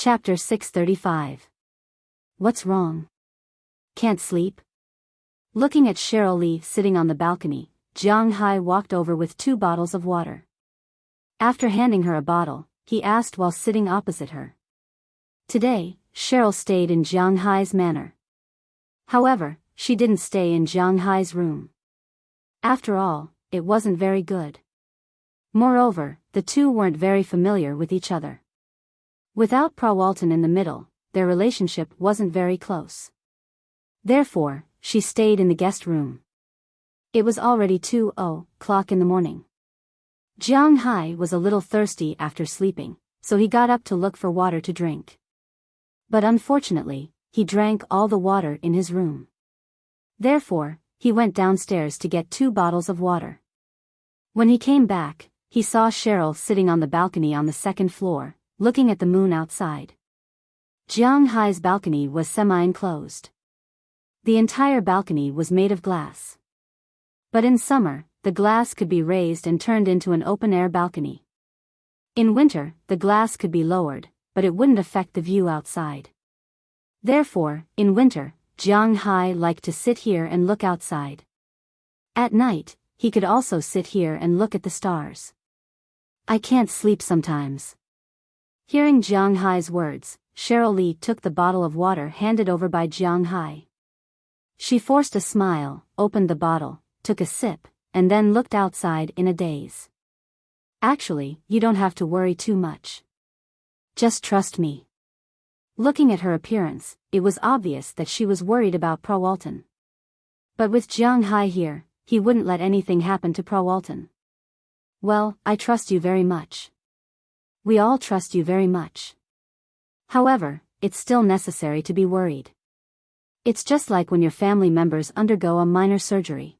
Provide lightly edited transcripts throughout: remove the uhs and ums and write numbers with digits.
Chapter 635. What's wrong? Can't sleep? Looking at Cheryl Lee sitting on the balcony, Jiang Hai walked over with 2 bottles of water. After handing her a bottle, he asked while sitting opposite her. Today, Cheryl stayed in Jiang Hai's manor. However, she didn't stay in Jiang Hai's room. After all, it wasn't very good. Moreover, the two weren't very familiar with each other. Without Prawalton in the middle, their relationship wasn't very close. Therefore, she stayed in the guest room. It was already 2:00 in the morning. Jiang Hai was a little thirsty after sleeping, so he got up to look for water to drink. But unfortunately, he drank all the water in his room. Therefore, he went downstairs to get 2 bottles of water. When he came back, he saw Cheryl sitting on the balcony on the 2nd floor, looking at the moon outside. Jiang Hai's balcony was semi-enclosed. The entire balcony was made of glass. But in summer, the glass could be raised and turned into an open-air balcony. In winter, the glass could be lowered, but it wouldn't affect the view outside. Therefore, in winter, Jiang Hai liked to sit here and look outside. At night, he could also sit here and look at the stars. I can't sleep sometimes. Hearing Jiang Hai's words, Cheryl Lee took the bottle of water handed over by Jiang Hai. She forced a smile, opened the bottle, took a sip, and then looked outside in a daze. Actually, you don't have to worry too much. Just trust me. Looking at her appearance, it was obvious that she was worried about Prawalton. But with Jiang Hai here, he wouldn't let anything happen to Prawalton. Well, I trust you very much. We all trust you very much. However, it's still necessary to be worried. It's just like when your family members undergo a minor surgery.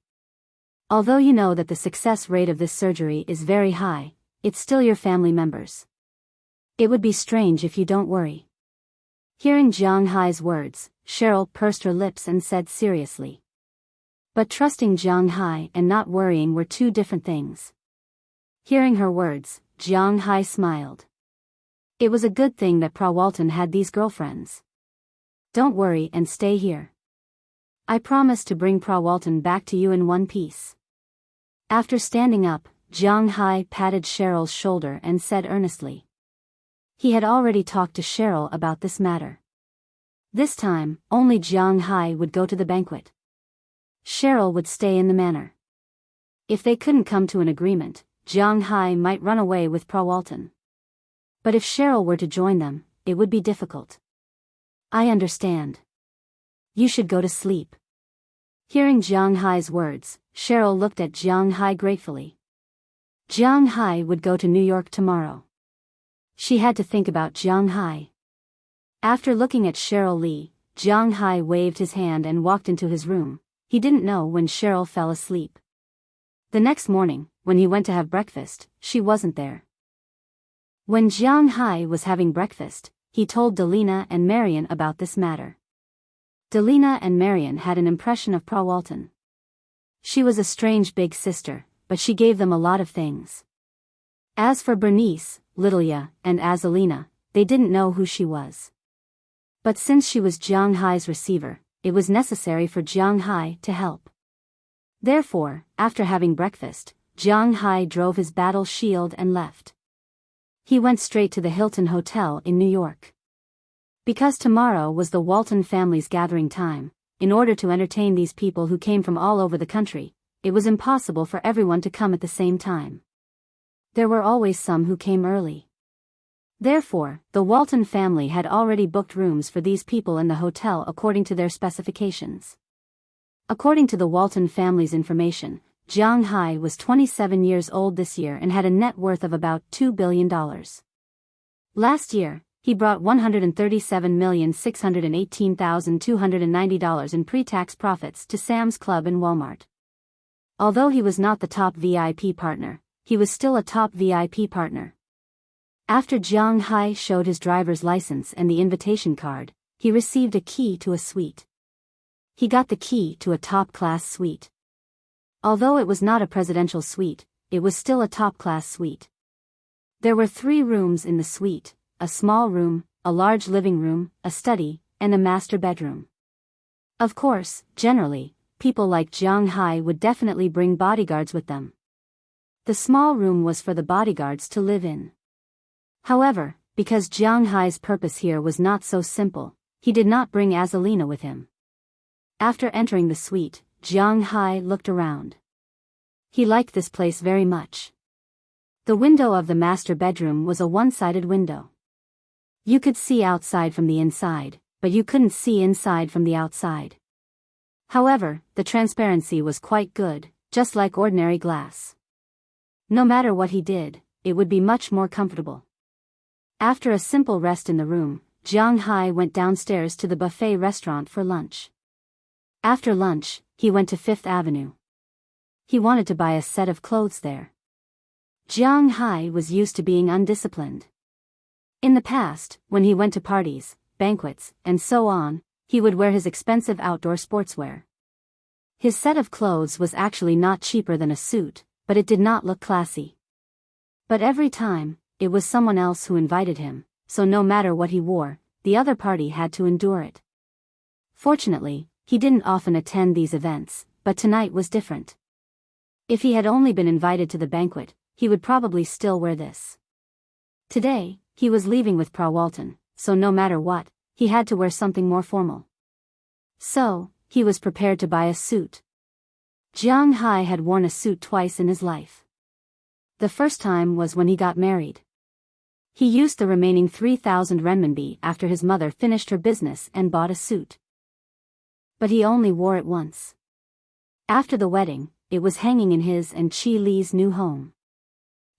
Although you know that the success rate of this surgery is very high, it's still your family members. It would be strange if you don't worry. Hearing Jiang Hai's words, Cheryl pursed her lips and said seriously. But trusting Jiang Hai and not worrying were 2 different things. Hearing her words, Jiang Hai smiled. It was a good thing that Prawalton had these girlfriends. Don't worry and stay here. I promise to bring Prawalton back to you in one piece. After standing up, Jiang Hai patted Cheryl's shoulder and said earnestly. He had already talked to Cheryl about this matter. This time, only Jiang Hai would go to the banquet. Cheryl would stay in the manor. If they couldn't come to an agreement, Jiang Hai might run away with Prawalton. But if Cheryl were to join them, it would be difficult. I understand. You should go to sleep. Hearing Jiang Hai's words, Cheryl looked at Jiang Hai gratefully. Jiang Hai would go to New York tomorrow. She had to think about Jiang Hai. After looking at Cheryl Lee, Jiang Hai waved his hand and walked into his room. He didn't know when Cheryl fell asleep. The next morning, when he went to have breakfast, she wasn't there. When Jiang Hai was having breakfast, he told Delina and Marian about this matter. Delina and Marian had an impression of Prawalton. She was a strange big sister, but she gave them a lot of things. As for Bernice, Lilia, and Azalina, they didn't know who she was. But since she was Jiang Hai's receiver, it was necessary for Jiang Hai to help. Therefore, after having breakfast, Jiang Hai drove his battle shield and left. He went straight to the Hilton Hotel in New York. Because tomorrow was the Walton family's gathering time, in order to entertain these people who came from all over the country, it was impossible for everyone to come at the same time. There were always some who came early. Therefore, the Walton family had already booked rooms for these people in the hotel according to their specifications. According to the Walton family's information, Jiang Hai was 27 years old this year and had a net worth of about $2 billion. Last year, he brought $137,618,290 in pre-tax profits to Sam's Club and Walmart. Although he was not the top VIP partner, he was still a top VIP partner. After Jiang Hai showed his driver's license and the invitation card, he received a key to a suite. He got the key to a top-class suite. Although it was not a presidential suite, it was still a top-class suite. There were 3 rooms in the suite, a small room, a large living room, a study, and a master bedroom. Of course, generally, people like Jiang Hai would definitely bring bodyguards with them. The small room was for the bodyguards to live in. However, because Jiang Hai's purpose here was not so simple, he did not bring Azalina with him. After entering the suite, Jiang Hai looked around. He liked this place very much. The window of the master bedroom was a one-sided window. You could see outside from the inside, but you couldn't see inside from the outside. However, the transparency was quite good, just like ordinary glass. No matter what he did, it would be much more comfortable. After a simple rest in the room, Jiang Hai went downstairs to the buffet restaurant for lunch. After lunch, he went to Fifth Avenue. He wanted to buy a set of clothes there. Jiang Hai was used to being undisciplined. In the past, when he went to parties, banquets, and so on, he would wear his expensive outdoor sportswear. His set of clothes was actually not cheaper than a suit, but it did not look classy. But every time, it was someone else who invited him, so no matter what he wore, the other party had to endure it. Fortunately, he didn't often attend these events, but tonight was different. If he had only been invited to the banquet, he would probably still wear this. Today, he was leaving with Walton, so no matter what, he had to wear something more formal. So, he was prepared to buy a suit. Jiang Hai had worn a suit twice in his life. The first time was when he got married. He used the remaining 3,000 renminbi after his mother finished her business and bought a suit. But he only wore it once. After the wedding, it was hanging in his and Chi Li's new home.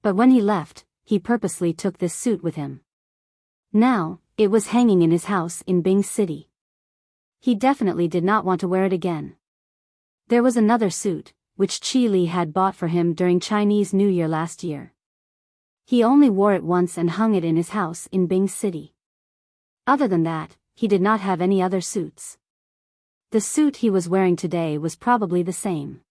But when he left, he purposely took this suit with him. Now, it was hanging in his house in Bing City. He definitely did not want to wear it again. There was another suit, which Chi Li had bought for him during Chinese New Year last year. He only wore it once and hung it in his house in Bing City. Other than that, he did not have any other suits. The suit he was wearing today was probably the same.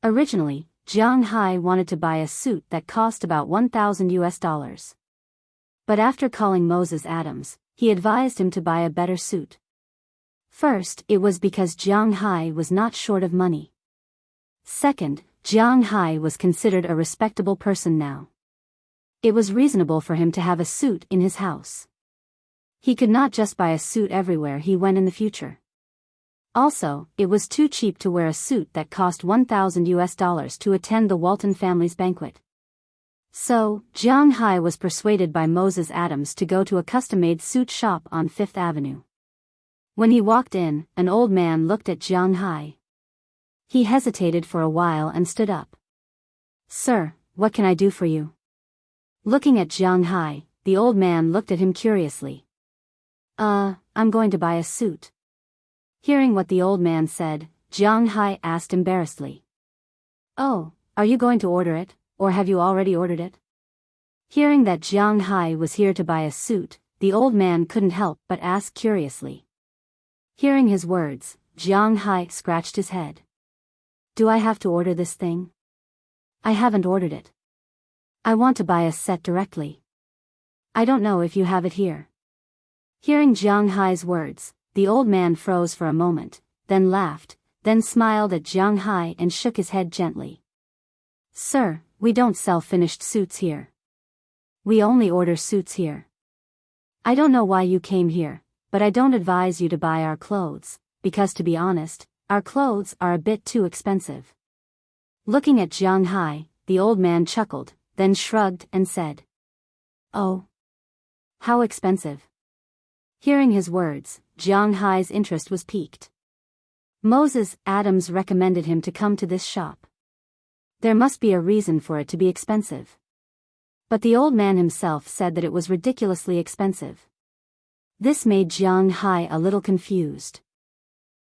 Originally, Jiang Hai wanted to buy a suit that cost about $1,000. But after calling Moses Adams, he advised him to buy a better suit. First, it was because Jiang Hai was not short of money. Second, Jiang Hai was considered a respectable person now. It was reasonable for him to have a suit in his house. He could not just buy a suit everywhere he went in the future. Also, it was too cheap to wear a suit that cost $1,000 to attend the Walton family's banquet. So, Jiang Hai was persuaded by Moses Adams to go to a custom-made suit shop on Fifth Avenue. When he walked in, an old man looked at Jiang Hai. He hesitated for a while and stood up. "Sir, what can I do for you?" Looking at Jiang Hai, the old man looked at him curiously. I'm going to buy a suit." Hearing what the old man said, Jiang Hai asked embarrassedly. "Oh, are you going to order it, or have you already ordered it?" Hearing that Jiang Hai was here to buy a suit, the old man couldn't help but ask curiously. Hearing his words, Jiang Hai scratched his head. "Do I have to order this thing? I haven't ordered it. I want to buy a set directly. I don't know if you have it here." Hearing Jiang Hai's words, the old man froze for a moment, then laughed, then smiled at Jiang Hai and shook his head gently. "Sir, we don't sell finished suits here. We only order suits here. I don't know why you came here, but I don't advise you to buy our clothes, because to be honest, our clothes are a bit too expensive." Looking at Jiang Hai, the old man chuckled, then shrugged and said, "Oh. How expensive?" Hearing his words, Jiang Hai's interest was piqued. Moses Adams recommended him to come to this shop. There must be a reason for it to be expensive. But the old man himself said that it was ridiculously expensive. This made Jiang Hai a little confused.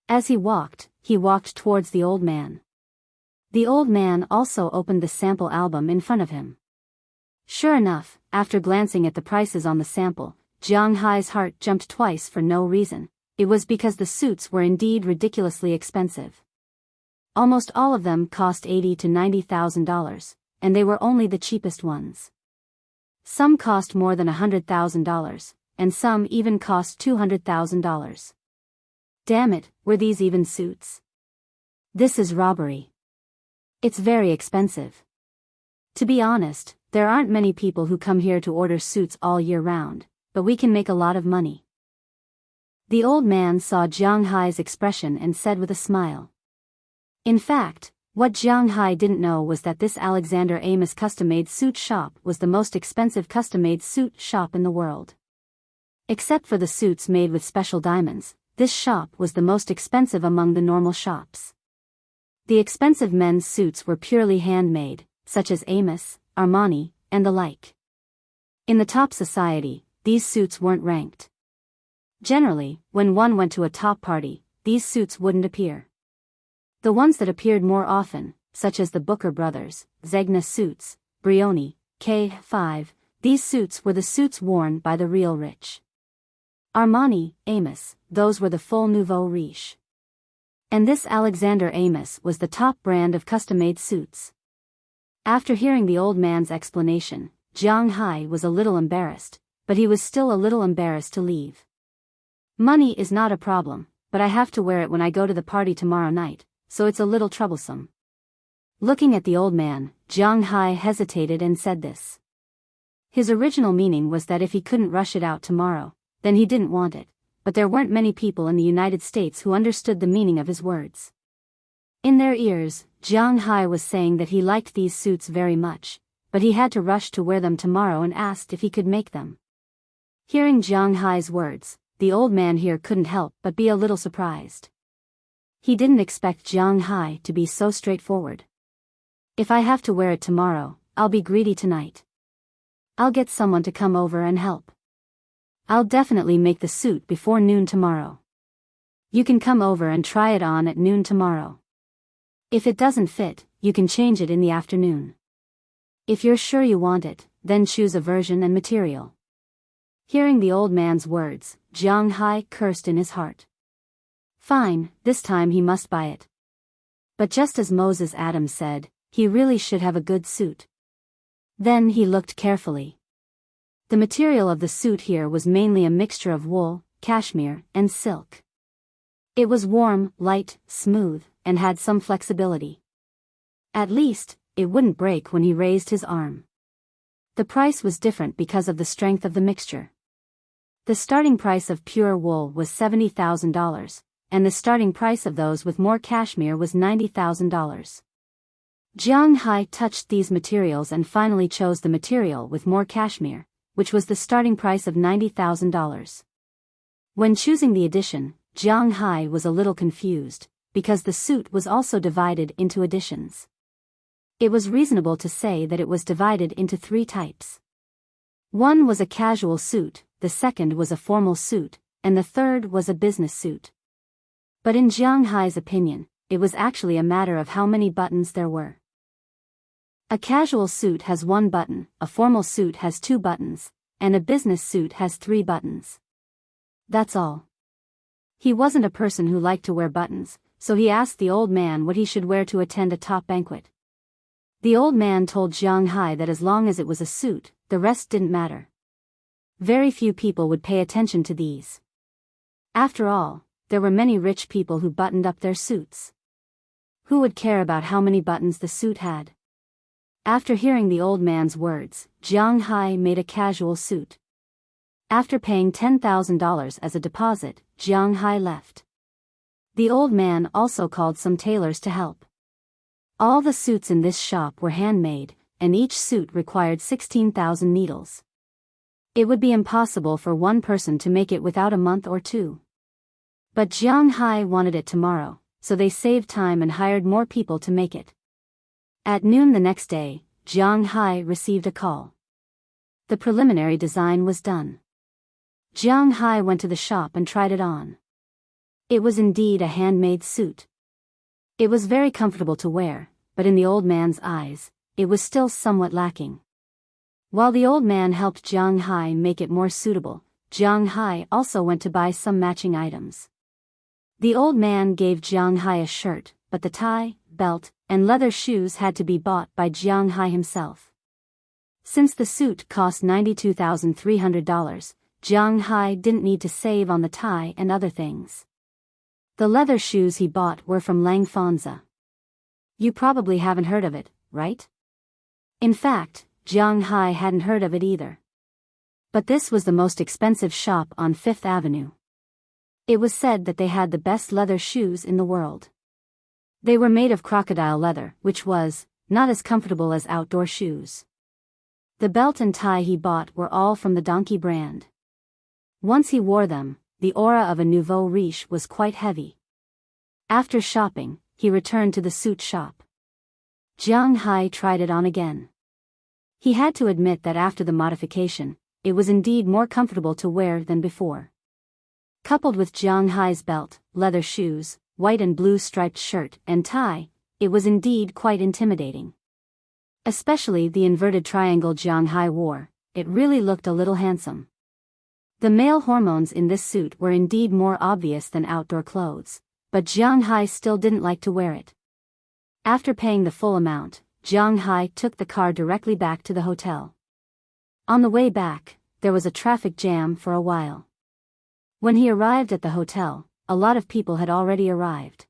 As he walked towards the old man. The old man also opened the sample album in front of him. Sure enough, after glancing at the prices on the sample, Jiang Hai's heart jumped twice for no reason. It was because the suits were indeed ridiculously expensive. Almost all of them cost $80,000 to $90,000, and they were only the cheapest ones. Some cost more than $100,000, and some even cost $200,000. Damn it, were these even suits? This is robbery. It's very expensive. To be honest, there aren't many people who come here to order suits all year round, but we can make a lot of money. The old man saw Jiang Hai's expression and said with a smile. In fact, what Jiang Hai didn't know was that this Alexander Amos custom-made suit shop was the most expensive custom-made suit shop in the world. Except for the suits made with special diamonds, this shop was the most expensive among the normal shops. The expensive men's suits were purely handmade, such as Amos, Armani, and the like. In the top society, these suits weren't ranked. Generally, when one went to a top party, these suits wouldn't appear. The ones that appeared more often, such as the Booker brothers, Zegna suits, Brioni, K5, these suits were the suits worn by the real rich. Armani, Amos, those were the full nouveau riche. And this Alexander Amos was the top brand of custom-made suits. After hearing the old man's explanation, Jiang Hai was a little embarrassed, but he was still a little embarrassed to leave. Money is not a problem, but I have to wear it when I go to the party tomorrow night, so it's a little troublesome. Looking at the old man, Jiang Hai hesitated and said this. His original meaning was that if he couldn't rush it out tomorrow, then he didn't want it, but there weren't many people in the United States who understood the meaning of his words. In their ears, Jiang Hai was saying that he liked these suits very much, but he had to rush to wear them tomorrow and asked if he could make them. Hearing Jiang Hai's words, the old man here couldn't help but be a little surprised. He didn't expect Jiang Hai to be so straightforward. If I have to wear it tomorrow, I'll be greedy tonight. I'll get someone to come over and help. I'll definitely make the suit before noon tomorrow. You can come over and try it on at noon tomorrow. If it doesn't fit, you can change it in the afternoon. If you're sure you want it, then choose a version and material. Hearing the old man's words, Jiang Hai cursed in his heart. Fine, this time he must buy it. But just as Moses Adams said, he really should have a good suit. Then he looked carefully. The material of the suit here was mainly a mixture of wool, cashmere, and silk. It was warm, light, smooth, and had some flexibility. At least, it wouldn't break when he raised his arm. The price was different because of the strength of the mixture. The starting price of pure wool was $70,000, and the starting price of those with more cashmere was $90,000. Jiang Hai touched these materials and finally chose the material with more cashmere, which was the starting price of $90,000. When choosing the edition, Jiang Hai was a little confused, because the suit was also divided into editions. It was reasonable to say that it was divided into 3 types. One was a casual suit, the second was a formal suit, and the third was a business suit. But in Jiang Hai's opinion, it was actually a matter of how many buttons there were. A casual suit has 1 button, a formal suit has 2 buttons, and a business suit has 3 buttons. That's all. He wasn't a person who liked to wear buttons, so he asked the old man what he should wear to attend a top banquet. The old man told Jiang Hai that as long as it was a suit, the rest didn't matter. Very few people would pay attention to these. After all, there were many rich people who buttoned up their suits. Who would care about how many buttons the suit had? After hearing the old man's words, Jiang Hai made a casual suit. After paying $10,000 as a deposit, Jiang Hai left. The old man also called some tailors to help. All the suits in this shop were handmade, and each suit required 16,000 needles. It would be impossible for one person to make it without a month or 2. But Jiang Hai wanted it tomorrow, so they saved time and hired more people to make it. At noon the next day, Jiang Hai received a call. The preliminary design was done. Jiang Hai went to the shop and tried it on. It was indeed a handmade suit. It was very comfortable to wear, but in the old man's eyes, it was still somewhat lacking. While the old man helped Jiang Hai make it more suitable, Jiang Hai also went to buy some matching items. The old man gave Jiang Hai a shirt, but the tie, belt, and leather shoes had to be bought by Jiang Hai himself. Since the suit cost $92,300, Jiang Hai didn't need to save on the tie and other things. The leather shoes he bought were from Lang Fonza. You probably haven't heard of it, right? In fact, Jiang Hai hadn't heard of it either. But this was the most expensive shop on Fifth Avenue. It was said that they had the best leather shoes in the world. They were made of crocodile leather, which was not as comfortable as outdoor shoes. The belt and tie he bought were all from the Donkey brand. Once he wore them, the aura of a nouveau riche was quite heavy. After shopping, he returned to the suit shop. Jiang Hai tried it on again. He had to admit that after the modification, it was indeed more comfortable to wear than before. Coupled with Jiang Hai's belt, leather shoes, white and blue striped shirt and tie, it was indeed quite intimidating. Especially the inverted triangle Jiang Hai wore, it really looked a little handsome. The male hormones in this suit were indeed more obvious than outdoor clothes, but Jiang Hai still didn't like to wear it. After paying the full amount, Jiang Hai took the car directly back to the hotel. On the way back, there was a traffic jam for a while. When he arrived at the hotel, a lot of people had already arrived.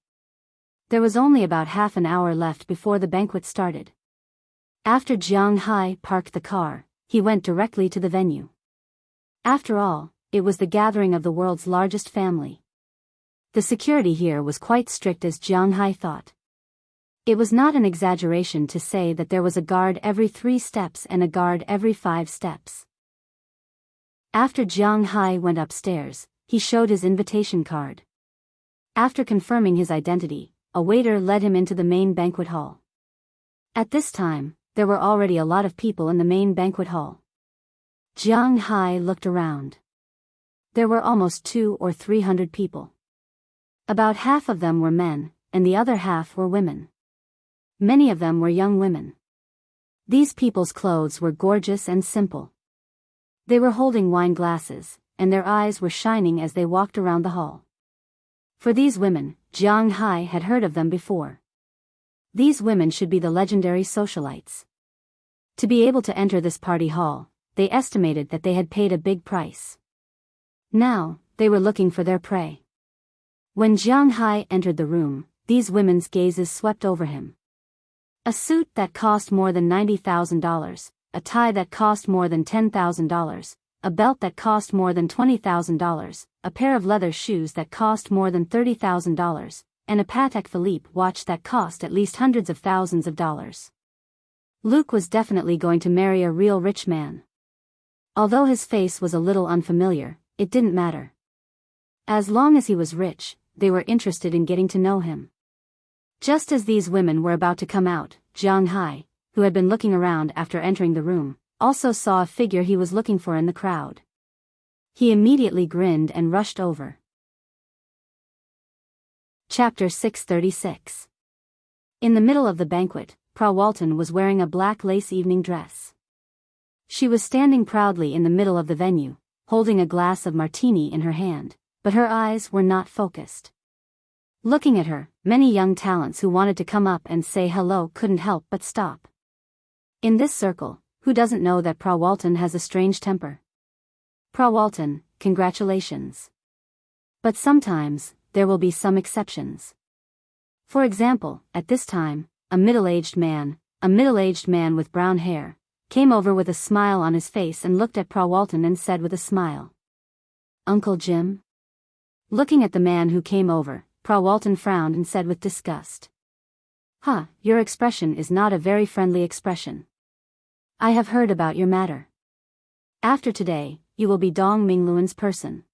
There was only about half an hour left before the banquet started. After Jiang Hai parked the car, he went directly to the venue. After all, it was the gathering of the world's largest family. The security here was quite strict as Jiang Hai thought. It was not an exaggeration to say that there was a guard every 3 steps and a guard every 5 steps. After Jiang Hai went upstairs, he showed his invitation card. After confirming his identity, a waiter led him into the main banquet hall. At this time, there were already a lot of people in the main banquet hall. Jiang Hai looked around. There were almost 200 or 300 people. About half of them were men, and the other half were women. Many of them were young women. These people's clothes were gorgeous and simple. They were holding wine glasses, and their eyes were shining as they walked around the hall. For these women, Jiang Hai had heard of them before. These women should be the legendary socialites. To be able to enter this party hall, they estimated that they had paid a big price. Now, they were looking for their prey. When Jiang Hai entered the room, these women's gazes swept over him. A suit that cost more than $90,000, a tie that cost more than $10,000, a belt that cost more than $20,000, a pair of leather shoes that cost more than $30,000, and a Patek Philippe watch that cost at least hundreds of thousands of dollars. Luke was definitely going to marry a real rich man. Although his face was a little unfamiliar, it didn't matter. As long as he was rich, they were interested in getting to know him. Just as these women were about to come out, Jiang Hai, who had been looking around after entering the room, also saw a figure he was looking for in the crowd. He immediately grinned and rushed over. Chapter 636. In the middle of the banquet, Frau Walton was wearing a black lace evening dress. She was standing proudly in the middle of the venue, holding a glass of martini in her hand, but her eyes were not focused. Looking at her, many young talents who wanted to come up and say hello couldn't help but stop. In this circle, who doesn't know that Frau Walton has a strange temper? Frau Walton, congratulations. But sometimes, there will be some exceptions. For example, at this time, a middle-aged man with brown hair, came over with a smile on his face and looked at Frau Walton and said with a smile, "Uncle Jim?" Looking at the man who came over, Frau Walton frowned and said with disgust, Your expression is not a very friendly expression. I have heard about your matter. After today, you will be Dong Mingluan's person.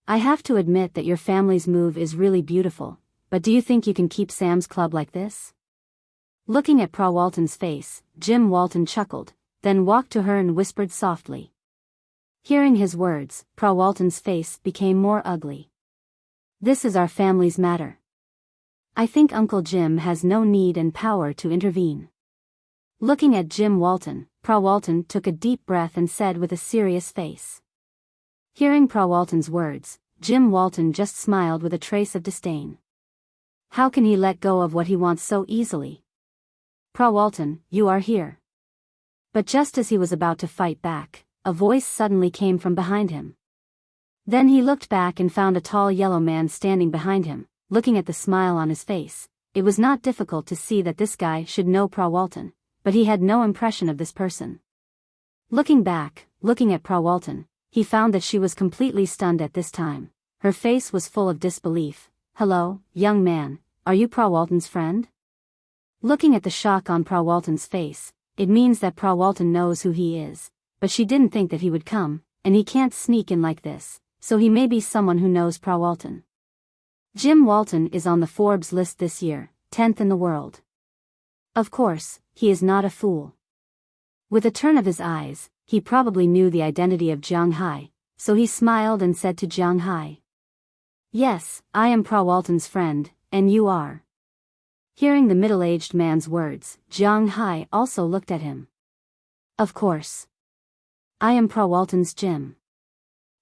I have to admit that your family's move is really beautiful, but do you think you can keep Sam's club like this?" Looking at Frau Walton's face, Jim Walton chuckled, then walked to her and whispered softly. Hearing his words, Frau Walton's face became more ugly. "This is our family's matter. I think Uncle Jim has no need and power to intervene." Looking at Jim Walton, Frau Walton took a deep breath and said with a serious face. Hearing Frau Walton's words, Jim Walton just smiled with a trace of disdain. How can he let go of what he wants so easily? "Frau Walton, you are here." But just as he was about to fight back, a voice suddenly came from behind him. Then he looked back and found a tall yellow man standing behind him, looking at the smile on his face. It was not difficult to see that this guy should know Pra Walton, but he had no impression of this person. Looking back, looking at Pra Walton, he found that she was completely stunned at this time. Her face was full of disbelief. "Hello, young man, are you Pra Walton's friend?" Looking at the shock on Pra Walton's face, it means that Pra Walton knows who he is, but she didn't think that he would come, and he can't sneak in like this, so he may be someone who knows Pra Walton. Jim Walton is on the Forbes list this year, 10th in the world. Of course, he is not a fool. With a turn of his eyes, he probably knew the identity of Jiang Hai, so he smiled and said to Jiang Hai, "Yes, I am Pra Walton's friend, and you are." Hearing the middle-aged man's words, Jiang Hai also looked at him. "Of course. I am Pra Walton's Jim."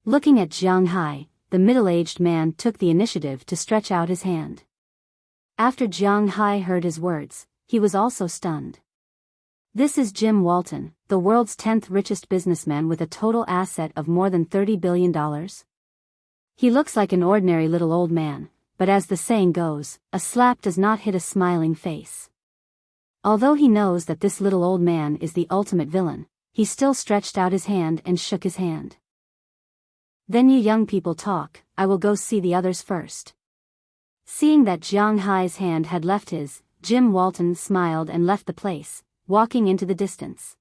Looking at Jiang Hai, the middle-aged man took the initiative to stretch out his hand. After Jiang Hai heard his words, he was also stunned. This is Jim Walton, the world's 10th richest businessman with a total asset of more than $30 billion. He looks like an ordinary little old man, but as the saying goes, a slap does not hit a smiling face. Although he knows that this little old man is the ultimate villain, he still stretched out his hand and shook his hand. "Then you young people talk, I will go see the others first." Seeing that Jiang Hai's hand had left his, Jim Walton smiled and left the place, walking into the distance.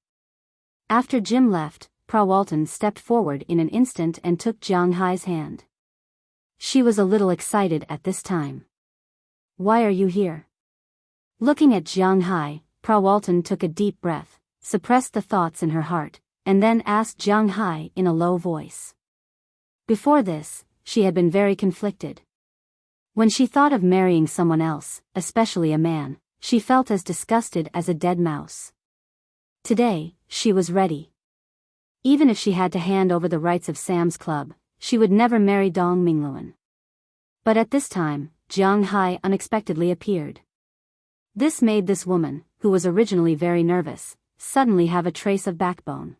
After Jim left, Pra Walton stepped forward in an instant and took Jiang Hai's hand. She was a little excited at this time. "Why are you here?" Looking at Jiang Hai, Pra Walton took a deep breath, suppressed the thoughts in her heart, and then asked Jiang Hai in a low voice. Before this, she had been very conflicted. When she thought of marrying someone else, especially a man, she felt as disgusted as a dead mouse. Today, she was ready. Even if she had to hand over the rights of Sam's Club, she would never marry Dong Mingluan. But at this time, Jiang Hai unexpectedly appeared. This made this woman, who was originally very nervous, suddenly have a trace of backbone.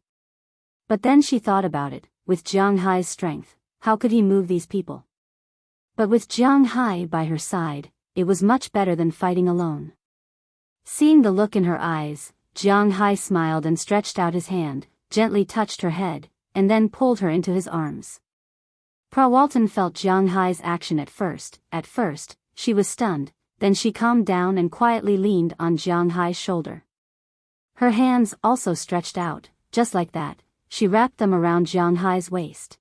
But then she thought about it. With Jiang Hai's strength, how could he move these people? But with Jiang Hai by her side, it was much better than fighting alone. Seeing the look in her eyes, Jiang Hai smiled and stretched out his hand, gently touched her head, and then pulled her into his arms. Pra Walton felt Jiang Hai's action at first. She was stunned, then she calmed down and quietly leaned on Jiang Hai's shoulder. Her hands also stretched out, just like that. She wrapped them around Jiang Hai's waist.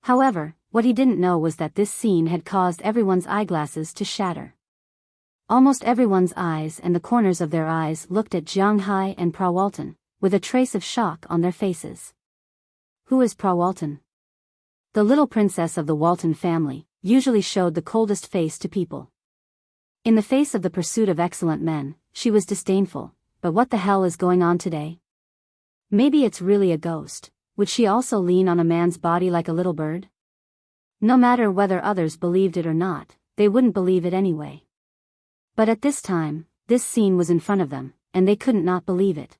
However, what he didn't know was that this scene had caused everyone's eyeglasses to shatter. Almost everyone's eyes and the corners of their eyes looked at Jiang Hai and Pra Walton, with a trace of shock on their faces. Who is Pra Walton? The little princess of the Walton family, usually showed the coldest face to people. In the face of the pursuit of excellent men, she was disdainful, but what the hell is going on today? Maybe it's really a ghost. Would she also lean on a man's body like a little bird? No matter whether others believed it or not, they wouldn't believe it anyway. But at this time, this scene was in front of them, and they couldn't not believe it.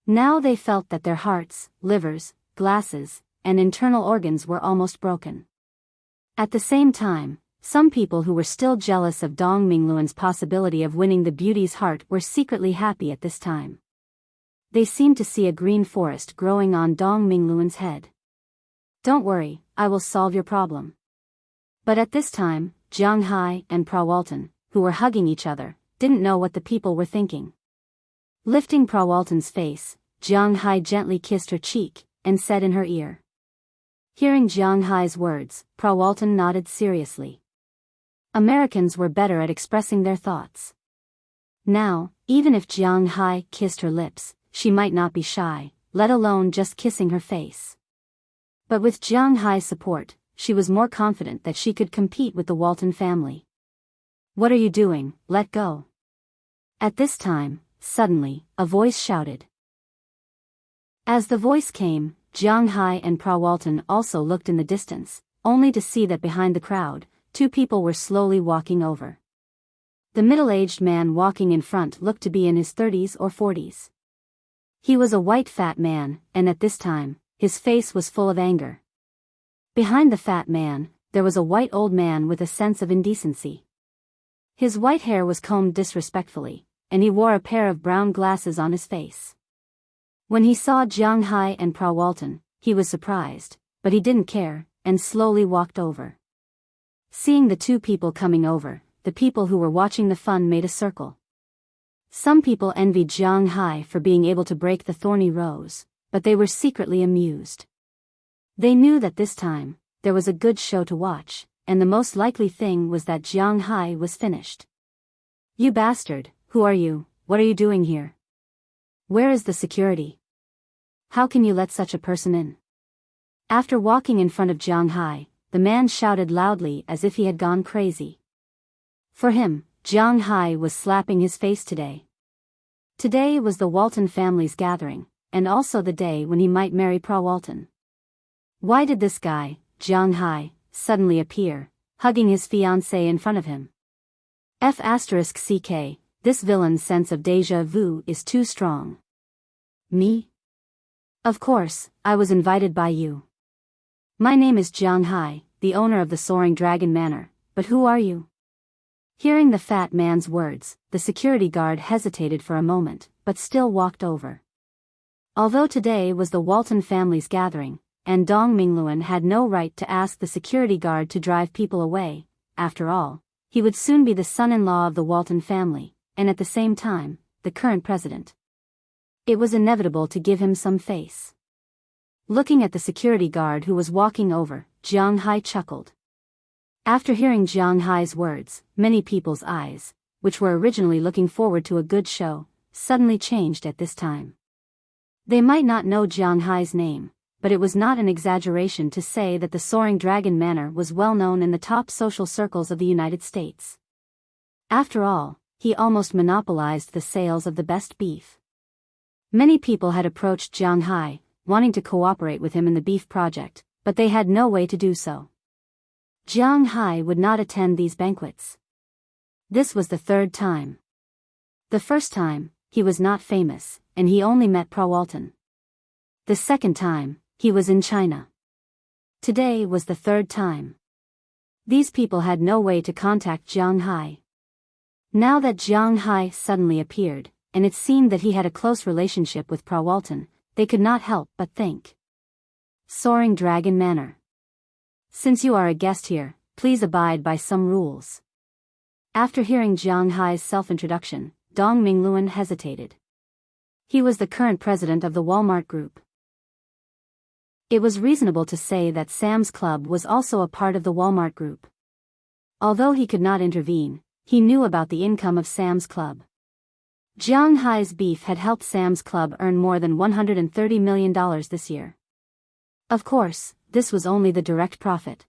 Now they felt that their hearts, livers, glasses, and internal organs were almost broken. At the same time, some people who were still jealous of Dong Mingluan's possibility of winning the beauty's heart were secretly happy at this time. They seemed to see a green forest growing on Dong Mingluan's head. "Don't worry, I will solve your problem." But at this time, Jiang Hai and Pra Walton, who were hugging each other, didn't know what the people were thinking. Lifting Pra Walton's face, Jiang Hai gently kissed her cheek, and said in her ear. Hearing Jiang Hai's words, Pra Walton nodded seriously. Americans were better at expressing their thoughts. Now, even if Jiang Hai kissed her lips, she might not be shy, let alone just kissing her face. But with Jiang Hai's support, she was more confident that she could compete with the Walton family. "What are you doing? Let go." At this time, suddenly, a voice shouted. As the voice came, Jiang Hai and Pra Walton also looked in the distance, only to see that behind the crowd, two people were slowly walking over. The middle-aged man walking in front looked to be in his 30s or 40s. He was a white fat man, and at this time, his face was full of anger. Behind the fat man, there was a white old man with a sense of indecency. His white hair was combed disrespectfully, and he wore a pair of brown glasses on his face. When he saw Jiang Hai and Pra Walton, he was surprised, but he didn't care, and slowly walked over. Seeing the two people coming over, the people who were watching the fun made a circle. Some people envied Jiang Hai for being able to break the thorny rose, but they were secretly amused. They knew that this time, there was a good show to watch, and the most likely thing was that Jiang Hai was finished. "You bastard, who are you? What are you doing here? Where is the security? How can you let such a person in?" After walking in front of Jiang Hai, the man shouted loudly as if he had gone crazy. For him, Jiang Hai was slapping his face today. Today was the Walton family's gathering, and also the day when he might marry Pra Walton. Why did this guy, Jiang Hai, suddenly appear, hugging his fiancée in front of him? *CK, this villain's sense of déjà vu is too strong. Me? Of course, I was invited by you. My name is Jiang Hai, the owner of the Soaring Dragon Manor, but who are you? Hearing the fat man's words, the security guard hesitated for a moment, but still walked over. Although today was the Walton family's gathering, and Dong Mingluan had no right to ask the security guard to drive people away, after all, he would soon be the son-in-law of the Walton family, and at the same time, the current president. It was inevitable to give him some face. Looking at the security guard who was walking over, Jiang Hai chuckled. After hearing Jiang Hai's words, many people's eyes, which were originally looking forward to a good show, suddenly changed at this time. They might not know Jiang Hai's name, but it was not an exaggeration to say that the Soaring Dragon Manor was well known in the top social circles of the United States. After all, he almost monopolized the sales of the best beef. Many people had approached Jiang Hai, wanting to cooperate with him in the beef project, but they had no way to do so. Jiang Hai would not attend these banquets. This was the third time. The first time, he was not famous, and he only met Pra Walton. The second time, he was in China. Today was the third time. These people had no way to contact Jiang Hai. Now that Jiang Hai suddenly appeared, and it seemed that he had a close relationship with Pra Walton, they could not help but think. Soaring Dragon Manor. Since you are a guest here, please abide by some rules. After hearing Jiang Hai's self-introduction, Dong Mingluan hesitated. He was the current president of the Walmart Group. It was reasonable to say that Sam's Club was also a part of the Walmart Group. Although he could not intervene, he knew about the income of Sam's Club. Jiang Hai's beef had helped Sam's Club earn more than $130 million this year. Of course, this was only the direct profit.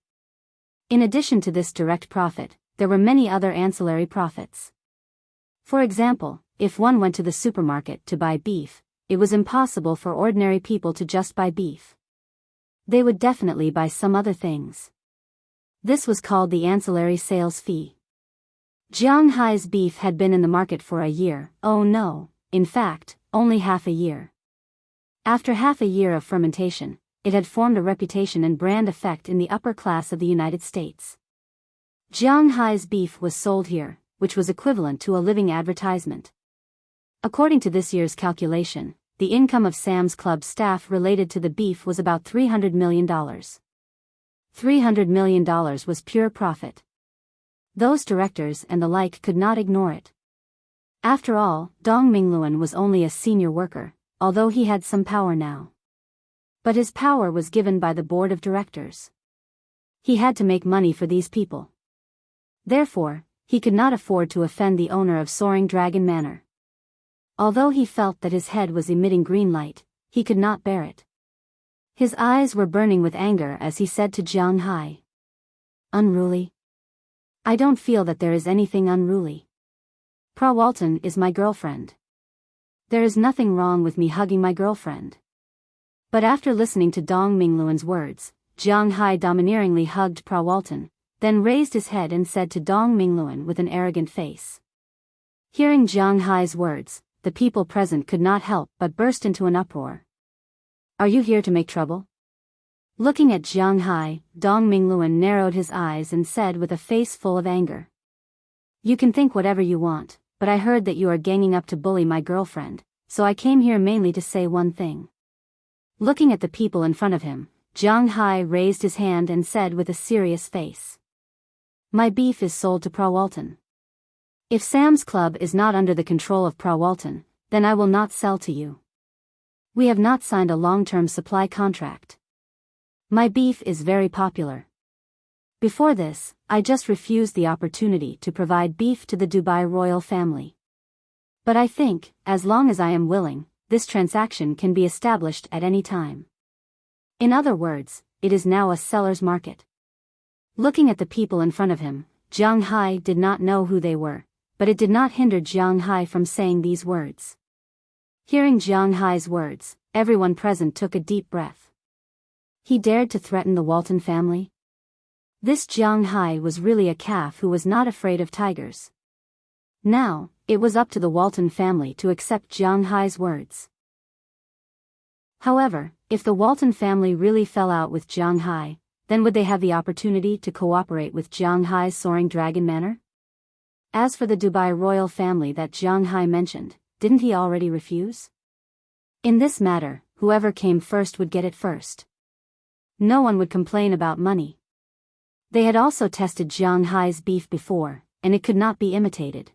In addition to this direct profit, there were many other ancillary profits. For example, if one went to the supermarket to buy beef, it was impossible for ordinary people to just buy beef. They would definitely buy some other things. This was called the ancillary sales fee. Jiang Hai's beef had been in the market for a year, oh no, in fact, only half a year. After half a year of fermentation, it had formed a reputation and brand effect in the upper class of the United States. Jiang Hai's beef was sold here, which was equivalent to a living advertisement. According to this year's calculation, the income of Sam's Club staff related to the beef was about $300 million. $300 million was pure profit. Those directors and the like could not ignore it. After all, Dong Mingluan was only a senior worker, although he had some power now. But his power was given by the board of directors. He had to make money for these people. Therefore, he could not afford to offend the owner of Soaring Dragon Manor. Although he felt that his head was emitting green light, he could not bear it. His eyes were burning with anger as he said to Jiang Hai. Unruly? I don't feel that there is anything unruly. Pra Walton is my girlfriend. There is nothing wrong with me hugging my girlfriend. But after listening to Dong Mingluan's words, Jiang Hai domineeringly hugged Pra Walton, then raised his head and said to Dong Mingluan with an arrogant face. Hearing Jiang Hai's words, the people present could not help but burst into an uproar. Are you here to make trouble? Looking at Jiang Hai, Dong Mingluan narrowed his eyes and said with a face full of anger. You can think whatever you want, but I heard that you are ganging up to bully my girlfriend, so I came here mainly to say one thing. Looking at the people in front of him, Jiang Hai raised his hand and said with a serious face. My beef is sold to Prawalton. If Sam's Club is not under the control of Prawalton, then I will not sell to you. We have not signed a long-term supply contract. My beef is very popular. Before this, I just refused the opportunity to provide beef to the Dubai royal family. But I think, as long as I am willing, this transaction can be established at any time. In other words, it is now a seller's market. Looking at the people in front of him, Jiang Hai did not know who they were, but it did not hinder Jiang Hai from saying these words. Hearing Jiang Hai's words, everyone present took a deep breath. He dared to threaten the Walton family? This Jiang Hai was really a calf who was not afraid of tigers. Now, it was up to the Walton family to accept Jiang Hai's words. However, if the Walton family really fell out with Jiang Hai, then would they have the opportunity to cooperate with Jiang Hai's soaring dragon manor? As for the Dubai royal family that Jiang Hai mentioned, didn't he already refuse? In this matter, whoever came first would get it first. No one would complain about money. They had also tested Jiang Hai's beef before, and it could not be imitated.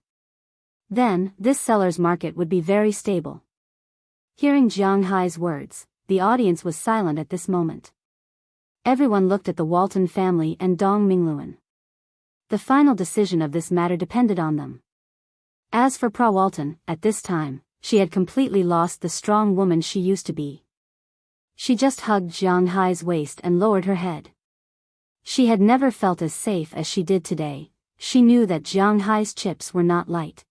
Then, this seller's market would be very stable. Hearing Jiang Hai's words, the audience was silent at this moment. Everyone looked at the Walton family and Dong Mingluan. The final decision of this matter depended on them. As for Prawalton, at this time, she had completely lost the strong woman she used to be. She just hugged Jiang Hai's waist and lowered her head. She had never felt as safe as she did today. She knew that Jiang Hai's chips were not light.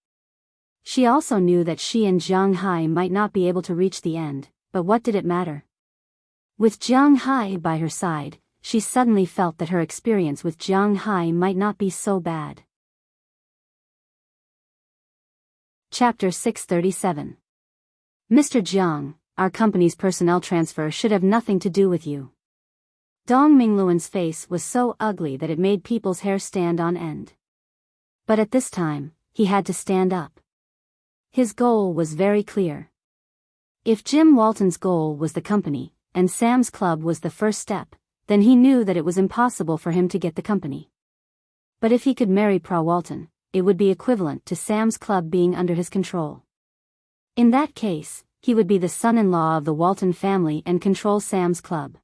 She also knew that she and Jiang Hai might not be able to reach the end, but what did it matter? With Jiang Hai by her side, she suddenly felt that her experience with Jiang Hai might not be so bad. Chapter 637. Mr. Jiang, our company's personnel transfer should have nothing to do with you. Dong Mingluan's face was so ugly that it made people's hair stand on end. But at this time, he had to stand up. His goal was very clear. If Jim Walton's goal was the company, and Sam's Club was the first step, then he knew that it was impossible for him to get the company. But if he could marry Prawalton, it would be equivalent to Sam's Club being under his control. In that case, he would be the son-in-law of the Walton family and control Sam's Club.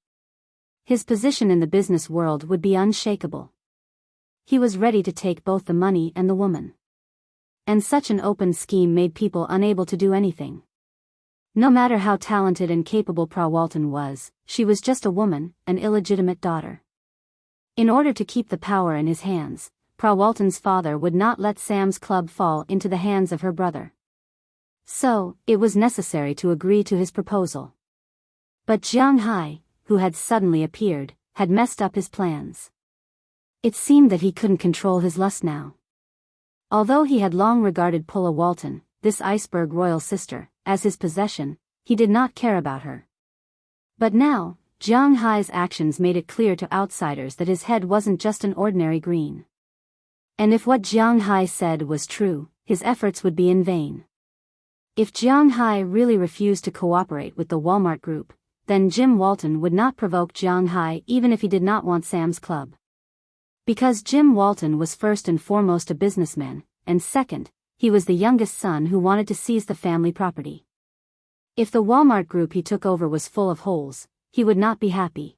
His position in the business world would be unshakable. He was ready to take both the money and the woman. And such an open scheme made people unable to do anything. No matter how talented and capable Prawalton was, she was just a woman, an illegitimate daughter. In order to keep the power in his hands, Prawalton's father would not let Sam's Club fall into the hands of her brother. So, it was necessary to agree to his proposal. But Jiang Hai, who had suddenly appeared, had messed up his plans. It seemed that he couldn't control his lust now. Although he had long regarded Paula Walton, this iceberg royal sister, as his possession, he did not care about her. But now, Jiang Hai's actions made it clear to outsiders that his head wasn't just an ordinary green. And if what Jiang Hai said was true, his efforts would be in vain. If Jiang Hai really refused to cooperate with the Walmart Group, then Jim Walton would not provoke Jiang Hai even if he did not want Sam's Club. Because Jim Walton was first and foremost a businessman, and second, he was the youngest son who wanted to seize the family property. If the Walmart Group he took over was full of holes, he would not be happy.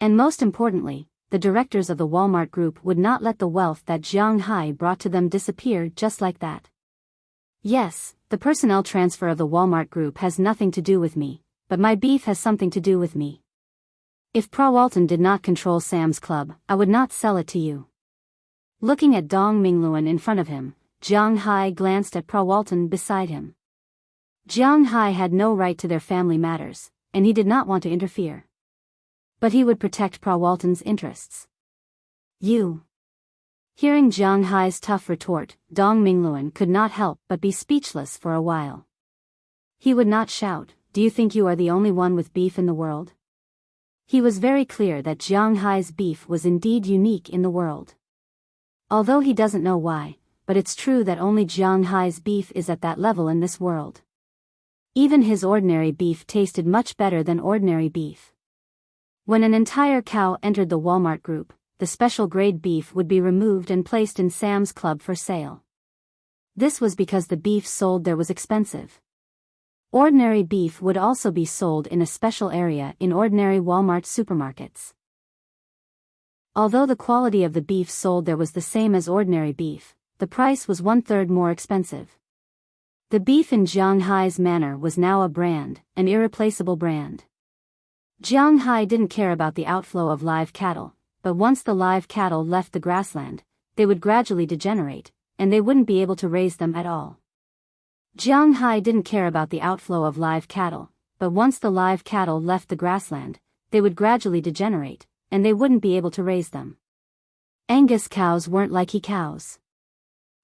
And most importantly, the directors of the Walmart Group would not let the wealth that Jiang Hai brought to them disappear just like that. Yes, the personnel transfer of the Walmart Group has nothing to do with me, but my beef has something to do with me. If Prawalton did not control Sam's Club, I would not sell it to you. Looking at Dong Mingluan in front of him, Jiang Hai glanced at Prawalton beside him. Jiang Hai had no right to their family matters, and he did not want to interfere. But he would protect Prawalton's interests. You. Hearing Jiang Hai's tough retort, Dong Mingluan could not help but be speechless for a while. He would not shout, do you think you are the only one with beef in the world? He was very clear that Jiang Hai's beef was indeed unique in the world. Although he doesn't know why, but it's true that only Jiang Hai's beef is at that level in this world. Even his ordinary beef tasted much better than ordinary beef. When an entire cow entered the Walmart group, the special grade beef would be removed and placed in Sam's Club for sale. This was because the beef sold there was expensive. Ordinary beef would also be sold in a special area in ordinary Walmart supermarkets. Although the quality of the beef sold there was the same as ordinary beef, the price was 1/3 more expensive. The beef in Jiang Hai's manor was now a brand, an irreplaceable brand. Jiang Hai didn't care about the outflow of live cattle, but once the live cattle left the grassland, they would gradually degenerate, and they wouldn't be able to raise them at all. Jiang Hai didn't care about the outflow of live cattle, but once the live cattle left the grassland, they would gradually degenerate, and they wouldn't be able to raise them. Angus cows weren't like he cows.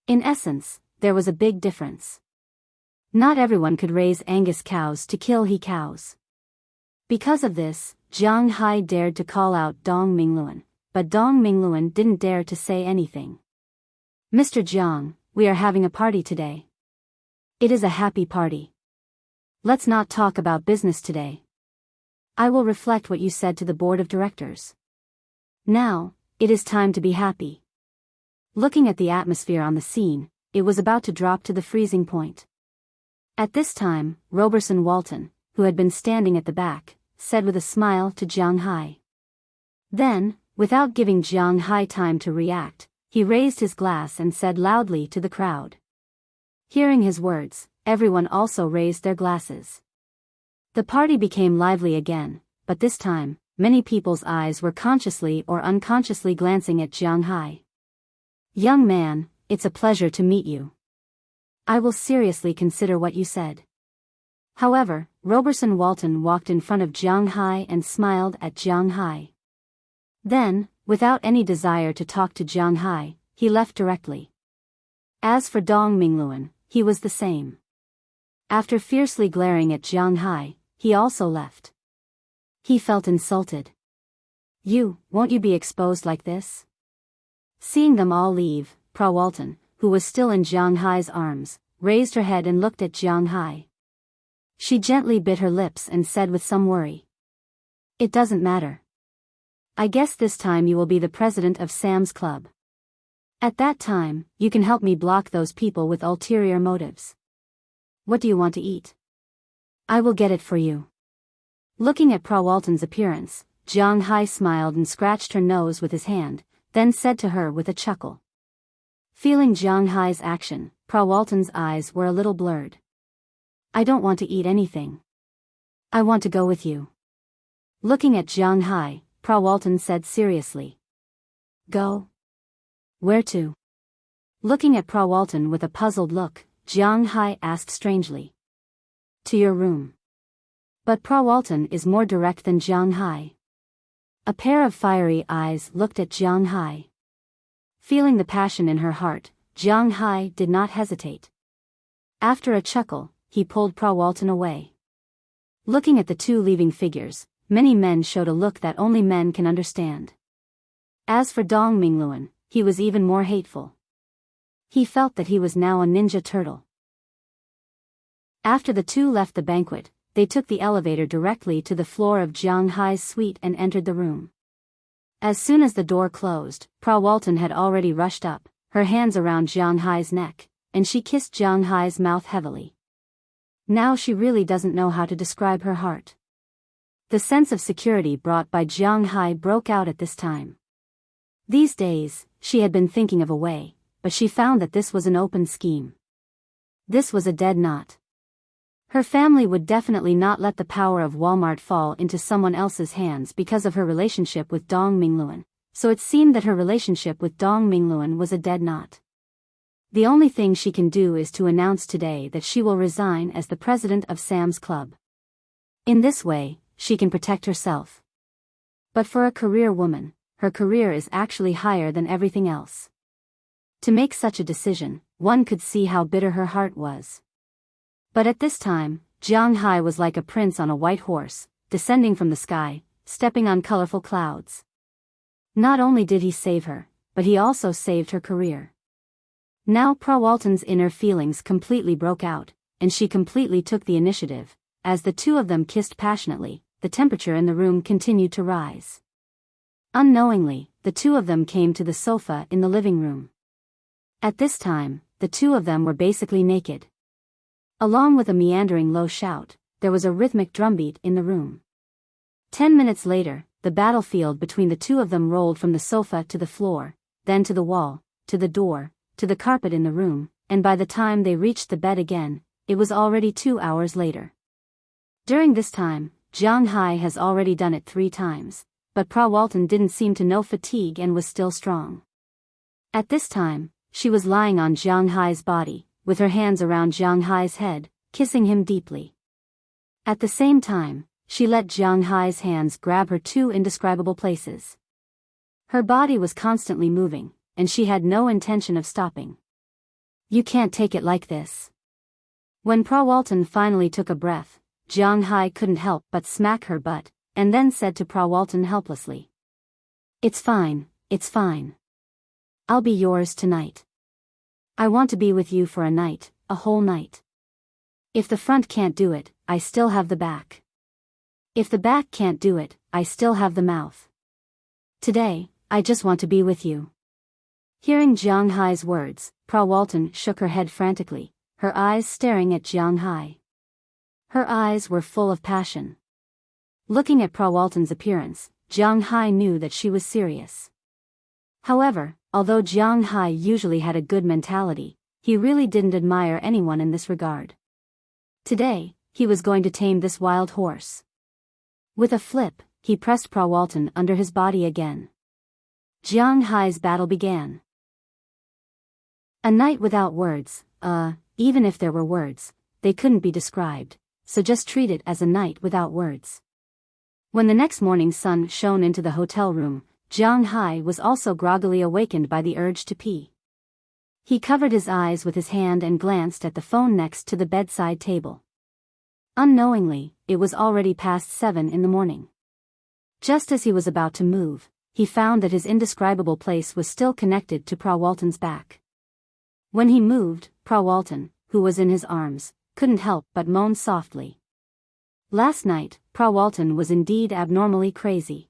In essence, there was a big difference. Not everyone could raise Angus cows to kill he cows. Because of this, Jiang Hai dared to call out Dong Mingluan, but Dong Mingluan didn't dare to say anything. Mr. Jiang, we are having a party today. It is a happy party. Let's not talk about business today. I will reflect what you said to the board of directors. Now, it is time to be happy. Looking at the atmosphere on the scene, it was about to drop to the freezing point. At this time, Roberson Walton, who had been standing at the back, said with a smile to Jiang Hai. Then, without giving Jiang Hai time to react, he raised his glass and said loudly to the crowd. Hearing his words, everyone also raised their glasses. The party became lively again, but this time, many people's eyes were consciously or unconsciously glancing at Jiang Hai. Young man, it's a pleasure to meet you. I will seriously consider what you said. However, Roberson Walton walked in front of Jiang Hai and smiled at Jiang Hai. Then, without any desire to talk to Jiang Hai, he left directly. As for Dong Mingluan, he was the same. After fiercely glaring at Jiang Hai, he also left. He felt insulted. Won't you be exposed like this? Seeing them all leave, Pra Walton, who was still in Jiang Hai's arms, raised her head and looked at Jiang Hai. She gently bit her lips and said with some worry. It doesn't matter. I guess this time you will be the president of Sam's Club. At that time, you can help me block those people with ulterior motives. What do you want to eat? I will get it for you. Looking at Pra Walton's appearance, Jiang Hai smiled and scratched her nose with his hand, then said to her with a chuckle. Feeling Jiang Hai's action, Pra Walton's eyes were a little blurred. I don't want to eat anything. I want to go with you. Looking at Jiang Hai, Pra Walton said seriously. Go? Where to? Looking at Pra Walton with a puzzled look, Jiang Hai asked strangely. To your room. But Pra Walton is more direct than Jiang Hai. A pair of fiery eyes looked at Jiang Hai. Feeling the passion in her heart, Jiang Hai did not hesitate. After a chuckle, he pulled Pra Walton away. Looking at the two leaving figures, many men showed a look that only men can understand. As for Dong Mingluan, he was even more hateful. He felt that he was now a ninja turtle. After the two left the banquet, they took the elevator directly to the floor of Jiang Hai's suite and entered the room. As soon as the door closed, Pra Walton had already rushed up, her hands around Jiang Hai's neck, and she kissed Jiang Hai's mouth heavily. Now she really doesn't know how to describe her heart. The sense of security brought by Jiang Hai broke out at this time. These days, she had been thinking of a way, but she found that this was an open scheme. This was a dead knot. Her family would definitely not let the power of Walmart fall into someone else's hands because of her relationship with Dong Mingluan, so it seemed that her relationship with Dong Mingluan was a dead knot. The only thing she can do is to announce today that she will resign as the president of Sam's Club. In this way, she can protect herself. But for a career woman, her career is actually higher than everything else. To make such a decision, one could see how bitter her heart was. But at this time, Jiang Hai was like a prince on a white horse, descending from the sky, stepping on colorful clouds. Not only did he save her, but he also saved her career. Now Prawalton's inner feelings completely broke out, and she completely took the initiative. As the two of them kissed passionately, the temperature in the room continued to rise. Unknowingly, the two of them came to the sofa in the living room. At this time, the two of them were basically naked. Along with a meandering low shout, there was a rhythmic drumbeat in the room. 10 minutes later, the battlefield between the two of them rolled from the sofa to the floor, then to the wall, to the door, to the carpet in the room, and by the time they reached the bed again, it was already 2 hours later. During this time, Jiang Hai has already done it 3 times, but Prawalton didn't seem to know fatigue and was still strong. At this time, she was lying on Jiang Hai's body, with her hands around Jiang Hai's head, kissing him deeply. At the same time, she let Jiang Hai's hands grab her 2 indescribable places. Her body was constantly moving, and she had no intention of stopping. "You can't take it like this." When Prawalton finally took a breath, Jiang Hai couldn't help but smack her butt, and then said to Prawalton helplessly, "It's fine, it's fine. I'll be yours tonight. I want to be with you for a night, a whole night. If the front can't do it, I still have the back. If the back can't do it, I still have the mouth. Today, I just want to be with you." Hearing Jiang Hai's words, Prawalton shook her head frantically, her eyes staring at Jiang Hai. Her eyes were full of passion. Looking at Prawalton's appearance, Jiang Hai knew that she was serious. However, although Jiang Hai usually had a good mentality, he really didn't admire anyone in this regard. Today, he was going to tame this wild horse. With a flip, he pressed Prawalton under his body again. Jiang Hai's battle began. A night without words, even if there were words, they couldn't be described, so just treat it as a night without words. When the next morning's sun shone into the hotel room, Jiang Hai was also groggily awakened by the urge to pee. He covered his eyes with his hand and glanced at the phone next to the bedside table. Unknowingly, it was already past 7 in the morning. Just as he was about to move, he found that his indescribable place was still connected to Prawalton's back. When he moved, Prawalton, who was in his arms, couldn't help but moan softly. Last night, Prawalton was indeed abnormally crazy.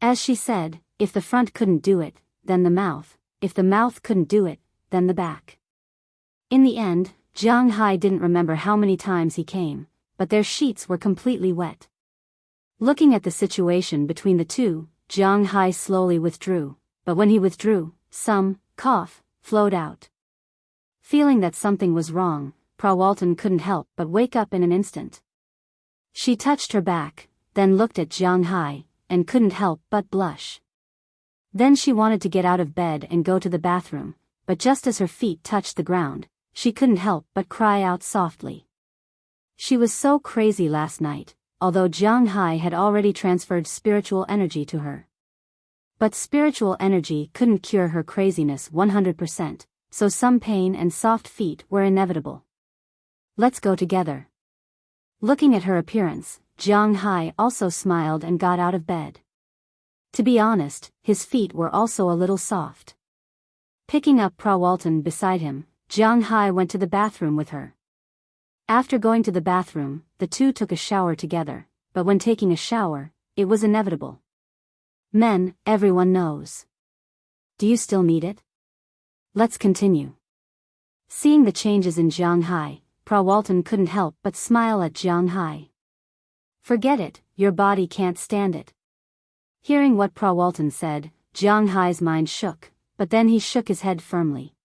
As she said, if the front couldn't do it, then the mouth, if the mouth couldn't do it, then the back. In the end, Jiang Hai didn't remember how many times he came, but their sheets were completely wet. Looking at the situation between the two, Jiang Hai slowly withdrew, but when he withdrew, some cough flowed out. Feeling that something was wrong, Prawalton couldn't help but wake up in an instant. She touched her back, then looked at Jiang Hai, and couldn't help but blush. Then she wanted to get out of bed and go to the bathroom, but just as her feet touched the ground, she couldn't help but cry out softly. She was so crazy last night, although Jiang Hai had already transferred spiritual energy to her. But spiritual energy couldn't cure her craziness 100%, so some pain and soft feet were inevitable. "Let's go together." Looking at her appearance, Jiang Hai also smiled and got out of bed. To be honest, his feet were also a little soft. Picking up Prawalton beside him, Jiang Hai went to the bathroom with her. After going to the bathroom, the two took a shower together, but when taking a shower, it was inevitable. Men, everyone knows. Do you still need it? Let's continue. Seeing the changes in Jiang Hai, Prawalton couldn't help but smile at Jiang Hai. Forget it, your body can't stand it. Hearing what Prawalton said, Jiang Hai's mind shook, but then he shook his head firmly.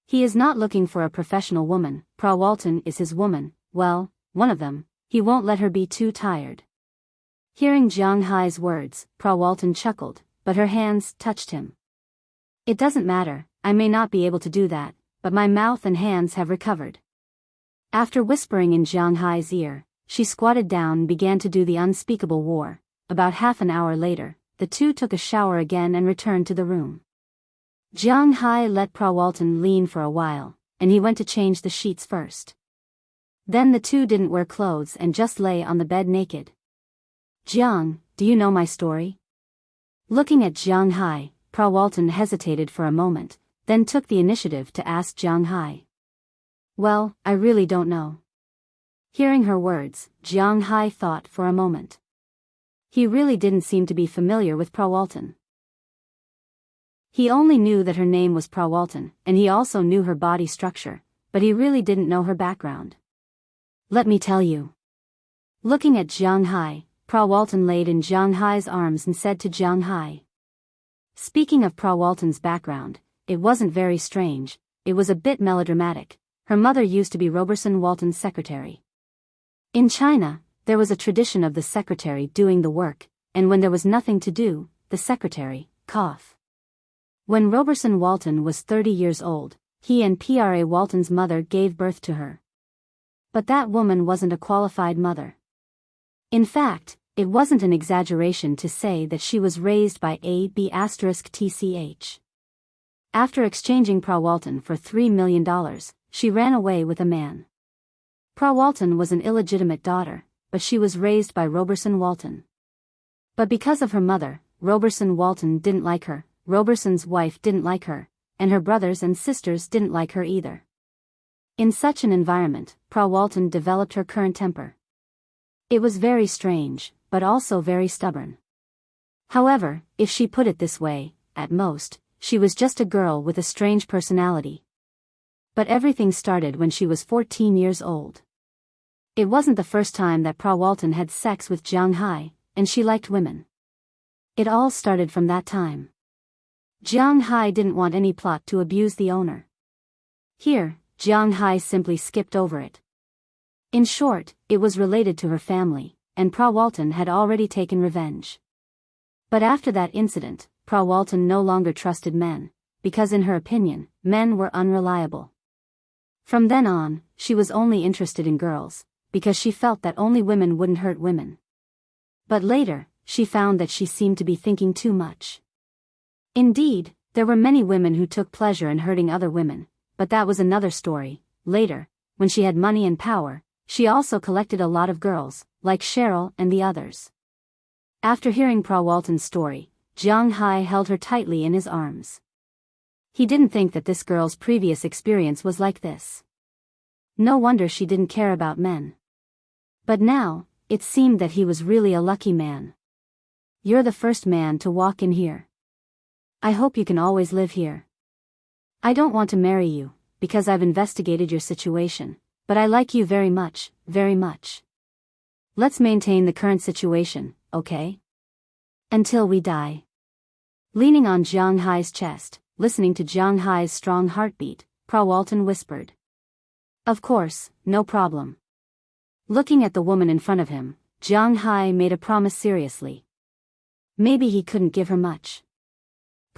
He is not looking for a professional woman, Prawalton is his woman, well, one of them, he won't let her be too tired. Hearing Jiang Hai's words, Prawalton chuckled, but her hands touched him. It doesn't matter, I may not be able to do that, but my mouth and hands have recovered. After whispering in Jiang Hai's ear, she squatted down and began to do the unspeakable war. About half an hour later, the two took a shower again and returned to the room. Jiang Hai let Prawalton lean for a while, and he went to change the sheets first. Then the two didn't wear clothes and just lay on the bed naked. Jiang, do you know my story? Looking at Jiang Hai, Walton hesitated for a moment, then took the initiative to ask Jiang Hai. Well, I really don't know. Hearing her words, Jiang Hai thought for a moment. He really didn't seem to be familiar with Walton. He only knew that her name was Walton, and he also knew her body structure, but he really didn't know her background. Let me tell you. Looking at Jiang Hai, Walton laid in Jiang Hai's arms and said to Jiang Hai. Speaking of Walton's background, it wasn't very strange, it was a bit melodramatic. Her mother used to be Roberson Walton's secretary. In China, there was a tradition of the secretary doing the work, and when there was nothing to do, the secretary, cough. When Roberson Walton was 30 years old, he and Pra Walton's mother gave birth to her. But that woman wasn't a qualified mother. In fact, it wasn't an exaggeration to say that she was raised by A.B*TCH. After exchanging Walton for $3 million, she ran away with a man. Walton was an illegitimate daughter, but she was raised by Roberson Walton. But because of her mother, Roberson Walton didn't like her, Roberson's wife didn't like her, and her brothers and sisters didn't like her either. In such an environment, Walton developed her current temper. It was very strange, but also very stubborn. However, if she put it this way, at most, she was just a girl with a strange personality. But everything started when she was 14 years old. It wasn't the first time that Walton had sex with Jiang Hai, and she liked women. It all started from that time. Jiang Hai didn't want any plot to abuse the owner. Here, Jiang Hai simply skipped over it. In short, it was related to her family, and Walton had already taken revenge. But after that incident, Walton no longer trusted men, because in her opinion, men were unreliable. From then on, she was only interested in girls, because she felt that only women wouldn't hurt women. But later, she found that she seemed to be thinking too much. Indeed, there were many women who took pleasure in hurting other women, but that was another story. Later, when she had money and power, she also collected a lot of girls, like Cheryl and the others. After hearing Walton's story, Jiang Hai held her tightly in his arms. He didn't think that this girl's previous experience was like this. No wonder she didn't care about men. But now, it seemed that he was really a lucky man. You're the first man to walk in here. I hope you can always live here. I don't want to marry you, because I've investigated your situation, but I like you very much, very much. Let's maintain the current situation, okay? Until we die. Leaning on Jiang Hai's chest, listening to Jiang Hai's strong heartbeat, Walton whispered. Of course, no problem. Looking at the woman in front of him, Jiang Hai made a promise seriously. Maybe he couldn't give her much.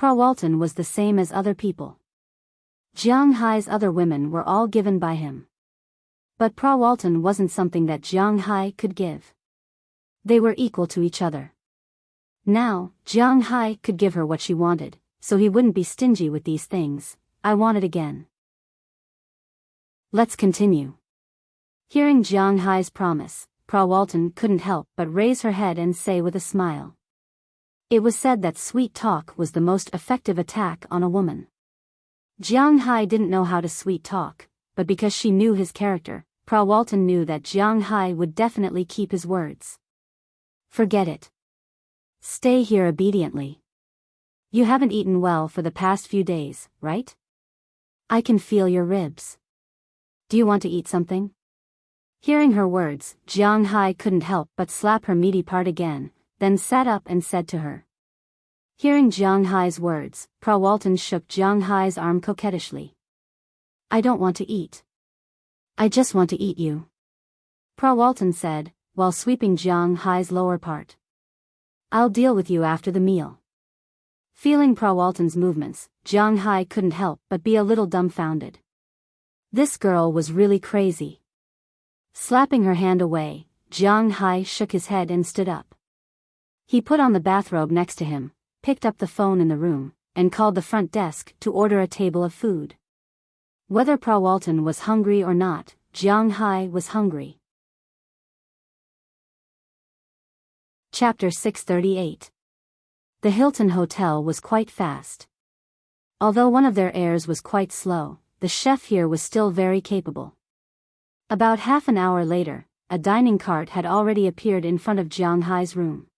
Walton was the same as other people. Jiang Hai's other women were all given by him. But Walton wasn't something that Jiang Hai could give. They were equal to each other. Now, Jiang Hai could give her what she wanted, so he wouldn't be stingy with these things. I want it again. Let's continue. Hearing Jiang Hai's promise, Walton couldn't help but raise her head and say with a smile. It was said that sweet talk was the most effective attack on a woman. Jiang Hai didn't know how to sweet talk, but because she knew his character, Walton knew that Jiang Hai would definitely keep his words. Forget it. Stay here obediently. You haven't eaten well for the past few days, right? I can feel your ribs. Do you want to eat something? Hearing her words, Jiang Hai couldn't help but slap her meaty part again, then sat up and said to her. Hearing Jiang Hai's words, Walton shook Jiang Hai's arm coquettishly. I don't want to eat. I just want to eat you. Walton said, while sweeping Jiang Hai's lower part. I'll deal with you after the meal. Feeling Walton's movements, Jiang Hai couldn't help but be a little dumbfounded. This girl was really crazy. Slapping her hand away, Jiang Hai shook his head and stood up. He put on the bathrobe next to him, picked up the phone in the room, and called the front desk to order a table of food. Whether Walton was hungry or not, Jiang Hai was hungry. Chapter 638. The Hilton Hotel was quite fast. Although one of their heirs was quite slow, the chef here was still very capable. About half an hour later, a dining cart had already appeared in front of Jiang Hai's room.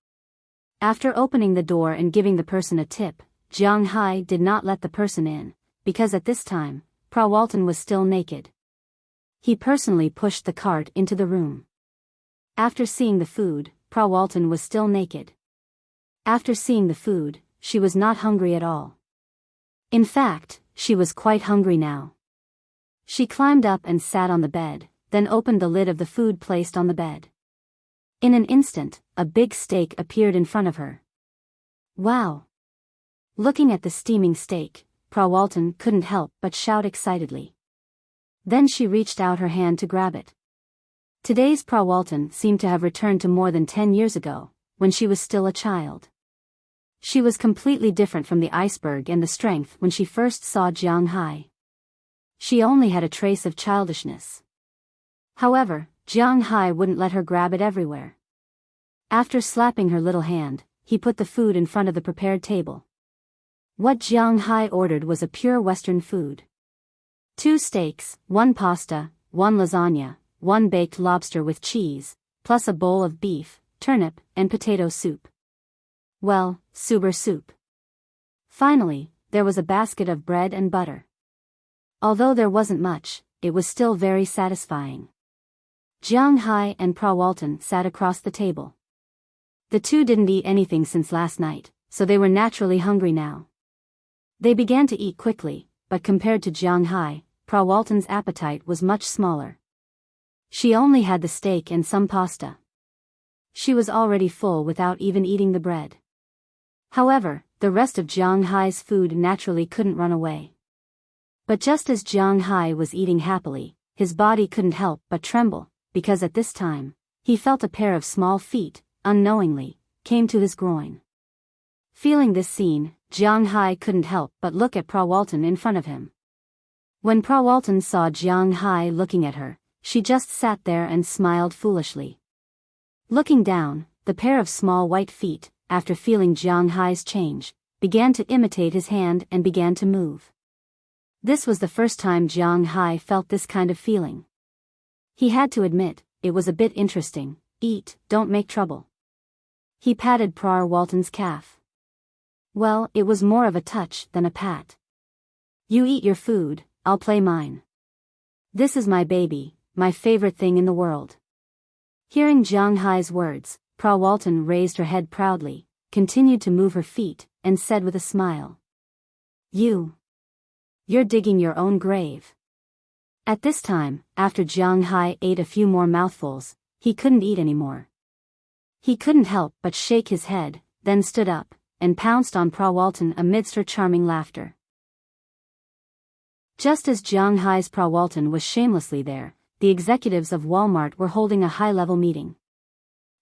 After opening the door and giving the person a tip, Jiang Hai did not let the person in, because at this time, Pra Walton was still naked. He personally pushed the cart into the room. After seeing the food, Pra Walton was still naked. After seeing the food, she was not hungry at all. In fact, she was quite hungry now. She climbed up and sat on the bed, then opened the lid of the food placed on the bed. In an instant, a big steak appeared in front of her. Wow! Looking at the steaming steak, Pra Walton couldn't help but shout excitedly. Then she reached out her hand to grab it. Today's Pra Walton seemed to have returned to more than 10 years ago, when she was still a child. She was completely different from the iceberg and the strength when she first saw Jiang Hai. She only had a trace of childishness. However, Jiang Hai wouldn't let her grab it everywhere. After slapping her little hand, he put the food in front of the prepared table. What Jiang Hai ordered was a pure Western food. 2 steaks, 1 pasta, 1 lasagna, 1 baked lobster with cheese, plus a bowl of beef, turnip, and potato soup. Well, super soup. Finally, there was a basket of bread and butter. Although there wasn't much, it was still very satisfying. Jiang Hai and Pra Walton sat across the table. The two didn't eat anything since last night, so they were naturally hungry now. They began to eat quickly, but compared to Jiang Hai, Pra Walton's appetite was much smaller. She only had the steak and some pasta. She was already full without even eating the bread. However, the rest of Jiang Hai's food naturally couldn't run away. But just as Jiang Hai was eating happily, his body couldn't help but tremble, because at this time, he felt a pair of small feet, unknowingly, came to his groin. Feeling this scene, Jiang Hai couldn't help but look at Pra Walton in front of him. When Pra Walton saw Jiang Hai looking at her, she just sat there and smiled foolishly. Looking down, the pair of small white feet, after feeling Jiang Hai's change, began to imitate his hand and began to move. This was the first time Jiang Hai felt this kind of feeling. He had to admit, it was a bit interesting. Eat, don't make trouble. He patted Pra Walton's calf. Well, it was more of a touch than a pat. You eat your food, I'll play mine. This is my baby, my favorite thing in the world. Hearing Jiang Hai's words, Pra Walton raised her head proudly, continued to move her feet, and said with a smile. You're digging your own grave. At this time, after Jiang Hai ate a few more mouthfuls, he couldn't eat anymore. He couldn't help but shake his head, then stood up, and pounced on Pra Walton amidst her charming laughter. Just as Jiang Hai's Pra Walton was shamelessly there, the executives of Walmart were holding a high-level meeting.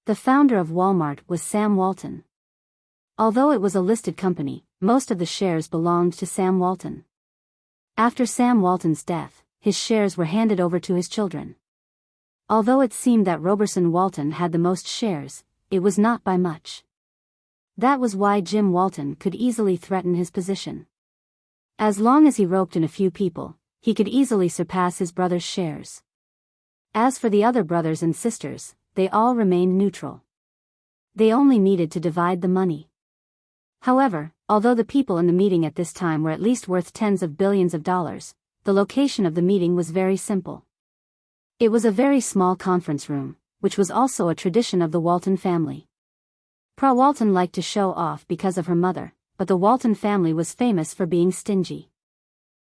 The founder of Walmart was Sam Walton. Although it was a listed company, most of the shares belonged to Sam Walton. After Sam Walton's death, his shares were handed over to his children. Although it seemed that Roberson Walton had the most shares, it was not by much. That was why Jim Walton could easily threaten his position. As long as he roped in a few people, he could easily surpass his brother's shares. As for the other brothers and sisters, they all remained neutral. They only needed to divide the money. However, although the people in the meeting at this time were at least worth tens of billions of dollars, the location of the meeting was very simple. It was a very small conference room, which was also a tradition of the Walton family. Pra Walton liked to show off because of her mother, but the Walton family was famous for being stingy.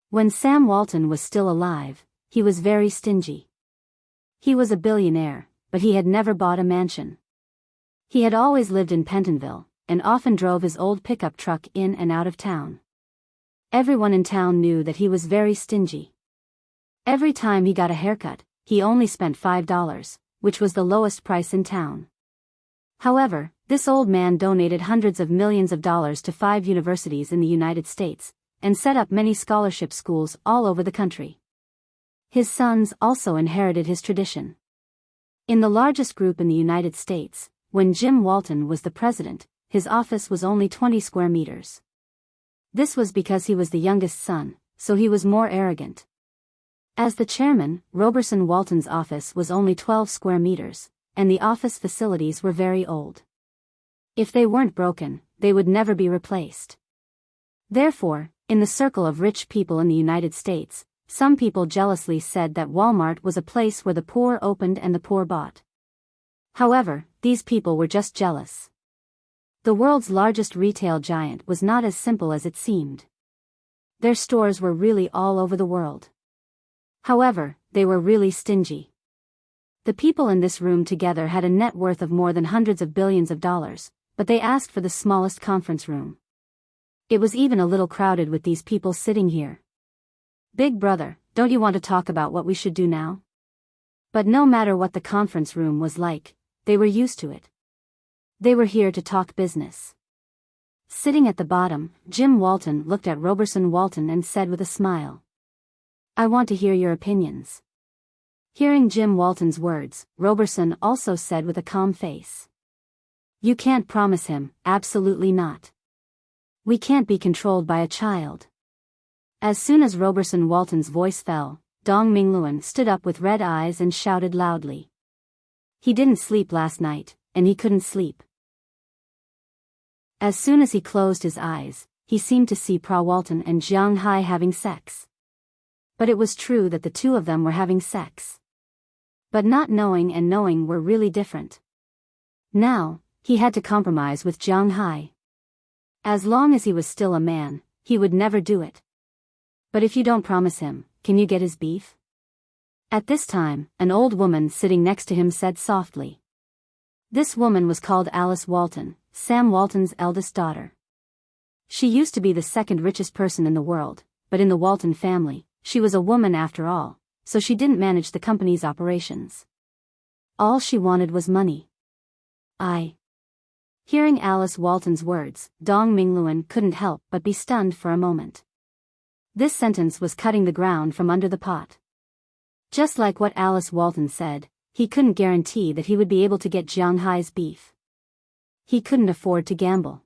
When Sam Walton was still alive, he was very stingy. He was a billionaire, but he had never bought a mansion. He had always lived in Pentonville, and often drove his old pickup truck in and out of town. Everyone in town knew that he was very stingy. Every time he got a haircut, he only spent $5, which was the lowest price in town. However, this old man donated hundreds of millions of dollars to 5 universities in the United States, and set up many scholarship schools all over the country. His sons also inherited his tradition. In the largest group in the United States, when Jim Walton was the president, his office was only 20 square meters. This was because he was the youngest son, so he was more arrogant. As the chairman, Roberson Walton's office was only 12 square meters, and the office facilities were very old. If they weren't broken, they would never be replaced. Therefore, in the circle of rich people in the United States, some people jealously said that Walmart was a place where the poor opened and the poor bought. However, these people were just jealous. The world's largest retail giant was not as simple as it seemed. Their stores were really all over the world. However, they were really stingy. The people in this room together had a net worth of more than hundreds of billions of dollars, but they asked for the smallest conference room. It was even a little crowded with these people sitting here. "Big brother, don't you want to talk about what we should do now?" But no matter what the conference room was like, they were used to it. They were here to talk business. Sitting at the bottom, Jim Walton looked at Roberson Walton and said with a smile, "I want to hear your opinions." Hearing Jim Walton's words, Roberson also said with a calm face, "You can't promise him, absolutely not. We can't be controlled by a child." As soon as Roberson Walton's voice fell, Dong Mingluan stood up with red eyes and shouted loudly. He didn't sleep last night, and he couldn't sleep. As soon as he closed his eyes, he seemed to see Pra Walton and Jiang Hai having sex. But it was true that the two of them were having sex. But not knowing and knowing were really different. Now, he had to compromise with Jiang Hai. As long as he was still a man, he would never do it. But if you don't promise him, can you get his beef? At this time, an old woman sitting next to him said softly. This woman was called Alice Walton, Sam Walton's eldest daughter. She used to be the second richest person in the world, but in the Walton family, she was a woman after all, so she didn't manage the company's operations. All she wanted was money. Hearing Alice Walton's words, Dong Mingluan couldn't help but be stunned for a moment. This sentence was cutting the ground from under the pot. Just like what Alice Walton said, he couldn't guarantee that he would be able to get Jiang Hai's beef. He couldn't afford to gamble.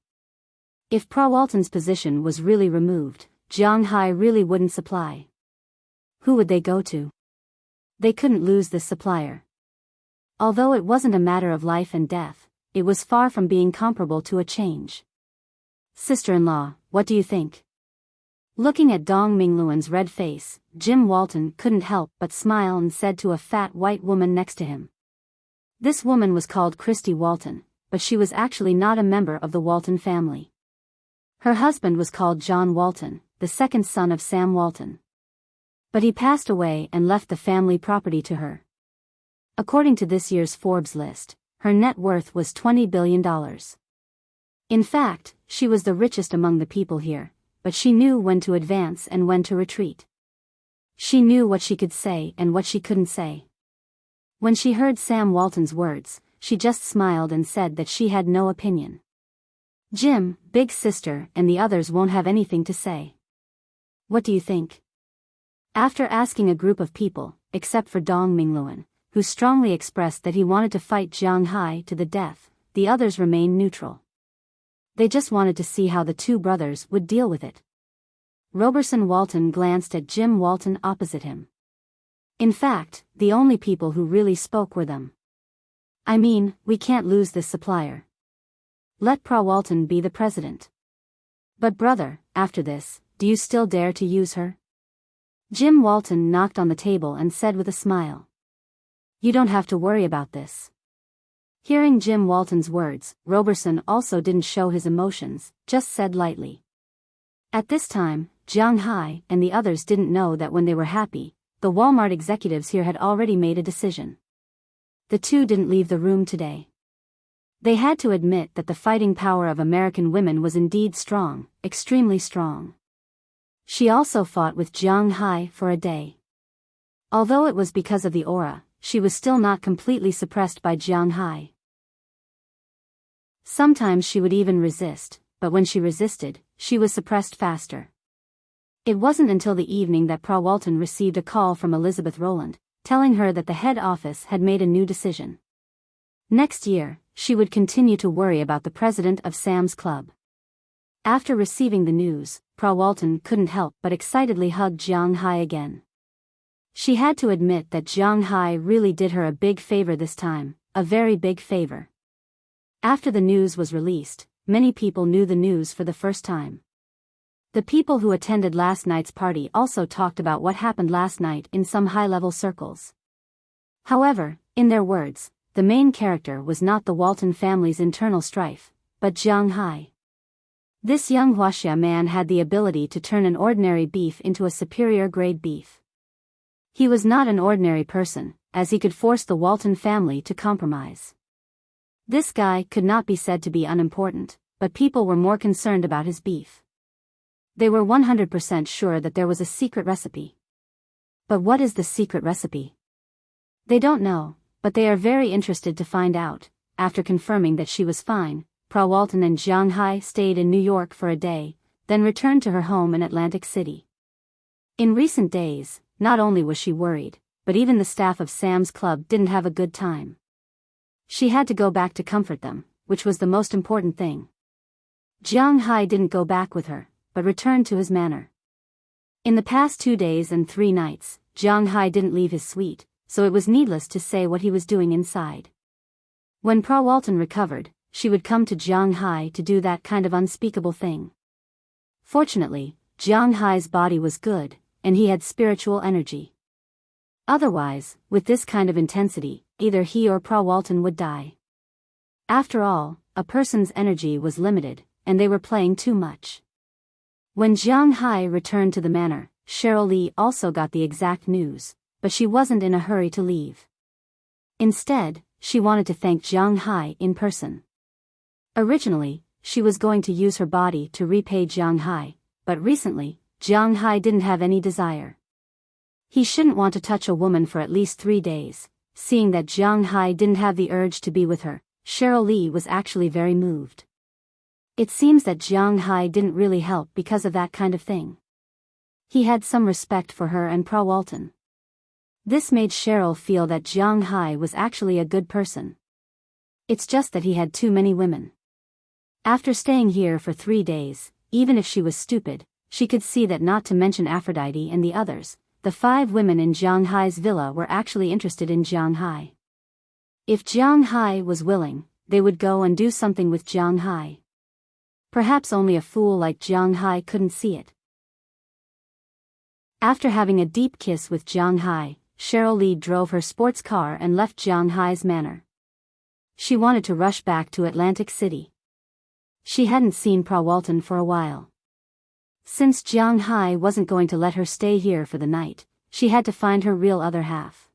If Pra Walton's position was really removed, Jiang Hai really wouldn't supply. Who would they go to? They couldn't lose this supplier. Although it wasn't a matter of life and death, it was far from being comparable to a change. "Sister-in-law, what do you think?" Looking at Dong Mingluan's red face, Jim Walton couldn't help but smile and said to a fat white woman next to him. This woman was called Christy Walton, but she was actually not a member of the Walton family. Her husband was called John Walton, the second son of Sam Walton. But he passed away and left the family property to her. According to this year's Forbes list, her net worth was $20 billion. In fact, she was the richest among the people here, but she knew when to advance and when to retreat. She knew what she could say and what she couldn't say. When she heard Sam Walton's words, she just smiled and said that she had no opinion. Jim, big sister, and the others won't have anything to say. What do you think? After asking a group of people, except for Dong Mingluan, who strongly expressed that he wanted to fight Jiang Hai to the death, the others remained neutral. They just wanted to see how the two brothers would deal with it. Roberson Walton glanced at Jim Walton opposite him. In fact, the only people who really spoke were them. "I mean, we can't lose this supplier. Let Pra Walton be the president. But brother, after this, do you still dare to use her?" Jim Walton knocked on the table and said with a smile. "You don't have to worry about this." Hearing Jim Walton's words, Roberson also didn't show his emotions, just said lightly. At this time, Jiang Hai and the others didn't know that when they were happy, the Walmart executives here had already made a decision. The two didn't leave the room today. They had to admit that the fighting power of American women was indeed strong, extremely strong. She also fought with Jiang Hai for a day. Although it was because of the aura, she was still not completely suppressed by Jiang Hai. Sometimes she would even resist, but when she resisted, she was suppressed faster. It wasn't until the evening that Pra Walton received a call from Elizabeth Rowland, telling her that the head office had made a new decision. Next year, she would continue to worry about the president of Sam's Club. After receiving the news, Pra Walton couldn't help but excitedly hug Jiang Hai again. She had to admit that Jiang Hai really did her a big favor this time, a very big favor. After the news was released, many people knew the news for the first time. The people who attended last night's party also talked about what happened last night in some high-level circles. However, in their words, the main character was not the Walton family's internal strife, but Jiang Hai. This young Huaxia man had the ability to turn an ordinary beef into a superior grade beef. He was not an ordinary person, as he could force the Walton family to compromise. This guy could not be said to be unimportant, but people were more concerned about his beef. They were 100% sure that there was a secret recipe. But what is the secret recipe? They don't know, but they are very interested to find out. After confirming that she was fine, Pra Walton and Jiang Hai stayed in New York for a day, then returned to her home in Atlantic City. In recent days, not only was she worried, but even the staff of Sam's Club didn't have a good time. She had to go back to comfort them, which was the most important thing. Jiang Hai didn't go back with her, but returned to his manor. In the past 2 days and 3 nights, Jiang Hai didn't leave his suite, so it was needless to say what he was doing inside. When Pra Walton recovered, she would come to Jiang Hai to do that kind of unspeakable thing. Fortunately, Jiang Hai's body was good, and he had spiritual energy. Otherwise, with this kind of intensity, either he or Pra Walton would die. After all, a person's energy was limited, and they were playing too much. When Jiang Hai returned to the manor, Cheryl Lee also got the exact news, but she wasn't in a hurry to leave. Instead, she wanted to thank Jiang Hai in person. Originally, she was going to use her body to repay Jiang Hai, but recently, Jiang Hai didn't have any desire. He shouldn't want to touch a woman for at least 3 days. Seeing that Jiang Hai didn't have the urge to be with her, Cheryl Lee was actually very moved. It seems that Jiang Hai didn't really help because of that kind of thing. He had some respect for her and Pra Walton. This made Cheryl feel that Jiang Hai was actually a good person. It's just that he had too many women. After staying here for 3 days, even if she was stupid, she could see that, not to mention Aphrodite and the others, the 5 women in Jiang Hai's villa were actually interested in Jiang Hai. If Jiang Hai was willing, they would go and do something with Jiang Hai. Perhaps only a fool like Jiang Hai couldn't see it. After having a deep kiss with Jiang Hai, Cheryl Lee drove her sports car and left Jiang Hai's manor. She wanted to rush back to Atlantic City. She hadn't seen Pra Walton for a while. Since Jiang Hai wasn't going to let her stay here for the night, she had to find her real other half.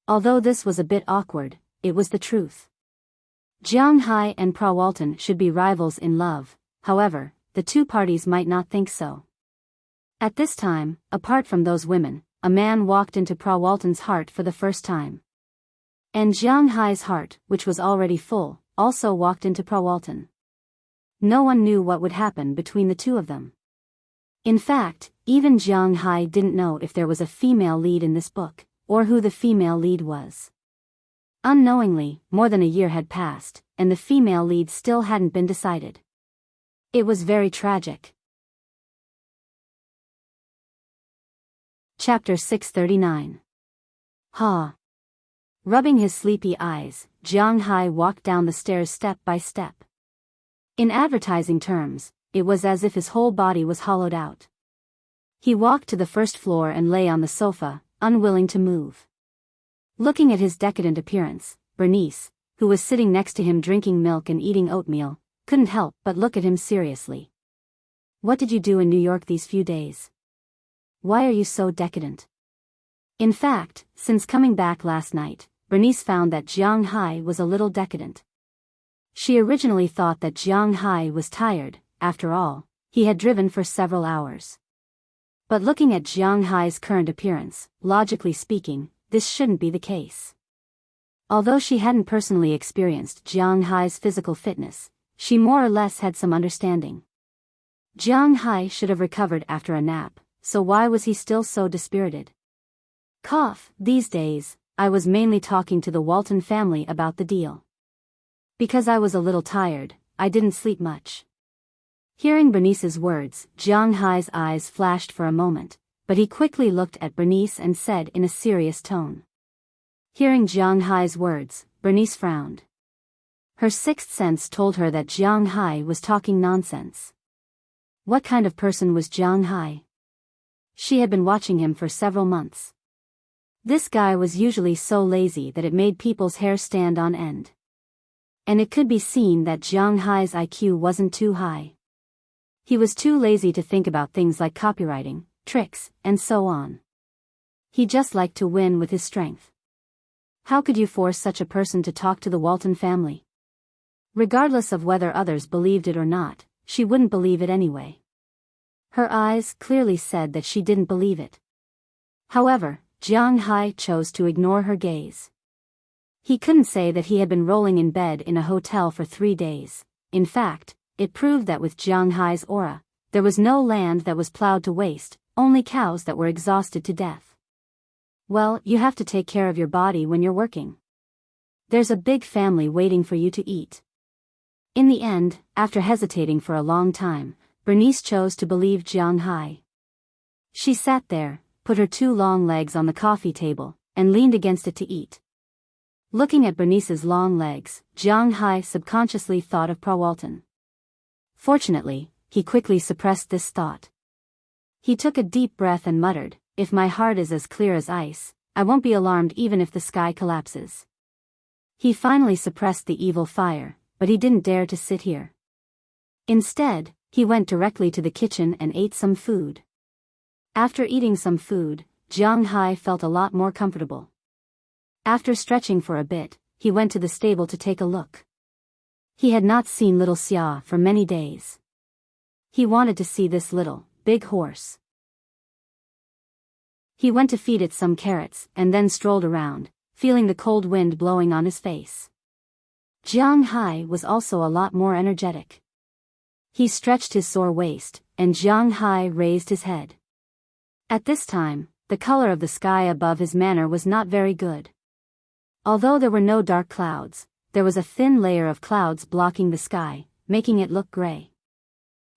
Although this was a bit awkward, it was the truth. Jiang Hai and Pra Walton should be rivals in love, however, the two parties might not think so. At this time, apart from those women, a man walked into Pra Walton's heart for the first time. And Jiang Hai's heart, which was already full, also walked into Pra Walton. No one knew what would happen between the two of them. In fact, even Jiang Hai didn't know if there was a female lead in this book, or who the female lead was. Unknowingly, more than a year had passed, and the female lead still hadn't been decided. It was very tragic. Chapter 639. Ha! Rubbing his sleepy eyes, Jiang Hai walked down the stairs step by step. In advertising terms, it was as if his whole body was hollowed out. He walked to the first floor and lay on the sofa, unwilling to move. Looking at his decadent appearance, Bernice, who was sitting next to him drinking milk and eating oatmeal, couldn't help but look at him seriously. What did you do in New York these few days? Why are you so decadent? In fact, since coming back last night, Bernice found that Jiang Hai was a little decadent. She originally thought that Jiang Hai was tired. After all, he had driven for several hours. But looking at Jiang Hai's current appearance, logically speaking, this shouldn't be the case. Although she hadn't personally experienced Jiang Hai's physical fitness, she more or less had some understanding. Jiang Hai should have recovered after a nap, so why was he still so dispirited? Cough, these days, I was mainly talking to the Walton family about the deal. Because I was a little tired, I didn't sleep much. Hearing Bernice's words, Jiang Hai's eyes flashed for a moment, but he quickly looked at Bernice and said in a serious tone. Hearing Jiang Hai's words, Bernice frowned. Her sixth sense told her that Jiang Hai was talking nonsense. What kind of person was Jiang Hai? She had been watching him for several months. This guy was usually so lazy that it made people's hair stand on end. And it could be seen that Jiang Hai's IQ wasn't too high. He was too lazy to think about things like copywriting, tricks, and so on. He just liked to win with his strength. How could you force such a person to talk to the Walton family? Regardless of whether others believed it or not, she wouldn't believe it anyway. Her eyes clearly said that she didn't believe it. However, Jiang Hai chose to ignore her gaze. He couldn't say that he had been rolling in bed in a hotel for 3 days. In fact, it proved that with Jiang Hai's aura, there was no land that was plowed to waste, only cows that were exhausted to death. Well, you have to take care of your body when you're working. There's a big family waiting for you to eat. In the end, after hesitating for a long time, Bernice chose to believe Jiang Hai. She sat there, put her 2 long legs on the coffee table, and leaned against it to eat. Looking at Bernice's long legs, Jiang Hai subconsciously thought of Walton. Fortunately, he quickly suppressed this thought. He took a deep breath and muttered, "If my heart is as clear as ice, I won't be alarmed even if the sky collapses." He finally suppressed the evil fire, but he didn't dare to sit here. Instead, he went directly to the kitchen and ate some food. After eating some food, Jiang Hai felt a lot more comfortable. After stretching for a bit, he went to the stable to take a look. He had not seen little Xia for many days. He wanted to see this little, big horse. He went to feed it some carrots and then strolled around, feeling the cold wind blowing on his face. Jiang Hai was also a lot more energetic. He stretched his sore waist, and Jiang Hai raised his head. At this time, the color of the sky above his manor was not very good. Although there were no dark clouds, there was a thin layer of clouds blocking the sky, making it look gray.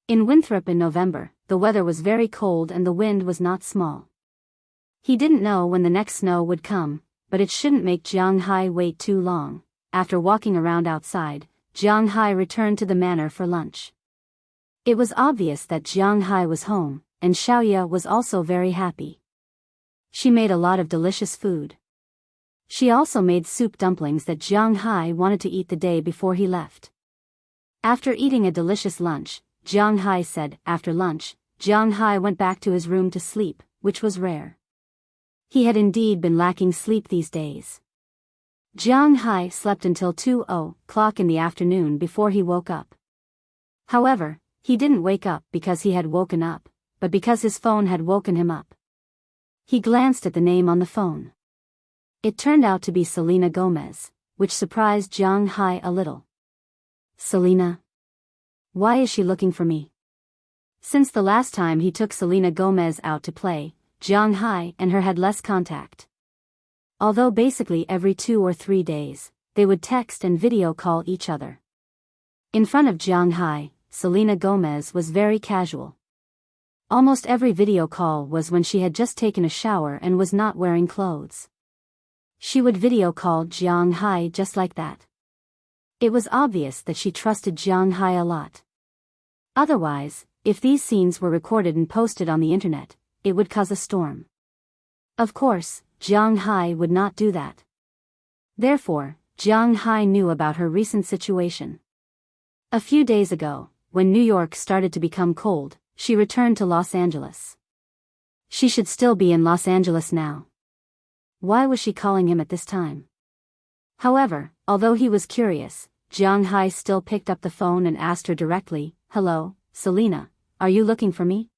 In Winthrop in November, the weather was very cold and the wind was not small. He didn't know when the next snow would come, but it shouldn't make Jiang Hai wait too long. After walking around outside, Jiang Hai returned to the manor for lunch. It was obvious that Jiang Hai was home, and Xiaoya was also very happy. She made a lot of delicious food. She also made soup dumplings that Jiang Hai wanted to eat the day before he left. After eating a delicious lunch, Jiang Hai said, after lunch, Jiang Hai went back to his room to sleep, which was rare. He had indeed been lacking sleep these days. Jiang Hai slept until 2:00 in the afternoon before he woke up. However, he didn't wake up because he had woken up, but because his phone had woken him up. He glanced at the name on the phone. It turned out to be Selena Gomez, which surprised Jiang Hai a little. Selena? Why is she looking for me? Since the last time he took Selena Gomez out to play, Jiang Hai and her had less contact. Although basically every 2 or 3 days, they would text and video call each other. In front of Jiang Hai, Selena Gomez was very casual. Almost every video call was when she had just taken a shower and was not wearing clothes. She would video call Jiang Hai just like that. It was obvious that she trusted Jiang Hai a lot. Otherwise, if these scenes were recorded and posted on the internet, it would cause a storm. Of course, Jiang Hai would not do that. Therefore, Jiang Hai knew about her recent situation. A few days ago, when New York started to become cold, she returned to Los Angeles. She should still be in Los Angeles now. Why was she calling him at this time? However, although he was curious, Jiang Hai still picked up the phone and asked her directly, "Hello, Selena, are you looking for me?"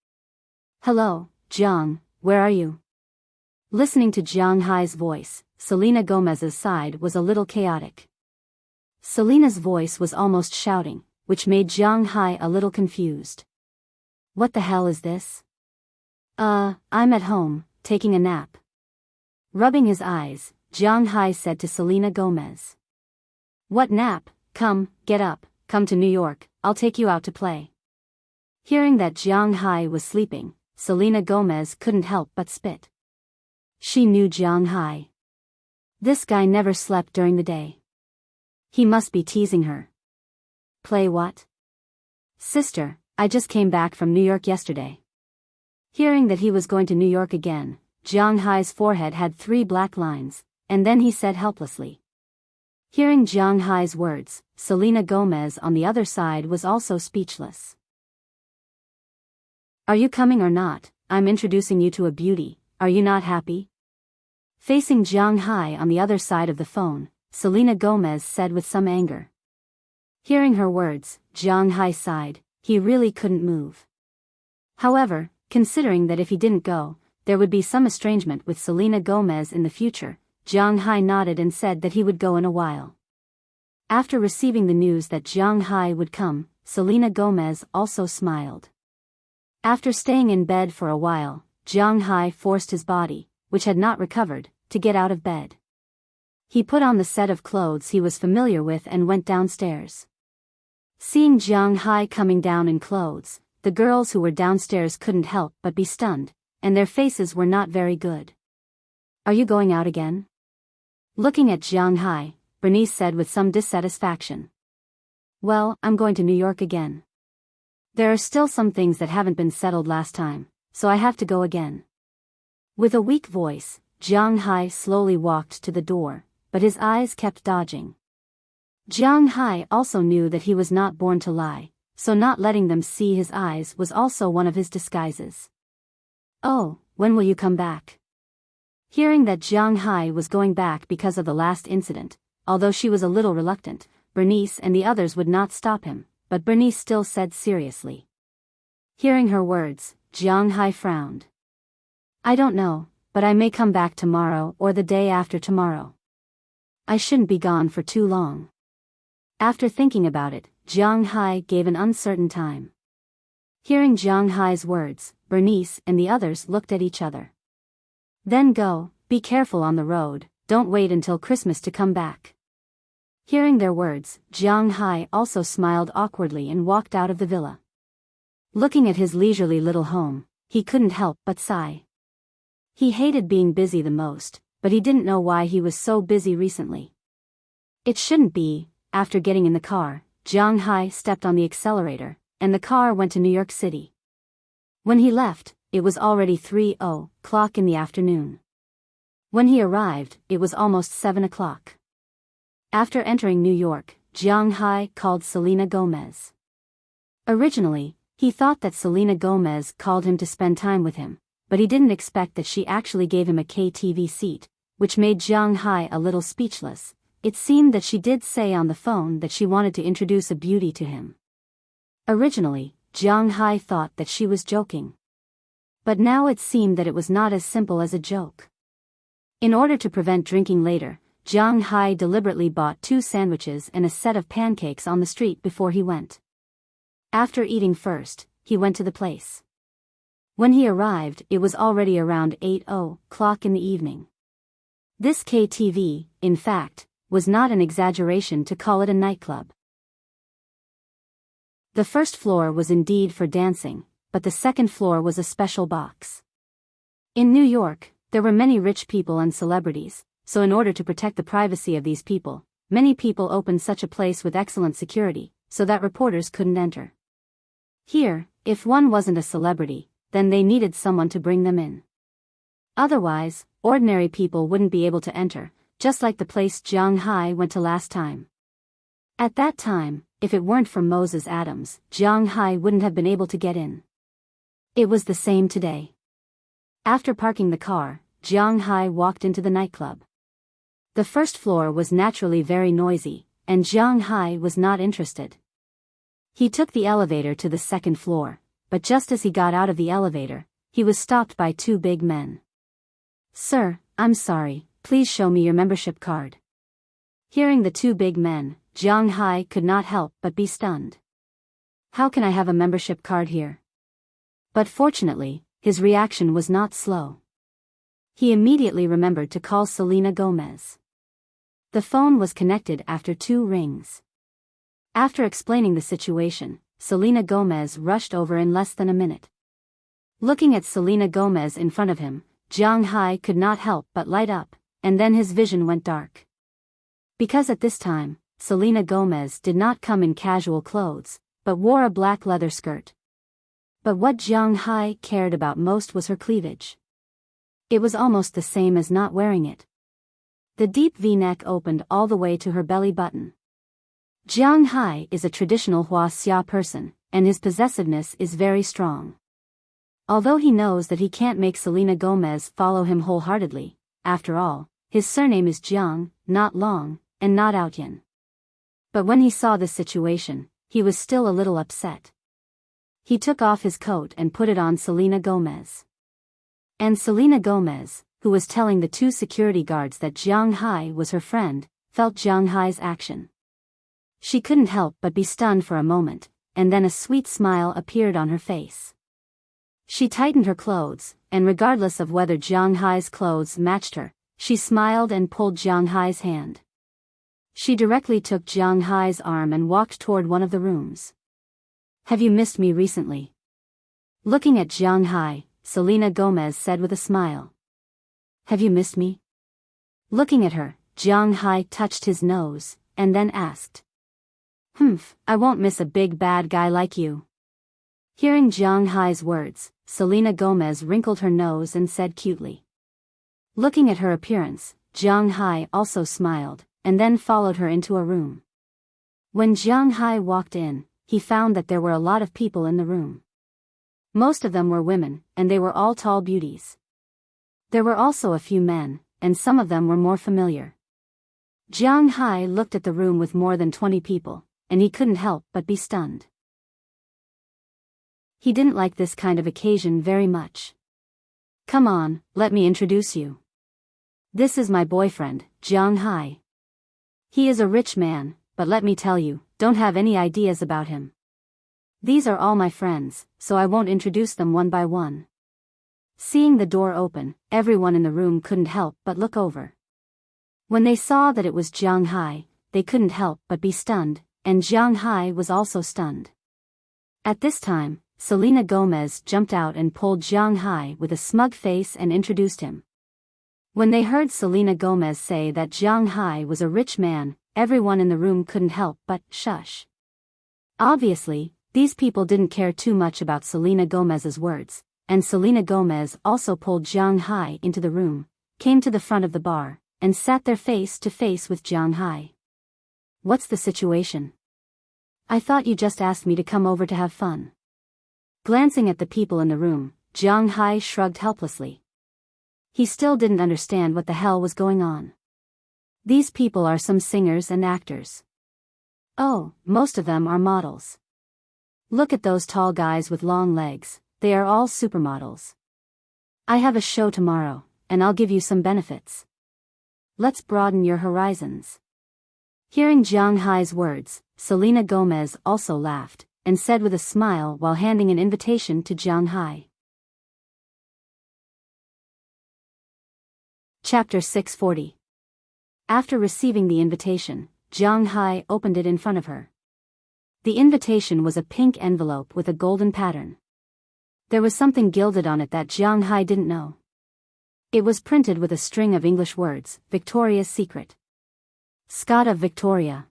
"Hello, Jiang, where are you?" Listening to Jiang Hai's voice, Selena Gomez's side was a little chaotic. Selena's voice was almost shouting, which made Jiang Hai a little confused. What the hell is this? I'm at home, taking a nap. Rubbing his eyes, Jiang Hai said to Selena Gomez. What nap? Come, get up, come to New York, I'll take you out to play. Hearing that Jiang Hai was sleeping, Selena Gomez couldn't help but spit. She knew Jiang Hai. This guy never slept during the day. He must be teasing her. Play what? Sister, I just came back from New York yesterday. Hearing that he was going to New York again, Jiang Hai's forehead had 3 black lines, and then he said helplessly. Hearing Jiang Hai's words, Selena Gomez on the other side was also speechless. Are you coming or not? I'm introducing you to a beauty, are you not happy? Facing Jiang Hai on the other side of the phone, Selena Gomez said with some anger. Hearing her words, Jiang Hai sighed, he really couldn't move. However, considering that if he didn't go, there would be some estrangement with Selena Gomez in the future, Jiang Hai nodded and said that he would go in a while. After receiving the news that Jiang Hai would come, Selena Gomez also smiled. After staying in bed for a while, Jiang Hai forced his body, which had not recovered, to get out of bed. He put on the set of clothes he was familiar with and went downstairs. Seeing Jiang Hai coming down in clothes, the girls who were downstairs couldn't help but be stunned, and their faces were not very good. Are you going out again? Looking at Jiang Hai, Bernice said with some dissatisfaction. Well, I'm going to New York again. There are still some things that haven't been settled last time, so I have to go again. With a weak voice, Jiang Hai slowly walked to the door, but his eyes kept dodging. Jiang Hai also knew that he was not born to lie, so not letting them see his eyes was also one of his disguises. Oh, when will you come back? Hearing that Jiang Hai was going back because of the last incident, although she was a little reluctant, Bernice and the others would not stop him, but Bernice still said seriously. Hearing her words, Jiang Hai frowned. I don't know, but I may come back tomorrow or the day after tomorrow. I shouldn't be gone for too long. After thinking about it, Jiang Hai gave an uncertain time. Hearing Jiang Hai's words, Bernice and the others looked at each other. Then go, be careful on the road, don't wait until Christmas to come back. Hearing their words, Jiang Hai also smiled awkwardly and walked out of the villa. Looking at his leisurely little home, he couldn't help but sigh. He hated being busy the most, but he didn't know why he was so busy recently. It shouldn't be. After getting in the car, Jiang Hai stepped on the accelerator, and the car went to New York City. When he left, it was already 3:00 in the afternoon. When he arrived, it was almost 7 o'clock. After entering New York, Jiang Hai called Selena Gomez. Originally, he thought that Selena Gomez called him to spend time with him, but he didn't expect that she actually gave him a KTV seat, which made Jiang Hai a little speechless. It seemed that she did say on the phone that she wanted to introduce a beauty to him. Originally, Jiang Hai thought that she was joking. But now it seemed that it was not as simple as a joke. In order to prevent drinking later, Jiang Hai deliberately bought 2 sandwiches and a set of pancakes on the street before he went. After eating first, he went to the place. When he arrived, it was already around 8:00 in the evening. This KTV, in fact, was not an exaggeration to call it a nightclub. The first floor was indeed for dancing, but the second floor was a special box. In New York, there were many rich people and celebrities, so in order to protect the privacy of these people, many people opened such a place with excellent security, so that reporters couldn't enter. Here, if one wasn't a celebrity, then they needed someone to bring them in. Otherwise, ordinary people wouldn't be able to enter, just like the place Jiang Hai went to last time. At that time, if it weren't for Moses Adams, Jiang Hai wouldn't have been able to get in. It was the same today. After parking the car, Jiang Hai walked into the nightclub. The first floor was naturally very noisy, and Jiang Hai was not interested. He took the elevator to the second floor, but just as he got out of the elevator, he was stopped by 2 big men. Sir, I'm sorry, please show me your membership card. Hearing the 2 big men, Jiang Hai could not help but be stunned. How can I have a membership card here? But fortunately, his reaction was not slow. He immediately remembered to call Selena Gomez. The phone was connected after 2 rings. After explaining the situation, Selena Gomez rushed over in less than a minute. Looking at Selena Gomez in front of him, Jiang Hai could not help but light up, and then his vision went dark. Because at this time, Selena Gomez did not come in casual clothes, but wore a black leather skirt. But what Jiang Hai cared about most was her cleavage. It was almost the same as not wearing it. The deep V-neck opened all the way to her belly button. Jiang Hai is a traditional Huaxia person, and his possessiveness is very strong. Although he knows that he can't make Selena Gomez follow him wholeheartedly, after all, his surname is Jiang, not Long, and not Outyan. But when he saw this situation, he was still a little upset. He took off his coat and put it on Selena Gomez. And Selena Gomez, who was telling the 2 security guards that Jiang Hai was her friend, felt Jiang Hai's action. She couldn't help but be stunned for a moment, and then a sweet smile appeared on her face. She tightened her clothes, and regardless of whether Jiang Hai's clothes matched her, she smiled and pulled Jiang Hai's hand. She directly took Jiang Hai's arm and walked toward one of the rooms. "Have you missed me recently?" Looking at Jiang Hai, Selena Gomez said with a smile. "Have you missed me?" Looking at her, Jiang Hai touched his nose, and then asked. "Humph, I won't miss a big bad guy like you." Hearing Jiang Hai's words, Selena Gomez wrinkled her nose and said cutely. Looking at her appearance, Jiang Hai also smiled, and then followed her into a room. When Jiang Hai walked in, he found that there were a lot of people in the room. Most of them were women, and they were all tall beauties. There were also a few men, and some of them were more familiar. Jiang Hai looked at the room with more than 20 people, and he couldn't help but be stunned. He didn't like this kind of occasion very much. "Come on, let me introduce you. This is my boyfriend, Jiang Hai. He is a rich man, but let me tell you, don't have any ideas about him. These are all my friends, so I won't introduce them one by one." Seeing the door open, everyone in the room couldn't help but look over. When they saw that it was Jiang Hai, they couldn't help but be stunned, and Jiang Hai was also stunned. At this time, Selena Gomez jumped out and pulled Jiang Hai with a smug face and introduced him. When they heard Selena Gomez say that Jiang Hai was a rich man, everyone in the room couldn't help but shush. Obviously, these people didn't care too much about Selena Gomez's words, and Selena Gomez also pulled Jiang Hai into the room, came to the front of the bar, and sat there face to face with Jiang Hai. "What's the situation? I thought you just asked me to come over to have fun." Glancing at the people in the room, Jiang Hai shrugged helplessly. He still didn't understand what the hell was going on. These people are some singers and actors. Oh, most of them are models. Look at those tall guys with long legs, they are all supermodels. I have a show tomorrow, and I'll give you some benefits. Let's broaden your horizons. Hearing Jiang Hai's words, Selena Gomez also laughed, and said with a smile while handing an invitation to Jiang Hai. Chapter 640. After receiving the invitation, Jiang Hai opened it in front of her. The invitation was a pink envelope with a golden pattern. There was something gilded on it that Jiang Hai didn't know. It was printed with a string of English words, "Victoria's Secret." Scott of Victoria.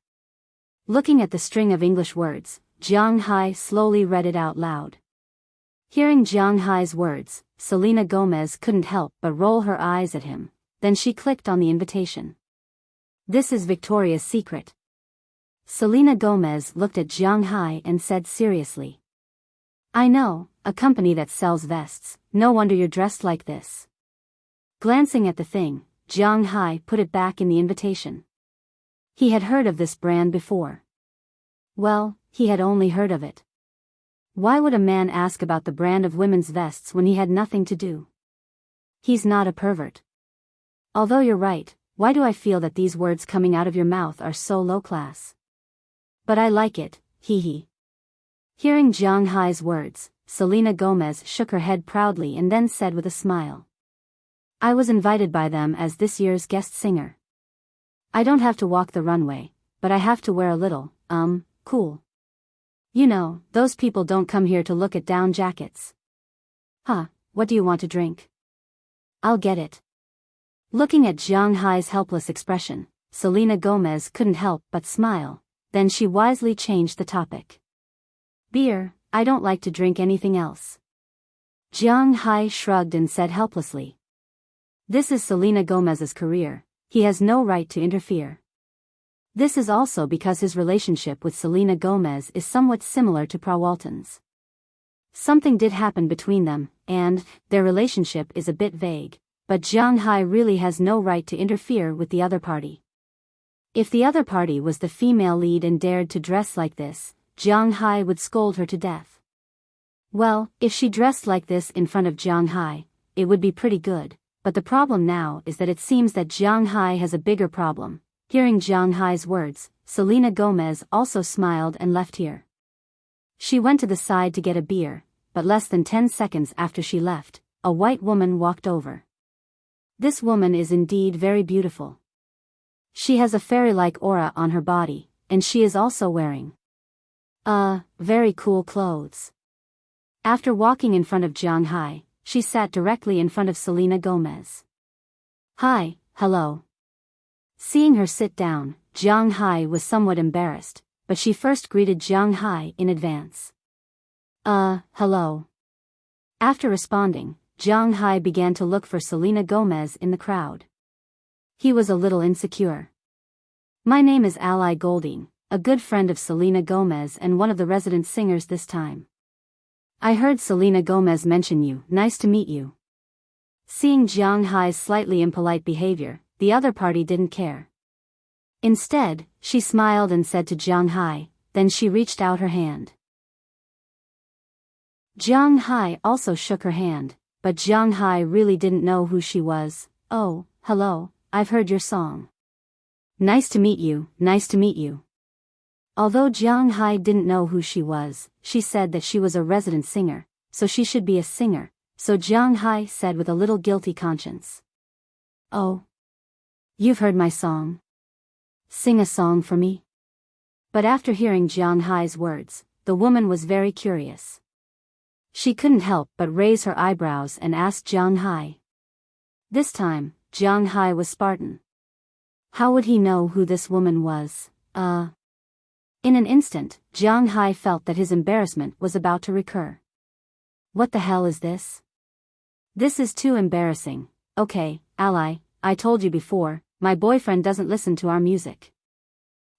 Looking at the string of English words, Jiang Hai slowly read it out loud. Hearing Jiang Hai's words, Selena Gomez couldn't help but roll her eyes at him, then she clicked on the invitation. "This is Victoria's Secret." Selena Gomez looked at Jiang Hai and said seriously. "I know, a company that sells vests, no wonder you're dressed like this." Glancing at the thing, Jiang Hai put it back in the invitation. He had heard of this brand before. Well, he had only heard of it. Why would a man ask about the brand of women's vests when he had nothing to do? He's not a pervert. Although you're right, why do I feel that these words coming out of your mouth are so low class? But I like it, hee hee. Hearing Jiang Hai's words, Selena Gomez shook her head proudly and then said with a smile. I was invited by them as this year's guest singer. I don't have to walk the runway, but I have to wear a little, cool. You know, those people don't come here to look at down jackets. Huh, what do you want to drink? I'll get it. Looking at Jiang Hai's helpless expression, Selena Gomez couldn't help but smile, then she wisely changed the topic. Beer, I don't like to drink anything else. Jiang Hai shrugged and said helplessly. This is Selena Gomez's career, he has no right to interfere. This is also because his relationship with Selena Gomez is somewhat similar to Pa Walton's. Something did happen between them, and their relationship is a bit vague, but Jiang Hai really has no right to interfere with the other party. If the other party was the female lead and dared to dress like this, Jiang Hai would scold her to death. Well, if she dressed like this in front of Jiang Hai, it would be pretty good, but the problem now is that it seems that Jiang Hai has a bigger problem. Hearing Jiang Hai's words, Selena Gomez also smiled and left here. She went to the side to get a beer, but less than 10 seconds after she left, a white woman walked over. This woman is indeed very beautiful. She has a fairy-like aura on her body, and she is also wearing very cool clothes. After walking in front of Jiang Hai, she sat directly in front of Selena Gomez. Hi, hello. Seeing her sit down, Jiang Hai was somewhat embarrassed, but she first greeted Jiang Hai in advance. Hello. After responding, Jiang Hai began to look for Selena Gomez in the crowd. He was a little insecure. My name is Ally Golding, a good friend of Selena Gomez and one of the resident singers this time. I heard Selena Gomez mention you, nice to meet you. Seeing Jiang Hai's slightly impolite behavior, the other party didn't care. Instead, she smiled and said to Jiang Hai, then she reached out her hand. Jiang Hai also shook her hand, but Jiang Hai really didn't know who she was. Oh, hello, I've heard your song. Nice to meet you, nice to meet you. Although Jiang Hai didn't know who she was, she said that she was a resident singer, so she should be a singer, so Jiang Hai said with a little guilty conscience. Oh. You've heard my song. Sing a song for me. But after hearing Jiang Hai's words, the woman was very curious. She couldn't help but raise her eyebrows and ask Jiang Hai. This time, Jiang Hai was Spartan. How would he know who this woman was? In an instant, Jiang Hai felt that his embarrassment was about to recur. What the hell is this? This is too embarrassing. Okay, Ally, I told you before, my boyfriend doesn't listen to our music.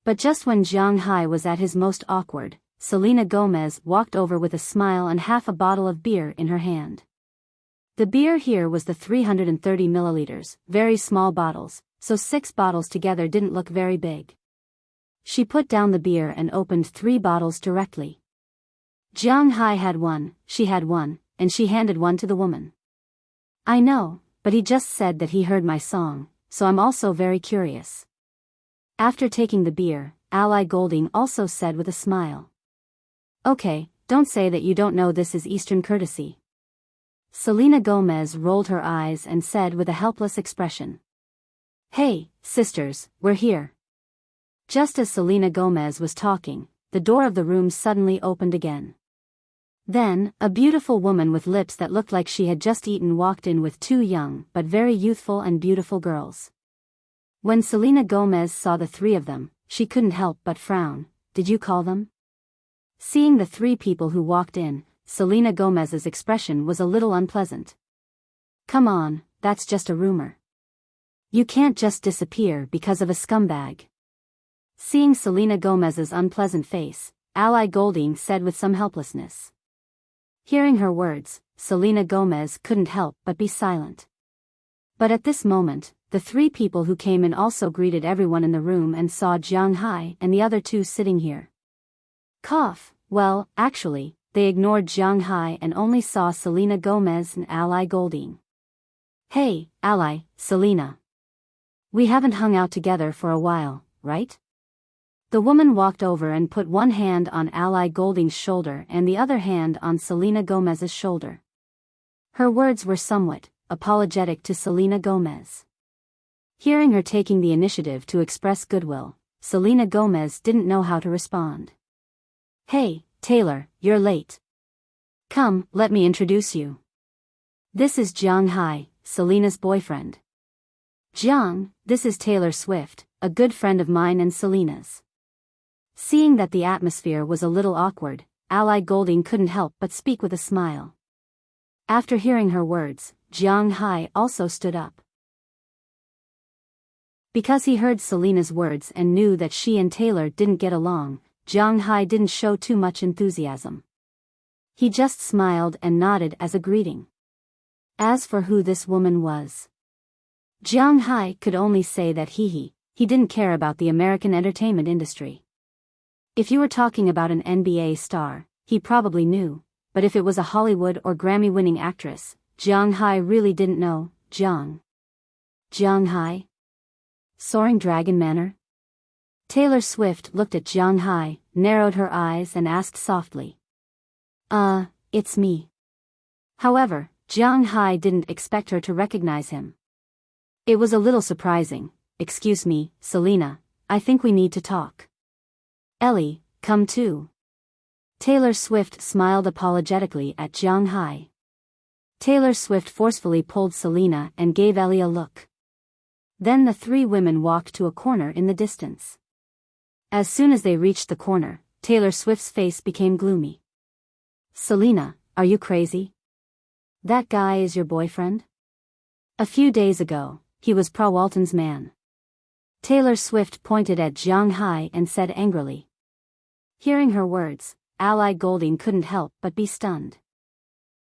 But just when Jiang Hai was at his most awkward, Selena Gomez walked over with a smile and half a bottle of beer in her hand. The beer here was the 330 milliliters, very small bottles, so 6 bottles together didn't look very big. She put down the beer and opened 3 bottles directly. Jiang Hai had one, she had one, and she handed one to the woman. I know, but he just said that he heard my song, so I'm also very curious. After taking the beer, Ally Golding also said with a smile. Okay, don't say that you don't know this is Eastern courtesy. Selena Gomez rolled her eyes and said with a helpless expression. Hey, sisters, we're here. Just as Selena Gomez was talking, the door of the room suddenly opened again. Then, a beautiful woman with lips that looked like she had just eaten walked in with 2 young but very youthful and beautiful girls. When Selena Gomez saw the 3 of them, she couldn't help but frown. Did you call them? Seeing the 3 people who walked in, Selena Gomez's expression was a little unpleasant. Come on, that's just a rumor. You can't just disappear because of a scumbag. Seeing Selena Gomez's unpleasant face, Ally Golding said with some helplessness. Hearing her words, Selena Gomez couldn't help but be silent. But at this moment, the 3 people who came in also greeted everyone in the room and saw Jiang Hai and the other 2 sitting here. Well, actually, they ignored Jiang Hai and only saw Selena Gomez and Ally Golding. Hey, Ally, Selena. We haven't hung out together for a while, right? The woman walked over and put one hand on Ally Golding's shoulder and the other hand on Selena Gomez's shoulder. Her words were somewhat apologetic to Selena Gomez. Hearing her taking the initiative to express goodwill, Selena Gomez didn't know how to respond. "Hey, Taylor, you're late. Come, let me introduce you. This is Jiang Hai, Selena's boyfriend. Jiang, this is Taylor Swift, a good friend of mine and Selena's." Seeing that the atmosphere was a little awkward, Ally Golding couldn't help but speak with a smile. After hearing her words, Jiang Hai also stood up. Because he heard Selena's words and knew that she and Taylor didn't get along, Jiang Hai didn't show too much enthusiasm. He just smiled and nodded as a greeting. As for who this woman was, Jiang Hai could only say that he didn't care about the American entertainment industry. If you were talking about an NBA star, he probably knew, but if it was a Hollywood or Grammy-winning actress, Jiang Hai really didn't know. Jiang Hai? Soaring Dragon Manor? Taylor Swift looked at Jiang Hai, narrowed her eyes and asked softly. It's me. However, Jiang Hai didn't expect her to recognize him. It was a little surprising. "Excuse me, Selena, I think we need to talk. Ellie, come too." Taylor Swift smiled apologetically at Jiang Hai. Taylor Swift forcefully pulled Selena and gave Ellie a look. Then the three women walked to a corner in the distance. As soon as they reached the corner, Taylor Swift's face became gloomy. "Selena, are you crazy? That guy is your boyfriend? A few days ago, he was Pra Walton's man." Taylor Swift pointed at Jiang Hai and said angrily. Hearing her words, Ally Golding couldn't help but be stunned.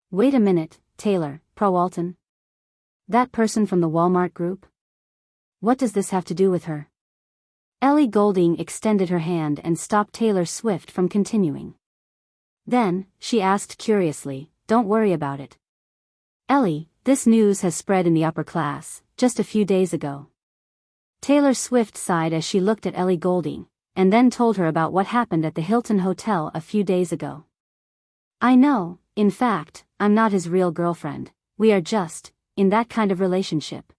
"Wait a minute, Taylor, Pra Walton? That person from the Walmart group? What does this have to do with her?" Ellie Golding extended her hand and stopped Taylor Swift from continuing. Then, she asked curiously, "Don't worry about it. Ellie, this news has spread in the upper class, just a few days ago." Taylor Swift sighed as she looked at Ellie Golding, and then told her about what happened at the Hilton Hotel a few days ago. "I know, in fact, I'm not his real girlfriend, we are just in that kind of relationship."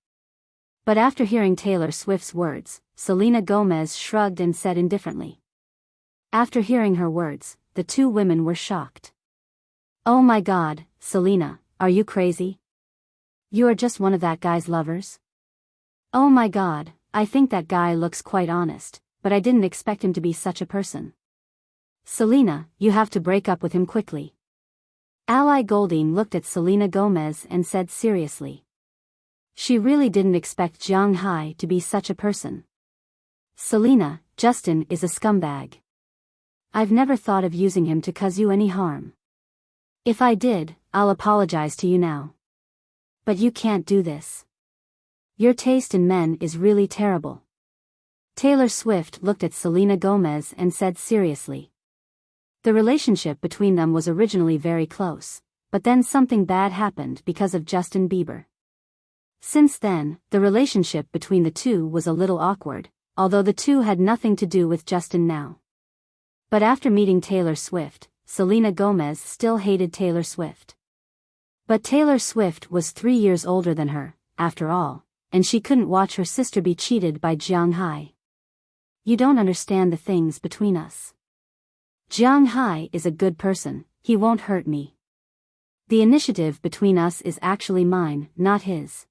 But after hearing Taylor Swift's words, Selena Gomez shrugged and said indifferently. After hearing her words, the two women were shocked. "Oh my God, Selena, are you crazy? You are just one of that guy's lovers? Oh my God, I think that guy looks quite honest, but I didn't expect him to be such a person. Selena, you have to break up with him quickly." Ally Golding looked at Selena Gomez and said seriously. She really didn't expect Jiang Hai to be such a person. "Selena, Justin is a scumbag. I've never thought of using him to cause you any harm. If I did, I'll apologize to you now. But you can't do this. Your taste in men is really terrible." Taylor Swift looked at Selena Gomez and said seriously. The relationship between them was originally very close, but then something bad happened because of Justin Bieber. Since then, the relationship between the two was a little awkward, although the two had nothing to do with Justin now. But after meeting Taylor Swift, Selena Gomez still hated Taylor Swift. But Taylor Swift was 3 years older than her, after all, and she couldn't watch her sister be cheated by Jiang Hai. "You don't understand the things between us. Jiang Hai is a good person, he won't hurt me. The initiative between us is actually mine, not his.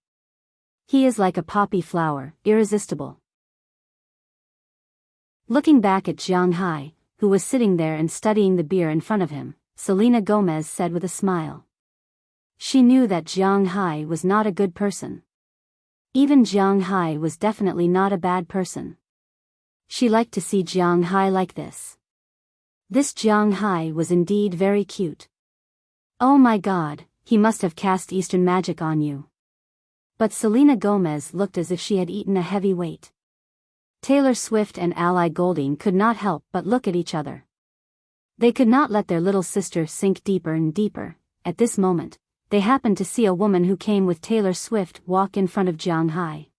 He is like a poppy flower, irresistible." Looking back at Jiang Hai, who was sitting there and studying the beer in front of him, Selena Gomez said with a smile. She knew that Jiang Hai was not a good person. Even Jiang Hai was definitely not a bad person. She liked to see Jiang Hai like this. This Jiang Hai was indeed very cute. "Oh my God, he must have cast Eastern magic on you." But Selena Gomez looked as if she had eaten a heavy weight. Taylor Swift and Ally Golding could not help but look at each other. They could not let their little sister sink deeper and deeper. At this moment, they happened to see a woman who came with Taylor Swift walk in front of Jiang Hai.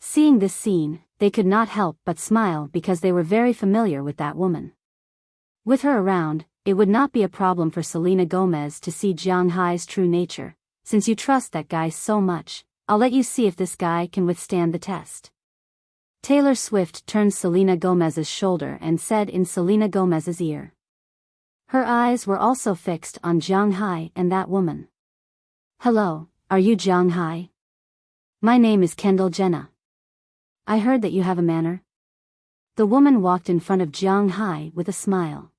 Seeing this scene, they could not help but smile because they were very familiar with that woman. With her around, it would not be a problem for Selena Gomez to see Jiang Hai's true nature. Since you trust that guy so much, I'll let you see if this guy can withstand the test. Taylor Swift turned Selena Gomez's shoulder and said in Selena Gomez's ear. Her eyes were also fixed on Jiang Hai and that woman. Hello, are you Jiang Hai? My name is Kendall Jenner. I heard that you have a manner. The woman walked in front of Jiang Hai with a smile.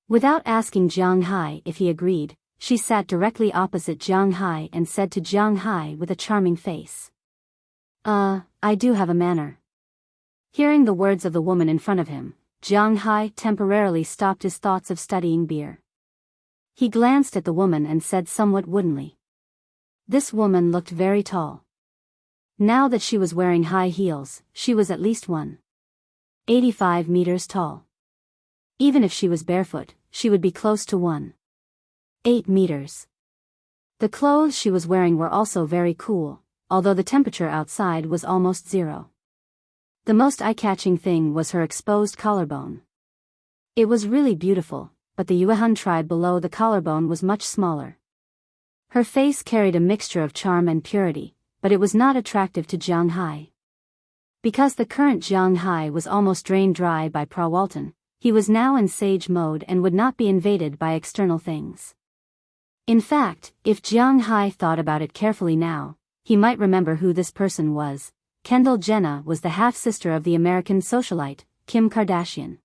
Without asking Jiang Hai if he agreed, she sat directly opposite Jiang Hai and said to Jiang Hai with a charming face. I do have a manner. Hearing the words of the woman in front of him, Jiang Hai temporarily stopped his thoughts of studying beer. He glanced at the woman and said somewhat woodenly. This woman looked very tall. Now that she was wearing high heels, she was at least 1.85 meters tall. Even if she was barefoot, she would be close to 1.8 meters. The clothes she was wearing were also very cool, although the temperature outside was almost 0. The most eye-catching thing was her exposed collarbone. It was really beautiful, but the Yuehun tribe below the collarbone was much smaller. Her face carried a mixture of charm and purity, but it was not attractive to Jiang Hai. Because the current Jiang Hai was almost drained dry by Prawalton, he was now in sage mode and would not be invaded by external things. In fact, if Jiang Hai thought about it carefully now, he might remember who this person was. Kendall Jenner was the half-sister of the American socialite, Kim Kardashian.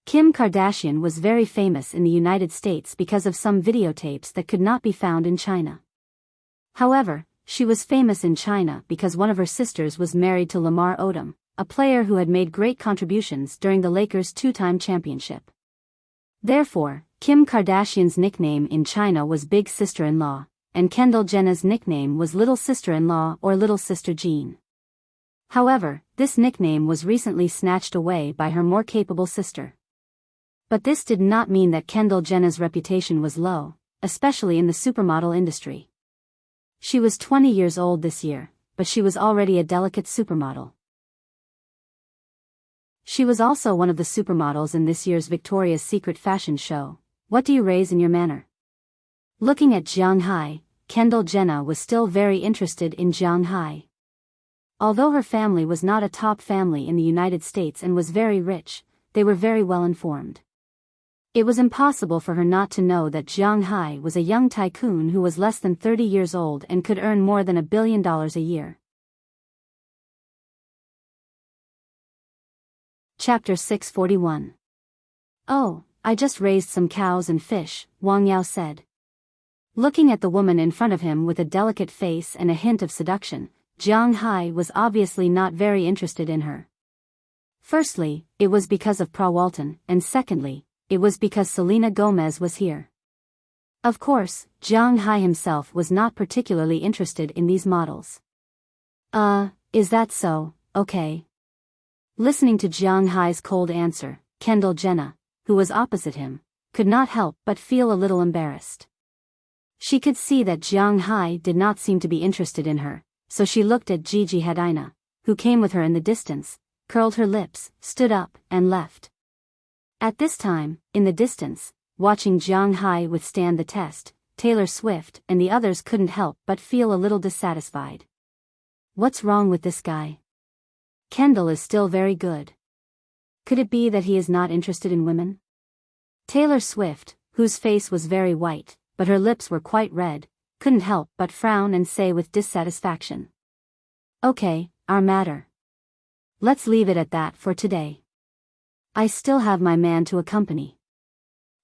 Kim Kardashian was very famous in the United States because of some videotapes that could not be found in China. However, she was famous in China because one of her sisters was married to Lamar Odom, a player who had made great contributions during the Lakers' two-time championship. Therefore, Kim Kardashian's nickname in China was Big Sister-in-Law, and Kendall Jenner's nickname was Little Sister-in-Law or Little Sister Jean. However, this nickname was recently snatched away by her more capable sister. But this did not mean that Kendall Jenner's reputation was low, especially in the supermodel industry. She was 20 years old this year, but she was already a delicate supermodel. She was also one of the supermodels in this year's Victoria's Secret fashion show. What do you raise in your manner? Looking at Jiang Hai, Kendall Jenner was still very interested in Jiang Hai. Although her family was not a top family in the United States and was very rich, they were very well informed. It was impossible for her not to know that Jiang Hai was a young tycoon who was less than 30 years old and could earn more than $1 billion a year. Chapter 641. Oh, I just raised some cows and fish, Wang Yao said. Looking at the woman in front of him with a delicate face and a hint of seduction, Jiang Hai was obviously not very interested in her. Firstly, it was because of Prawalton, and secondly, it was because Selena Gomez was here. Of course, Jiang Hai himself was not particularly interested in these models. Is that so? Okay. Listening to Jiang Hai's cold answer, Kendall Jenner, who was opposite him, could not help but feel a little embarrassed. She could see that Jiang Hai did not seem to be interested in her, so she looked at Gigi Hadid, who came with her in the distance, curled her lips, stood up, and left. At this time, in the distance, watching Jiang Hai withstand the test, Taylor Swift and the others couldn't help but feel a little dissatisfied. What's wrong with this guy? Kendall is still very good. Could it be that he is not interested in women? Taylor Swift, whose face was very white, but her lips were quite red, couldn't help but frown and say with dissatisfaction. Okay, our matter. Let's leave it at that for today. I still have my man to accompany.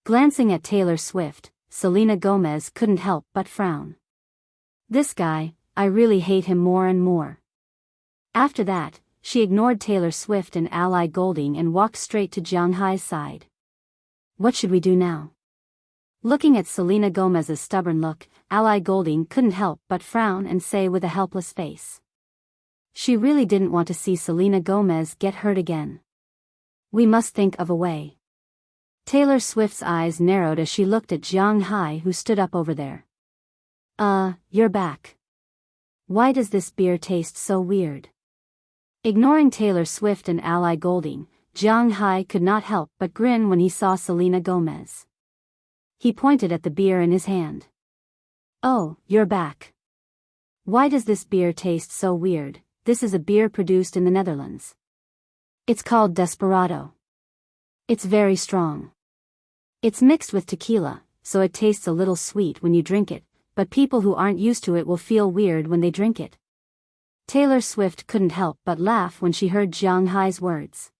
Glancing at Taylor Swift, Selena Gomez couldn't help but frown. This guy, I really hate him more and more. After that, she ignored Taylor Swift and Ally Golding and walked straight to Jiang Hai's side. What should we do now? Looking at Selena Gomez's stubborn look, Ally Golding couldn't help but frown and say with a helpless face. She really didn't want to see Selena Gomez get hurt again. We must think of a way. Taylor Swift's eyes narrowed as she looked at Jiang Hai, who stood up over there. You're back. Why does this beer taste so weird? Ignoring Taylor Swift and Ally Golding, Jiang Hai could not help but grin when he saw Selena Gomez. He pointed at the beer in his hand. "Oh, you're back. Why does this beer taste so weird? This is a beer produced in the Netherlands. It's called Desperado. It's very strong. It's mixed with tequila, so it tastes a little sweet when you drink it, but people who aren't used to it will feel weird when they drink it." Taylor Swift couldn't help but laugh when she heard Jiang Hai's words.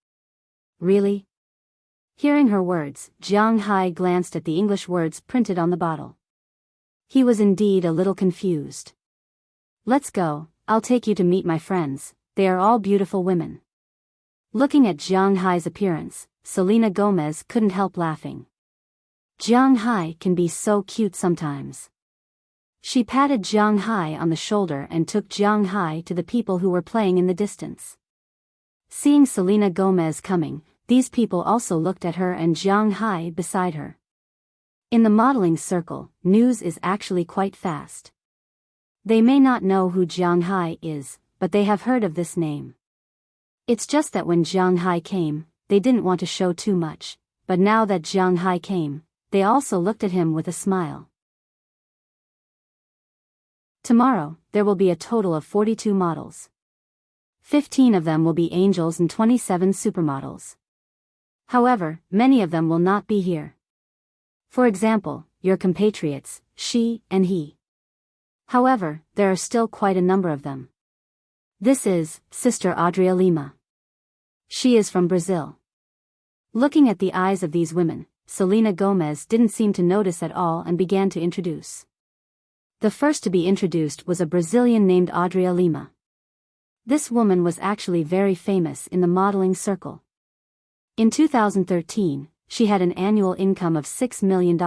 "Really?" Hearing her words, Jiang Hai glanced at the English words printed on the bottle. He was indeed a little confused. "Let's go, I'll take you to meet my friends, they are all beautiful women." Looking at Jiang Hai's appearance, Selena Gomez couldn't help laughing. Jiang Hai can be so cute sometimes. She patted Jiang Hai on the shoulder and took Jiang Hai to the people who were playing in the distance. Seeing Selena Gomez coming, these people also looked at her and Jiang Hai beside her. In the modeling circle, news is actually quite fast. They may not know who Jiang Hai is, but they have heard of this name. It's just that when Jiang Hai came, they didn't want to show too much, but now that Jiang Hai came, they also looked at him with a smile. Tomorrow, there will be a total of 42 models. 15 of them will be angels and 27 supermodels. However, many of them will not be here. For example, your compatriots, she and he. However, there are still quite a number of them. This is Sister Adria Lima. She is from Brazil. Looking at the eyes of these women, Selena Gomez didn't seem to notice at all and began to introduce. The first to be introduced was a Brazilian named Adria Lima. This woman was actually very famous in the modeling circle. In 2013, she had an annual income of $6 million,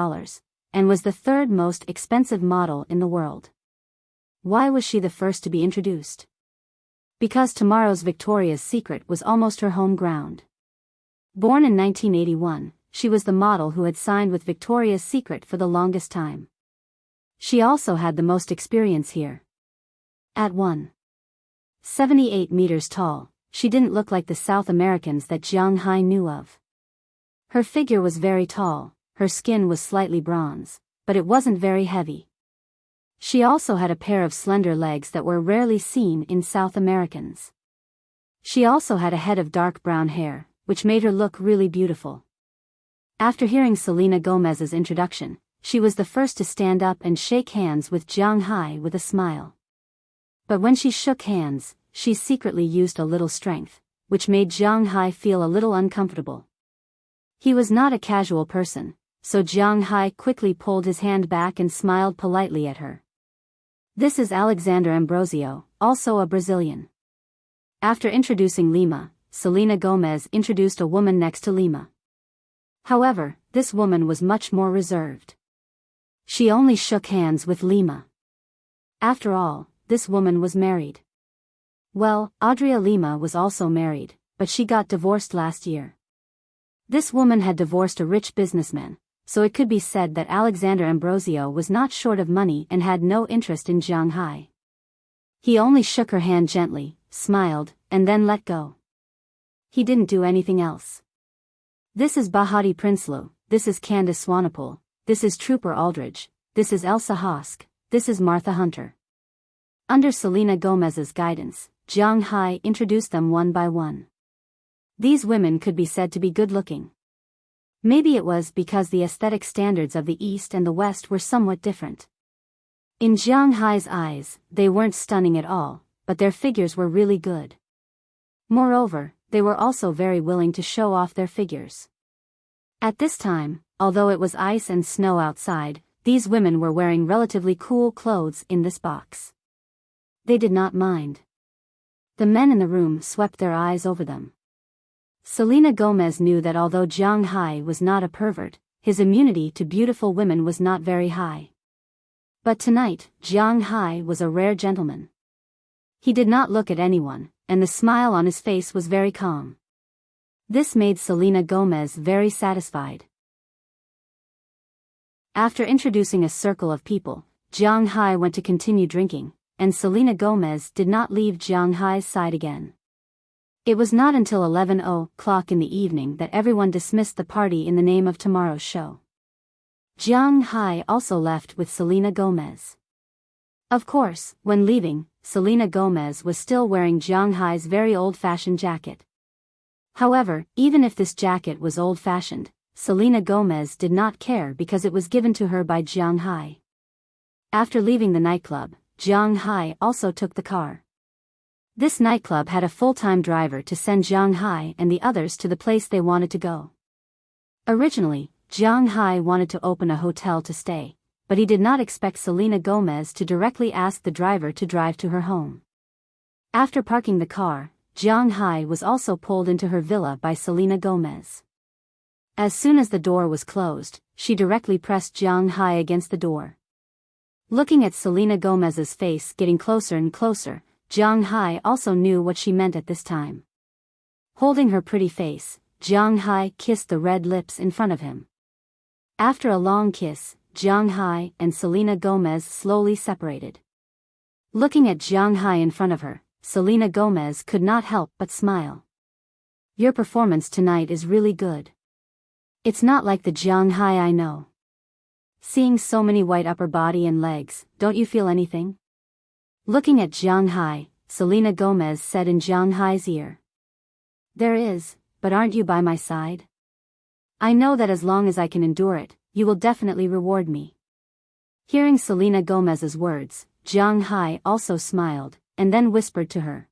and was the third most expensive model in the world. Why was she the first to be introduced? Because tomorrow's Victoria's Secret was almost her home ground. Born in 1981, she was the model who had signed with Victoria's Secret for the longest time. She also had the most experience here. At 1.78 meters tall, she didn't look like the South Americans that Jiang Hai knew of. Her figure was very tall, her skin was slightly bronze, but it wasn't very heavy. She also had a pair of slender legs that were rarely seen in South Americans. She also had a head of dark brown hair, which made her look really beautiful. After hearing Selena Gomez's introduction, she was the first to stand up and shake hands with Jiang Hai with a smile. But when she shook hands, she secretly used a little strength, which made Jiang Hai feel a little uncomfortable. He was not a casual person, so Jiang Hai quickly pulled his hand back and smiled politely at her. This is Alexander Ambrosio, also a Brazilian. After introducing Lima, Selena Gomez introduced a woman next to Lima. However, this woman was much more reserved. She only shook hands with Lima. After all, this woman was married. Well, Adria Lima was also married, but she got divorced last year. This woman had divorced a rich businessman, so it could be said that Alexander Ambrosio was not short of money and had no interest in Jiang Hai. He only shook her hand gently, smiled, and then let go. He didn't do anything else. This is Bahati Prinsloo, this is Candace Swanepoel, this is Trooper Aldridge, this is Elsa Hosk, this is Martha Hunter. Under Selena Gomez's guidance, Jiang Hai introduced them one by one. These women could be said to be good-looking. Maybe it was because the aesthetic standards of the East and the West were somewhat different. In Jiang Hai's eyes, they weren't stunning at all, but their figures were really good. Moreover, they were also very willing to show off their figures. At this time, although it was ice and snow outside, these women were wearing relatively cool clothes in this box. They did not mind. The men in the room swept their eyes over them. Selena Gomez knew that although Jiang Hai was not a pervert, his immunity to beautiful women was not very high. But tonight, Jiang Hai was a rare gentleman. He did not look at anyone, and the smile on his face was very calm. This made Selena Gomez very satisfied. After introducing a circle of people, Jiang Hai went to continue drinking, and Selena Gomez did not leave Jiang Hai's side again. It was not until 11 o'clock in the evening that everyone dismissed the party in the name of tomorrow's show. Jiang Hai also left with Selena Gomez. Of course, when leaving, Selena Gomez was still wearing Jiang Hai's very old-fashioned jacket. However, even if this jacket was old-fashioned, Selena Gomez did not care because it was given to her by Jiang Hai. After leaving the nightclub, Jiang Hai also took the car. This nightclub had a full-time driver to send Jiang Hai and the others to the place they wanted to go. Originally, Jiang Hai wanted to open a hotel to stay, but he did not expect Selena Gomez to directly ask the driver to drive to her home. After parking the car, Jiang Hai was also pulled into her villa by Selena Gomez. As soon as the door was closed, she directly pressed Jiang Hai against the door. Looking at Selena Gomez's face getting closer and closer, Jiang Hai also knew what she meant at this time. Holding her pretty face, Jiang Hai kissed the red lips in front of him. After a long kiss, Jiang Hai and Selena Gomez slowly separated. Looking at Jiang Hai in front of her, Selena Gomez could not help but smile. "Your performance tonight is really good. It's not like the Jiang Hai I know. Seeing so many white upper body and legs, don't you feel anything?" Looking at Jiang Hai, Selena Gomez said in Jiang Hai's ear. "There is, but aren't you by my side? I know that as long as I can endure it, you will definitely reward me." Hearing Selena Gomez's words, Jiang Hai also smiled, and then whispered to her.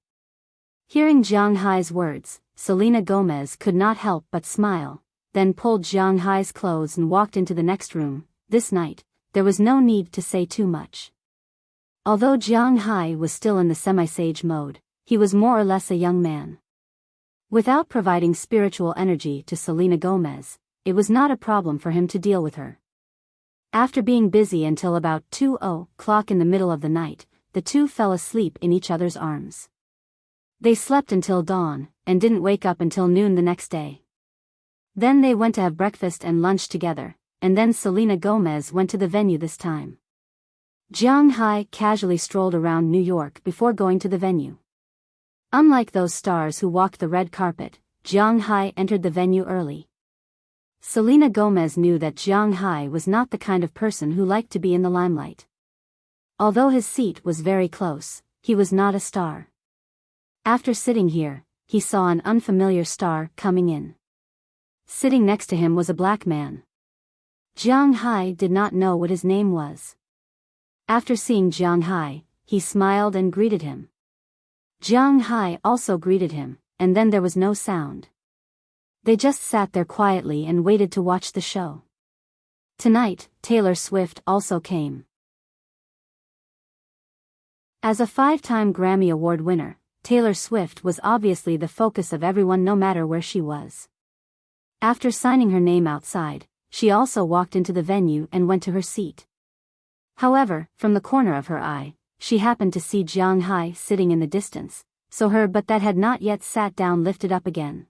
Hearing Jiang Hai's words, Selena Gomez could not help but smile, then pulled Jiang Hai's clothes and walked into the next room. This night, there was no need to say too much. Although Jiang Hai was still in the semi-sage mode, he was more or less a young man. Without providing spiritual energy to Selena Gomez, it was not a problem for him to deal with her. After being busy until about 2 o'clock in the middle of the night, the two fell asleep in each other's arms. They slept until dawn, and didn't wake up until noon the next day. Then they went to have breakfast and lunch together, and then Selena Gomez went to the venue this time. Jiang Hai casually strolled around New York before going to the venue. Unlike those stars who walked the red carpet, Jiang Hai entered the venue early. Selena Gomez knew that Jiang Hai was not the kind of person who liked to be in the limelight. Although his seat was very close, he was not a star. After sitting here, he saw an unfamiliar star coming in. Sitting next to him was a black man. Jiang Hai did not know what his name was. After seeing Jiang Hai, he smiled and greeted him. Jiang Hai also greeted him, and then there was no sound. They just sat there quietly and waited to watch the show. Tonight, Taylor Swift also came. As a 5-time Grammy Award winner, Taylor Swift was obviously the focus of everyone no matter where she was. After signing her name outside, she also walked into the venue and went to her seat. However, from the corner of her eye, she happened to see Jiang Hai sitting in the distance, so her butt that had not yet sat down lifted up again.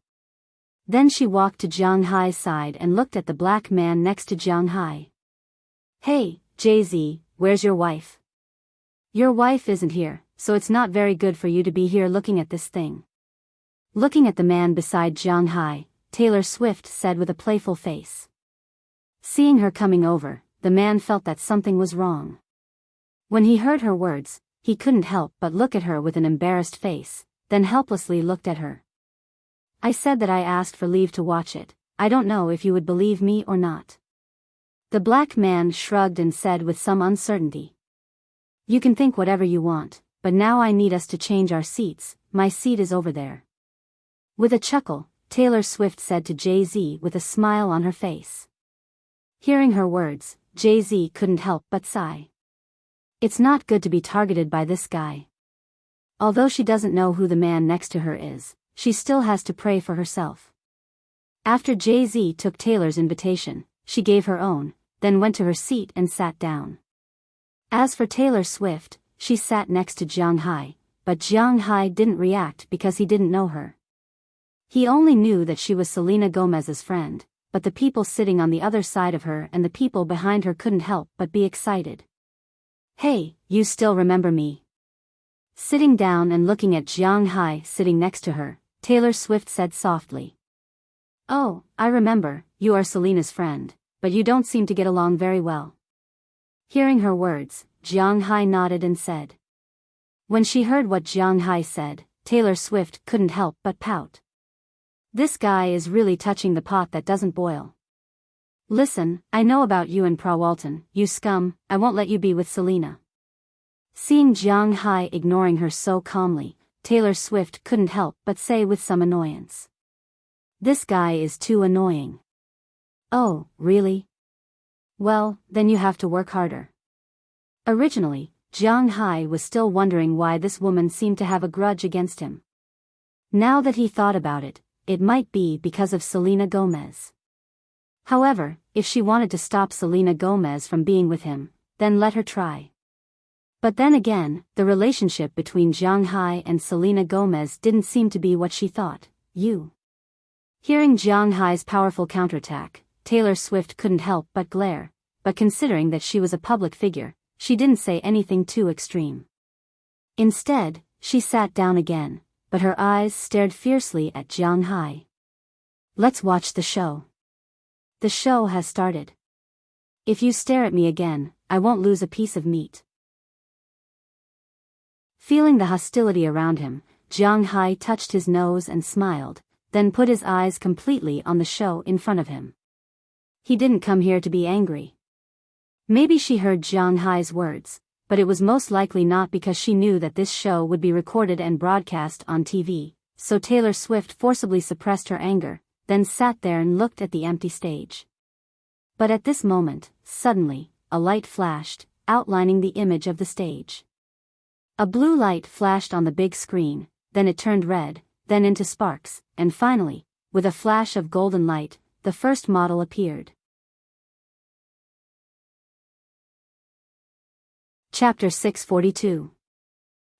Then she walked to Jiang Hai's side and looked at the black man next to Jiang Hai. "Hey, Jay-Z, where's your wife? Your wife isn't here, so it's not very good for you to be here looking at this thing." Looking at the man beside Jiang Hai, Taylor Swift said with a playful face. Seeing her coming over, the man felt that something was wrong. When he heard her words, he couldn't help but look at her with an embarrassed face, then helplessly looked at her. "I said that I asked for leave to watch it. I don't know if you would believe me or not." The black man shrugged and said with some uncertainty. "You can think whatever you want, but now I need us to change our seats. My seat is over there." With a chuckle, Taylor Swift said to Jay-Z with a smile on her face. Hearing her words, Jay-Z couldn't help but sigh. It's not good to be targeted by this guy. Although she doesn't know who the man next to her is, she still has to pray for herself. After Jay-Z took Taylor's invitation, she gave her own, then went to her seat and sat down. As for Taylor Swift, she sat next to Jiang Hai, but Jiang Hai didn't react because he didn't know her. He only knew that she was Selena Gomez's friend, but the people sitting on the other side of her and the people behind her couldn't help but be excited. "Hey, you still remember me?" Sitting down and looking at Jiang Hai sitting next to her, Taylor Swift said softly. "Oh, I remember, you are Selena's friend, but you don't seem to get along very well." Hearing her words, Jiang Hai nodded and said. When she heard what Jiang Hai said, Taylor Swift couldn't help but pout. This guy is really touching the pot that doesn't boil. "Listen, I know about you and Prawalton, you scum, I won't let you be with Selena." Seeing Jiang Hai ignoring her so calmly, Taylor Swift couldn't help but say with some annoyance. "This guy is too annoying." "Oh, really? Well, then you have to work harder." Originally, Jiang Hai was still wondering why this woman seemed to have a grudge against him. Now that he thought about it, it might be because of Selena Gomez. However, if she wanted to stop Selena Gomez from being with him, then let her try. But then again, the relationship between Jiang Hai and Selena Gomez didn't seem to be what she thought. Hearing Jiang Hai's powerful counterattack, Taylor Swift couldn't help but glare, but considering that she was a public figure, she didn't say anything too extreme. Instead, she sat down again, but her eyes stared fiercely at Jiang Hai. "Let's watch the show. The show has started. If you stare at me again, I won't lose a piece of meat." Feeling the hostility around him, Jiang Hai touched his nose and smiled, then put his eyes completely on the show in front of him. He didn't come here to be angry. Maybe she heard Jiang Hai's words, but it was most likely not, because she knew that this show would be recorded and broadcast on TV, so Taylor Swift forcibly suppressed her anger, then sat there and looked at the empty stage. But at this moment, suddenly, a light flashed, outlining the image of the stage. A blue light flashed on the big screen, then it turned red, then into sparks, and finally, with a flash of golden light, the first model appeared. Chapter 642.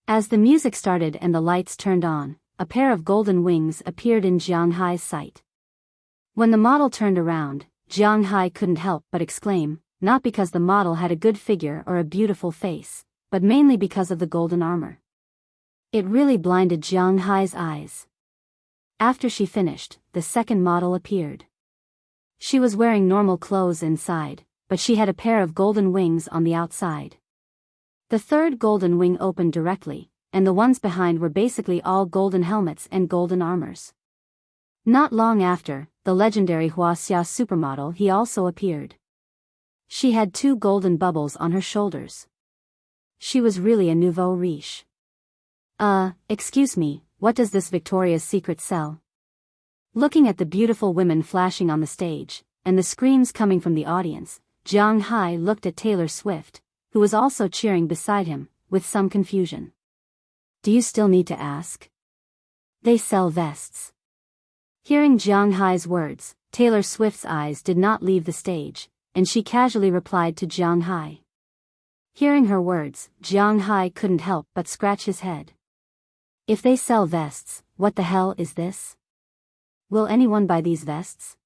As the music started and the lights turned on, a pair of golden wings appeared in Jiang Hai's sight. When the model turned around, Jiang Hai couldn't help but exclaim, not because the model had a good figure or a beautiful face, but mainly because of the golden armor. It really blinded Jiang Hai's eyes. After she finished, the second model appeared. She was wearing normal clothes inside, but she had a pair of golden wings on the outside. The third golden wing opened directly, and the ones behind were basically all golden helmets and golden armors. Not long after, the legendary Huaxia supermodel he also appeared. She had 2 golden bubbles on her shoulders. She was really a nouveau riche. Excuse me, what does this Victoria's Secret sell?" Looking at the beautiful women flashing on the stage, and the screams coming from the audience, Jiang Hai looked at Taylor Swift, who was also cheering beside him, with some confusion. "Do you still need to ask?" "They sell vests." Hearing Jiang Hai's words, Taylor Swift's eyes did not leave the stage, and she casually replied to Jiang Hai. Hearing her words, Jiang Hai couldn't help but scratch his head. If they sell vests, what the hell is this? Will anyone buy these vests?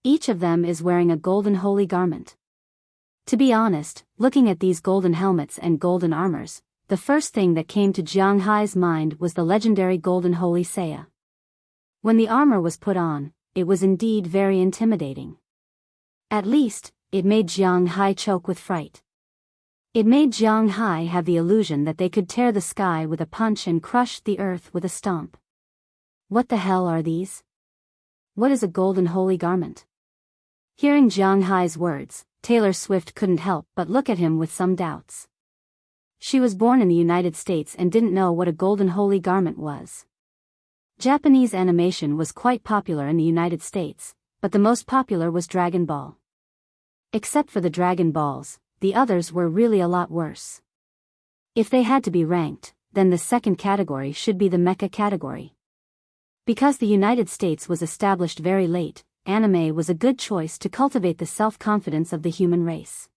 Each of them is wearing a golden holy garment. To be honest, looking at these golden helmets and golden armors, the first thing that came to Jiang Hai's mind was the legendary golden holy Seiya. When the armor was put on, it was indeed very intimidating. At least, it made Jiang Hai choke with fright. It made Jiang Hai have the illusion that they could tear the sky with a punch and crush the earth with a stomp. What the hell are these? What is a golden holy garment? Hearing Jiang Hai's words, Taylor Swift couldn't help but look at him with some doubts. She was born in the United States and didn't know what a golden holy garment was. Japanese animation was quite popular in the United States, but the most popular was Dragon Ball. Except for the Dragon Balls, the others were really a lot worse. If they had to be ranked, then the second category should be the mecha category. Because the United States was established very late, anime was a good choice to cultivate the self-confidence of the human race.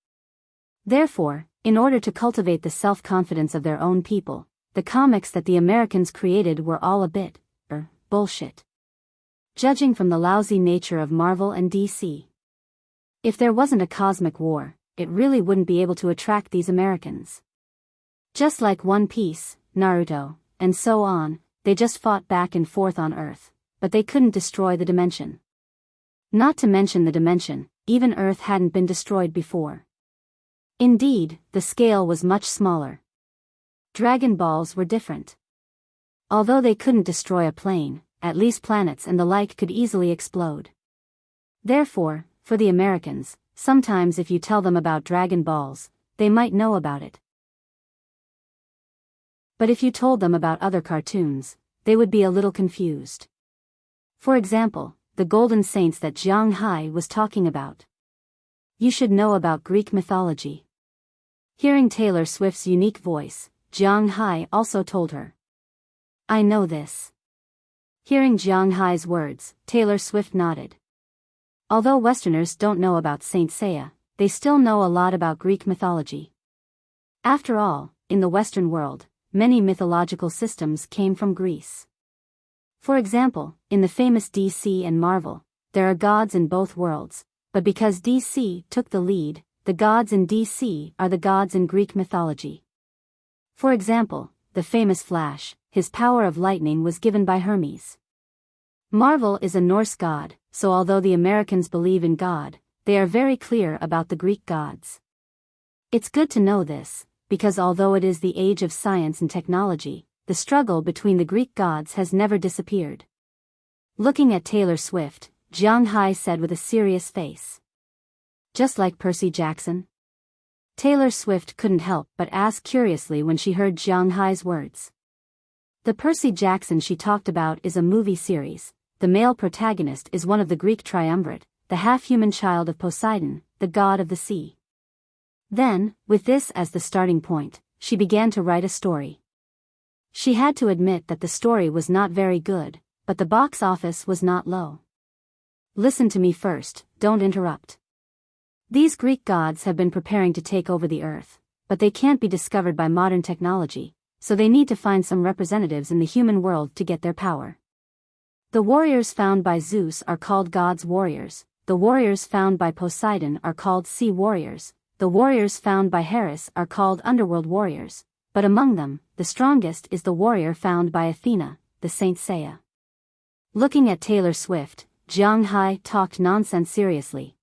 Therefore, in order to cultivate the self-confidence of their own people, the comics that the Americans created were all a bit, bullshit. Judging from the lousy nature of Marvel and DC. If there wasn't a cosmic war, it really wouldn't be able to attract these Americans. Just like One Piece, Naruto, and so on, they just fought back and forth on Earth, but they couldn't destroy the dimension. Not to mention the dimension, even Earth hadn't been destroyed before. Indeed, the scale was much smaller. Dragon balls were different. Although they couldn't destroy a plane, at least planets and the like could easily explode. Therefore, for the Americans, sometimes if you tell them about Dragon Balls, they might know about it. But if you told them about other cartoons, they would be a little confused. For example, the Golden Saints that Jiang Hai was talking about. You should know about Greek mythology. Hearing Taylor Swift's unique voice, Jiang Hai also told her. I know this. Hearing Jiang Hai's words, Taylor Swift nodded. Although Westerners don't know about Saint Seiya, they still know a lot about Greek mythology. After all, in the Western world, many mythological systems came from Greece. For example, in the famous DC and Marvel, there are gods in both worlds, but because DC took the lead, the gods in DC are the gods in Greek mythology. For example, the famous Flash, his power of lightning was given by Hermes. Marvel is a Norse god, so although the Americans believe in God, they are very clear about the Greek gods. It's good to know this, because although it is the age of science and technology, the struggle between the Greek gods has never disappeared. Looking at Taylor Swift, Jiang Hai said with a serious face. Just like Percy Jackson? Taylor Swift couldn't help but ask curiously when she heard Jiang Hai's words. The Percy Jackson she talked about is a movie series. The male protagonist is one of the Greek triumvirate, the half-human child of Poseidon, the god of the sea. Then, with this as the starting point, she began to write a story. She had to admit that the story was not very good, but the box office was not low. Listen to me first, don't interrupt. These Greek gods have been preparing to take over the earth, but they can't be discovered by modern technology, so they need to find some representatives in the human world to get their power. The warriors found by Zeus are called God's warriors, the warriors found by Poseidon are called sea warriors, the warriors found by Hera are called underworld warriors, but among them, the strongest is the warrior found by Athena, the Saint Seiya. Looking at Taylor Swift, Jiang Hai talked nonsense seriously.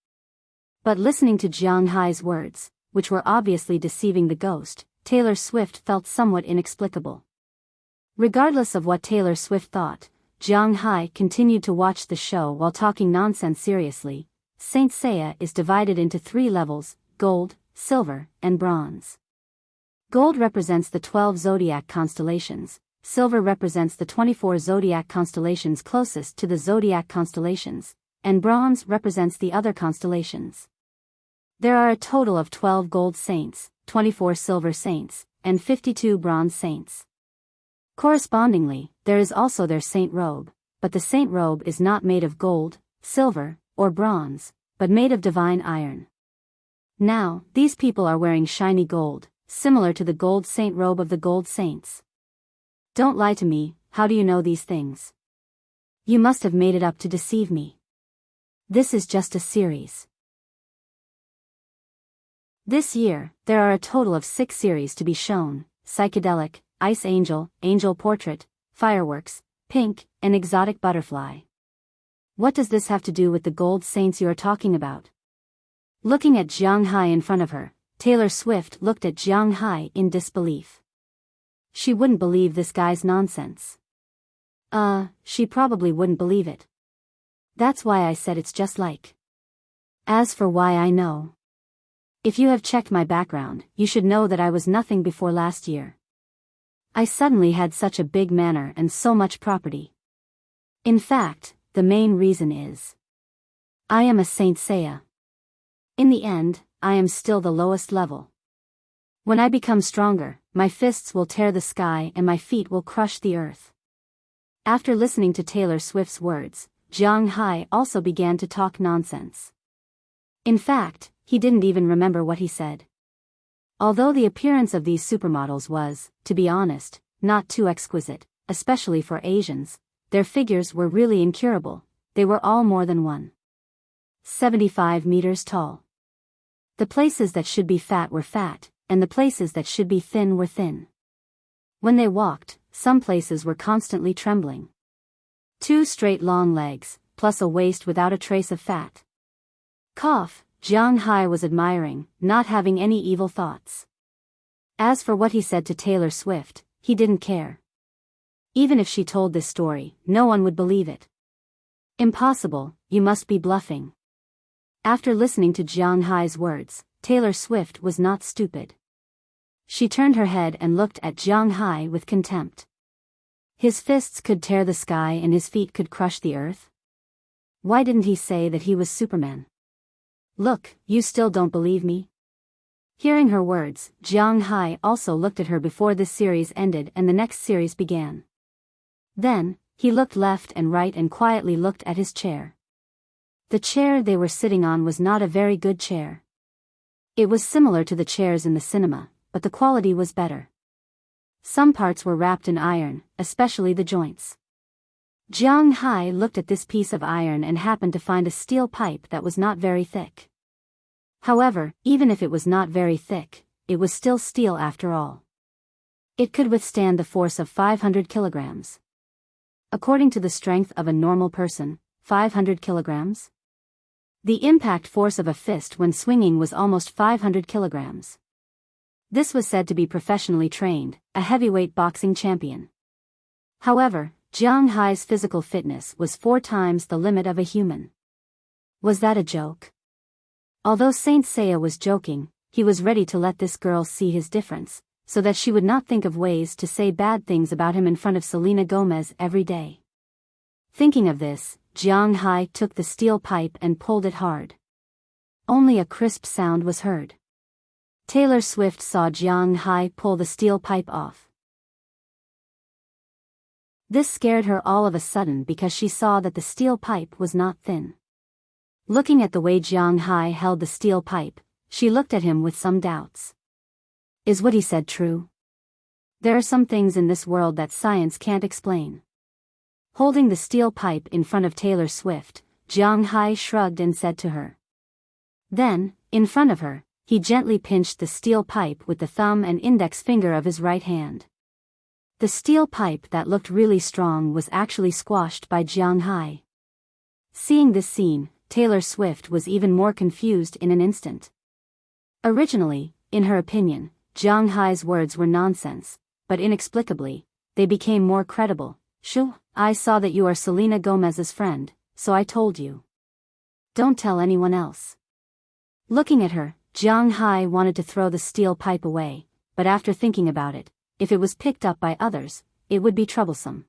But listening to Jiang Hai's words, which were obviously deceiving the ghost, Taylor Swift felt somewhat inexplicable. Regardless of what Taylor Swift thought, Jiang Hai continued to watch the show while talking nonsense seriously. Saint Seiya is divided into 3 levels, gold, silver, and bronze. Gold represents the 12 zodiac constellations, silver represents the 24 zodiac constellations closest to the zodiac constellations, and bronze represents the other constellations. There are a total of 12 gold saints, 24 silver saints, and 52 bronze saints. Correspondingly, there is also their saint robe, but the saint robe is not made of gold, silver, or bronze, but made of divine iron. Now, these people are wearing shiny gold, similar to the gold saint robe of the gold saints. Don't lie to me, how do you know these things? You must have made it up to deceive me. This is just a series. This year, there are a total of 6 series to be shown: Psychedelic, Ice Angel, Angel Portrait, Fireworks, Pink, and Exotic Butterfly. What does this have to do with the gold saints you are talking about? Looking at Jiang Hai in front of her, Taylor Swift looked at Jiang Hai in disbelief. She wouldn't believe this guy's nonsense. She probably wouldn't believe it. That's why I said it's just like. As for why I know. If you have checked my background, you should know that I was nothing before last year. I suddenly had such a big manor and so much property. In fact, the main reason is I am a Saint Seiya. In the end, I am still the lowest level. When I become stronger, my fists will tear the sky and my feet will crush the earth. After listening to Taylor Swift's words, Jiang Hai also began to talk nonsense. In fact, he didn't even remember what he said. Although the appearance of these supermodels was, to be honest, not too exquisite, especially for Asians, their figures were really incurable. They were all more than 1.75 meters tall. The places that should be fat were fat, and the places that should be thin were thin. When they walked, some places were constantly trembling. 2 straight long legs, plus a waist without a trace of fat. Cough, Jiang Hai was admiring, not having any evil thoughts. As for what he said to Taylor Swift, he didn't care. Even if she told this story, no one would believe it. Impossible, you must be bluffing. After listening to Jiang Hai's words, Taylor Swift was not stupid. She turned her head and looked at Jiang Hai with contempt. His fists could tear the sky and his feet could crush the earth. Why didn't he say that he was Superman? Look, you still don't believe me? Hearing her words, Jiang Hai also looked at her before this series ended and the next series began. Then, he looked left and right and quietly looked at his chair. The chair they were sitting on was not a very good chair. It was similar to the chairs in the cinema, but the quality was better. Some parts were wrapped in iron, especially the joints. Jiang Hai looked at this piece of iron and happened to find a steel pipe that was not very thick. However, even if it was not very thick, it was still steel after all. It could withstand the force of 500 kilograms. According to the strength of a normal person, 500 kilograms? The impact force of a fist when swinging was almost 500 kilograms. This was said to be professionally trained, a heavyweight boxing champion. However, Jiang Hai's physical fitness was 4 times the limit of a human. Was that a joke? Although Saint Seiya was joking, he was ready to let this girl see his difference, so that she would not think of ways to say bad things about him in front of Selena Gomez every day. Thinking of this, Jiang Hai took the steel pipe and pulled it hard. Only a crisp sound was heard. Taylor Swift saw Jiang Hai pull the steel pipe off. This scared her all of a sudden because she saw that the steel pipe was not thin. Looking at the way Jiang Hai held the steel pipe, she looked at him with some doubts. Is what he said true? There are some things in this world that science can't explain. Holding the steel pipe in front of Taylor Swift, Jiang Hai shrugged and said to her. Then, in front of her, he gently pinched the steel pipe with the thumb and index finger of his right hand. The steel pipe that looked really strong was actually squashed by Jiang Hai. Seeing this scene, Taylor Swift was even more confused in an instant. Originally, in her opinion, Jiang Hai's words were nonsense, but inexplicably, they became more credible. Shoo, I saw that you are Selena Gomez's friend, so I told you. Don't tell anyone else. Looking at her, Jiang Hai wanted to throw the steel pipe away, but after thinking about it, if it was picked up by others, it would be troublesome.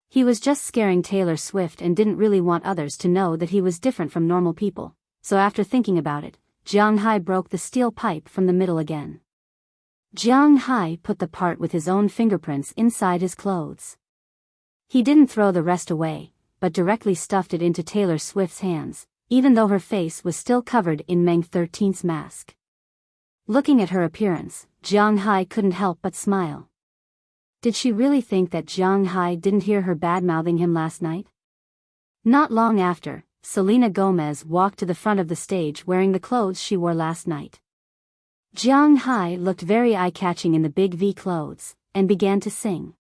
He was just scaring Taylor Swift and didn't really want others to know that he was different from normal people, so after thinking about it, Jiang Hai broke the steel pipe from the middle again. Jiang Hai put the part with his own fingerprints inside his clothes. He didn't throw the rest away, but directly stuffed it into Taylor Swift's hands, even though her face was still covered in Meng 13's mask. Looking at her appearance, Jiang Hai couldn't help but smile. Did she really think that Jiang Hai didn't hear her bad-mouthing him last night? Not long after, Selena Gomez walked to the front of the stage wearing the clothes she wore last night. Jiang Hai looked very eye-catching in the big V clothes, and began to sing.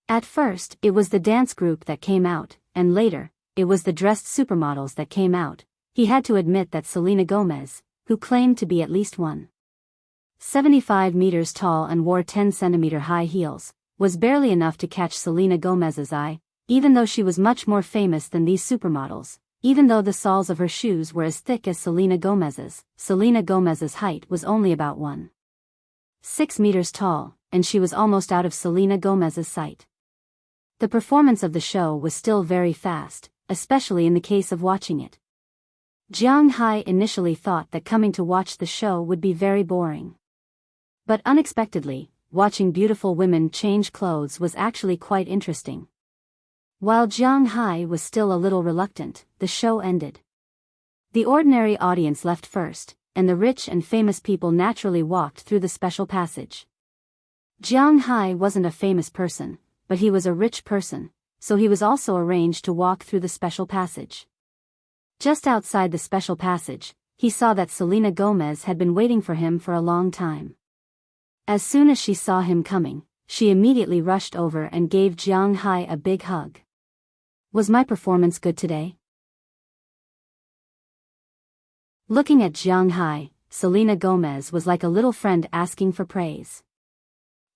At first, it was the dance group that came out, and later, it was the dressed supermodels that came out. He had to admit that Selena Gomez, who claimed to be at least 1.75 meters tall and wore 10-centimeter high heels, was barely enough to catch Selena Gomez's eye, even though she was much more famous than these supermodels. Even though the soles of her shoes were as thick as Selena Gomez's height was only about 1.6 meters tall, and she was almost out of Selena Gomez's sight. The performance of the show was still very fast, especially in the case of watching it. Jiang Hai initially thought that coming to watch the show would be very boring. But unexpectedly, watching beautiful women change clothes was actually quite interesting. While Jiang Hai was still a little reluctant, the show ended. The ordinary audience left first, and the rich and famous people naturally walked through the special passage. Jiang Hai wasn't a famous person, but he was a rich person, so he was also arranged to walk through the special passage. Just outside the special passage, he saw that Selena Gomez had been waiting for him for a long time. As soon as she saw him coming, she immediately rushed over and gave Jiang Hai a big hug. Was my performance good today? Looking at Jiang Hai, Selena Gomez was like a little friend asking for praise.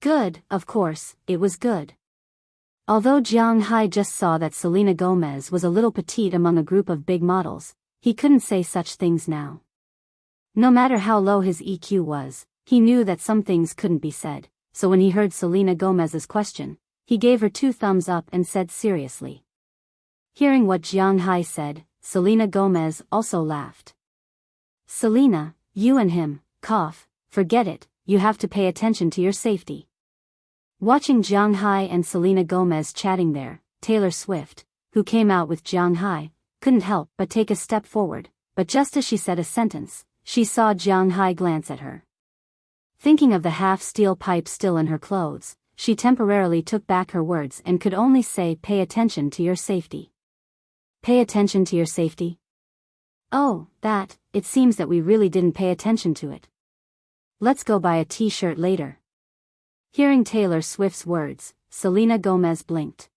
Good, of course, it was good. Although Jiang Hai just saw that Selena Gomez was a little petite among a group of big models, he couldn't say such things now. No matter how low his EQ was, he knew that some things couldn't be said, so when he heard Selena Gomez's question, he gave her 2 thumbs up and said seriously. Hearing what Jiang Hai said, Selena Gomez also laughed. Selena, you and him, forget it, you have to pay attention to your safety. Watching Jiang Hai and Selena Gomez chatting there, Taylor Swift, who came out with Jiang Hai, couldn't help but take a step forward, but just as she said a sentence, she saw Jiang Hai glance at her. Thinking of the half-steel pipe still in her clothes, she temporarily took back her words and could only say, pay attention to your safety. Pay attention to your safety? Oh, it seems that we really didn't pay attention to it. Let's go buy a t-shirt later. Hearing Taylor Swift's words, Selena Gomez blinked.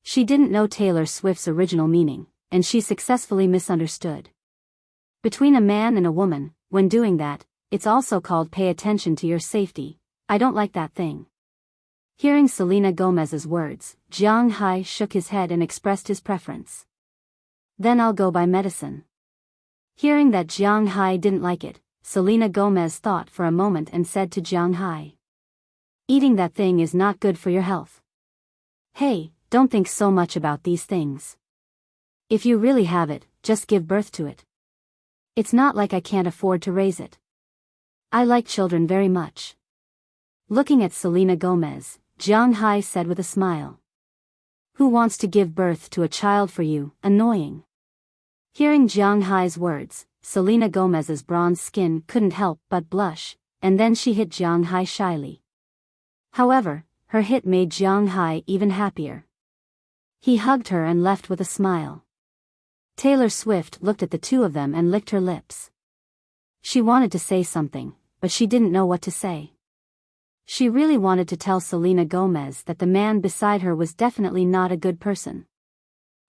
She didn't know Taylor Swift's original meaning, and she successfully misunderstood. Between a man and a woman, when doing that, it's also called pay attention to your safety. I don't like that thing. Hearing Selena Gomez's words, Jiang Hai shook his head and expressed his preference. Then I'll go buy medicine. Hearing that Jiang Hai didn't like it, Selena Gomez thought for a moment and said to Jiang Hai. Eating that thing is not good for your health. Hey, don't think so much about these things. If you really have it, just give birth to it. It's not like I can't afford to raise it. I like children very much. Looking at Selena Gomez, Jiang Hai said with a smile. Who wants to give birth to a child for you, annoying? Hearing Jiang Hai's words, Selena Gomez's bronze skin couldn't help but blush, and then she hit Jiang Hai shyly. However, her hit made Jiang Hai even happier. He hugged her and left with a smile. Taylor Swift looked at the 2 of them and licked her lips. She wanted to say something, but she didn't know what to say. She really wanted to tell Selena Gomez that the man beside her was definitely not a good person.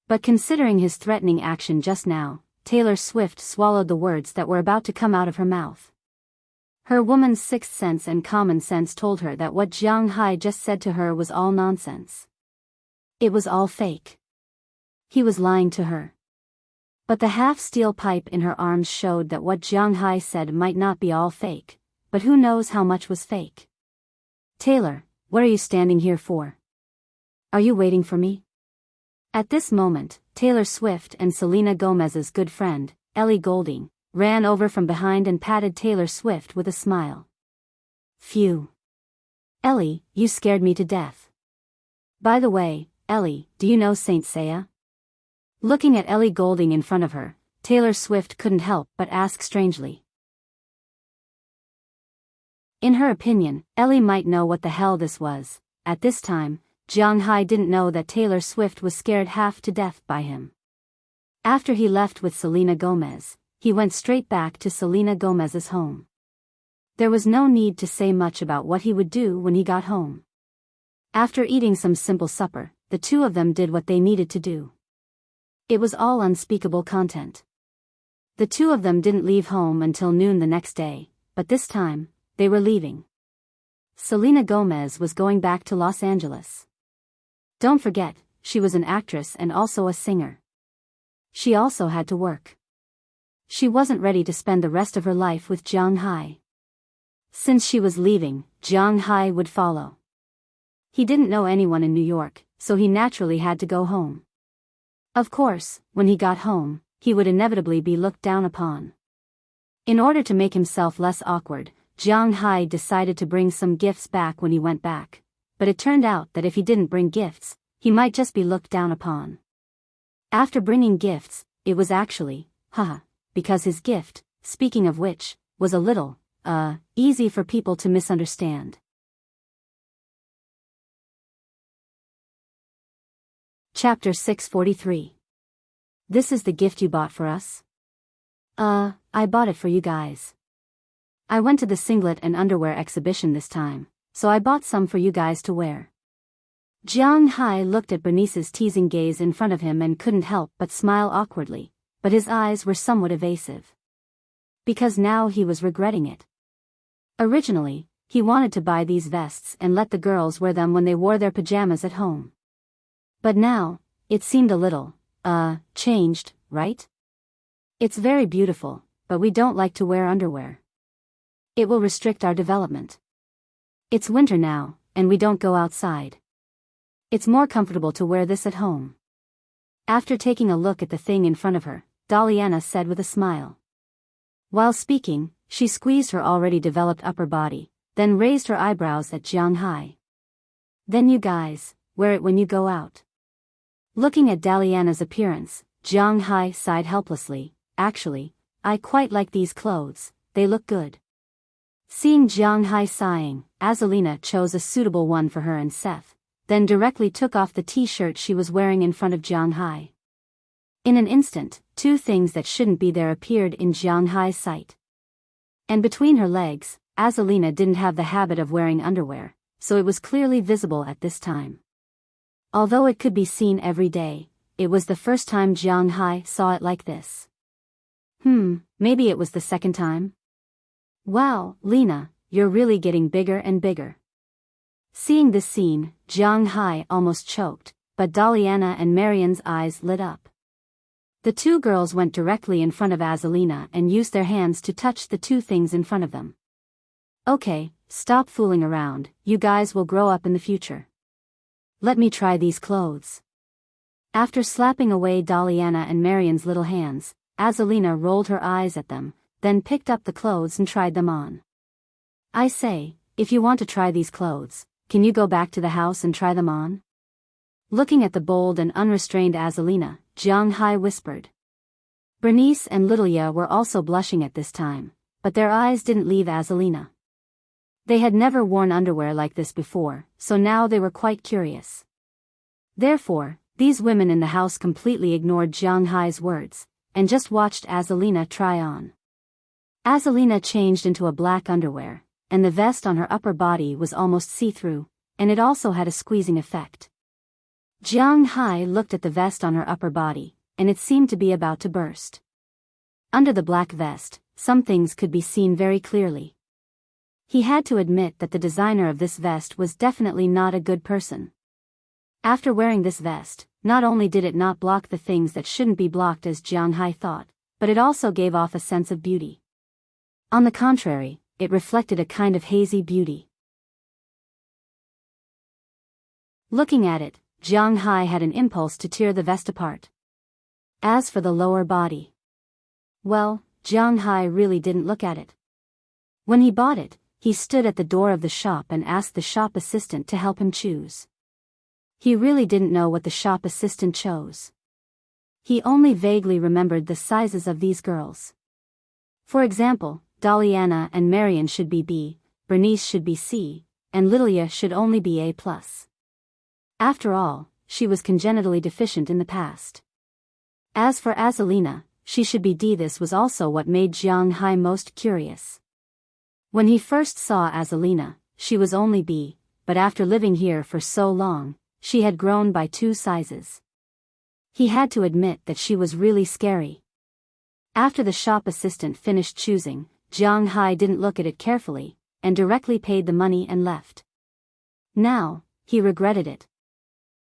But considering his threatening action just now, Taylor Swift swallowed the words that were about to come out of her mouth. Her woman's sixth sense and common sense told her that what Jiang Hai just said to her was all nonsense. It was all fake. He was lying to her. But the half-steel pipe in her arms showed that what Jiang Hai said might not be all fake, but who knows how much was fake. Taylor, what are you standing here for? Are you waiting for me? At this moment, Taylor Swift and Selena Gomez's good friend, Ellie Goulding, ran over from behind and patted Taylor Swift with a smile. Phew. Ellie, you scared me to death. By the way, Ellie, do you know Saint Seiya? Looking at Ellie Goulding in front of her, Taylor Swift couldn't help but ask strangely. In her opinion, Ellie might know what the hell this was. At this time, Jiang Hai didn't know that Taylor Swift was scared half to death by him. After he left with Selena Gomez, he went straight back to Selena Gomez's home. There was no need to say much about what he would do when he got home. After eating some simple supper, the 2 of them did what they needed to do. It was all unspeakable content. The 2 of them didn't leave home until noon the next day, but this time, they were leaving. Selena Gomez was going back to Los Angeles. Don't forget, she was an actress and also a singer. She also had to work. She wasn't ready to spend the rest of her life with Jiang Hai. Since she was leaving, Jiang Hai would follow. He didn't know anyone in New York, so he naturally had to go home. Of course, when he got home, he would inevitably be looked down upon. In order to make himself less awkward, Jiang Hai decided to bring some gifts back when he went back, but it turned out that if he didn't bring gifts, he might just be looked down upon. After bringing gifts, it was actually, because his gift, speaking of which, was a little, easy for people to misunderstand. Chapter 643. This is the gift you bought for us? I bought it for you guys. I went to the singlet and underwear exhibition this time, so I bought some for you guys to wear. Jiang Hai looked at Bernice's teasing gaze in front of him and couldn't help but smile awkwardly, but his eyes were somewhat evasive. Because now he was regretting it. Originally, he wanted to buy these vests and let the girls wear them when they wore their pajamas at home. But now, it seemed a little, changed, right? It's very beautiful, but we don't like to wear underwear. It will restrict our development. It's winter now, and we don't go outside. It's more comfortable to wear this at home. After taking a look at the thing in front of her, Daliana said with a smile. While speaking, she squeezed her already developed upper body, then raised her eyebrows at Jiang Hai. Then you guys, wear it when you go out. Looking at Daliana's appearance, Jiang Hai sighed helplessly. Actually, I quite like these clothes, they look good. Seeing Jiang Hai sighing, Azalina chose a suitable one for her and Seth, then directly took off the t-shirt she was wearing in front of Jiang Hai. In an instant, two things that shouldn't be there appeared in Jiang Hai's sight. And between her legs, Azalina didn't have the habit of wearing underwear, so it was clearly visible at this time. Although it could be seen every day, it was the first time Jiang Hai saw it like this. Maybe it was the second time? Wow, Lena, you're really getting bigger and bigger. Seeing this scene, Jiang Hai almost choked, but Daliana and Marian's eyes lit up. The two girls went directly in front of Azalina and used their hands to touch the two things in front of them. Okay, stop fooling around, you guys will grow up in the future. Let me try these clothes. After slapping away Daliana and Marian's little hands, Azalina rolled her eyes at them, then picked up the clothes and tried them on. I say, if you want to try these clothes, can you go back to the house and try them on? Looking at the bold and unrestrained Azalina, Jiang Hai whispered. Bernice and Lilia were also blushing at this time, but their eyes didn't leave Azalina. They had never worn underwear like this before, so now they were quite curious. Therefore, these women in the house completely ignored Jiang Hai's words, and just watched Azalina try on. Azalina changed into a black underwear, and the vest on her upper body was almost see-through, and it also had a squeezing effect. Jiang Hai looked at the vest on her upper body, and it seemed to be about to burst. Under the black vest, some things could be seen very clearly. He had to admit that the designer of this vest was definitely not a good person. After wearing this vest, not only did it not block the things that shouldn't be blocked as Jiang Hai thought, but it also gave off a sense of beauty. On the contrary, it reflected a kind of hazy beauty. Looking at it, Jiang Hai had an impulse to tear the vest apart. As for the lower body, well, Jiang Hai really didn't look at it. When he bought it, he stood at the door of the shop and asked the shop assistant to help him choose. He really didn't know what the shop assistant chose. He only vaguely remembered the sizes of these girls. For example, Daliana and Marian should be B, Bernice should be C, and Lilia should only be A+. After all, she was congenitally deficient in the past. As for Azalina, she should be D. This was also what made Jiang Hai most curious. When he first saw Azalina, she was only B, but after living here for so long, she had grown by 2 sizes. He had to admit that she was really scary. After the shop assistant finished choosing, Jiang Hai didn't look at it carefully, and directly paid the money and left. Now, he regretted it.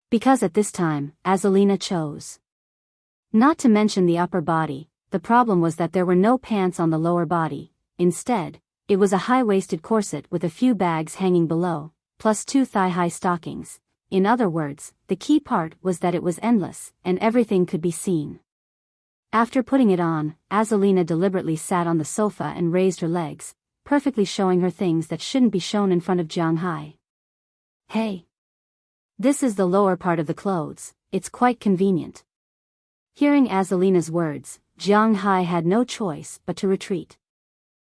Because at this time, Azalina chose. Not to mention the upper body, the problem was that there were no pants on the lower body. Instead, it was a high-waisted corset with a few bags hanging below, plus 2 thigh-high stockings. In other words, the key part was that it was endless, and everything could be seen. After putting it on, Azalina deliberately sat on the sofa and raised her legs, perfectly showing her things that shouldn't be shown in front of Jiang Hai. Hey! This is the lower part of the clothes, it's quite convenient. Hearing Azalina's words, Jiang Hai had no choice but to retreat.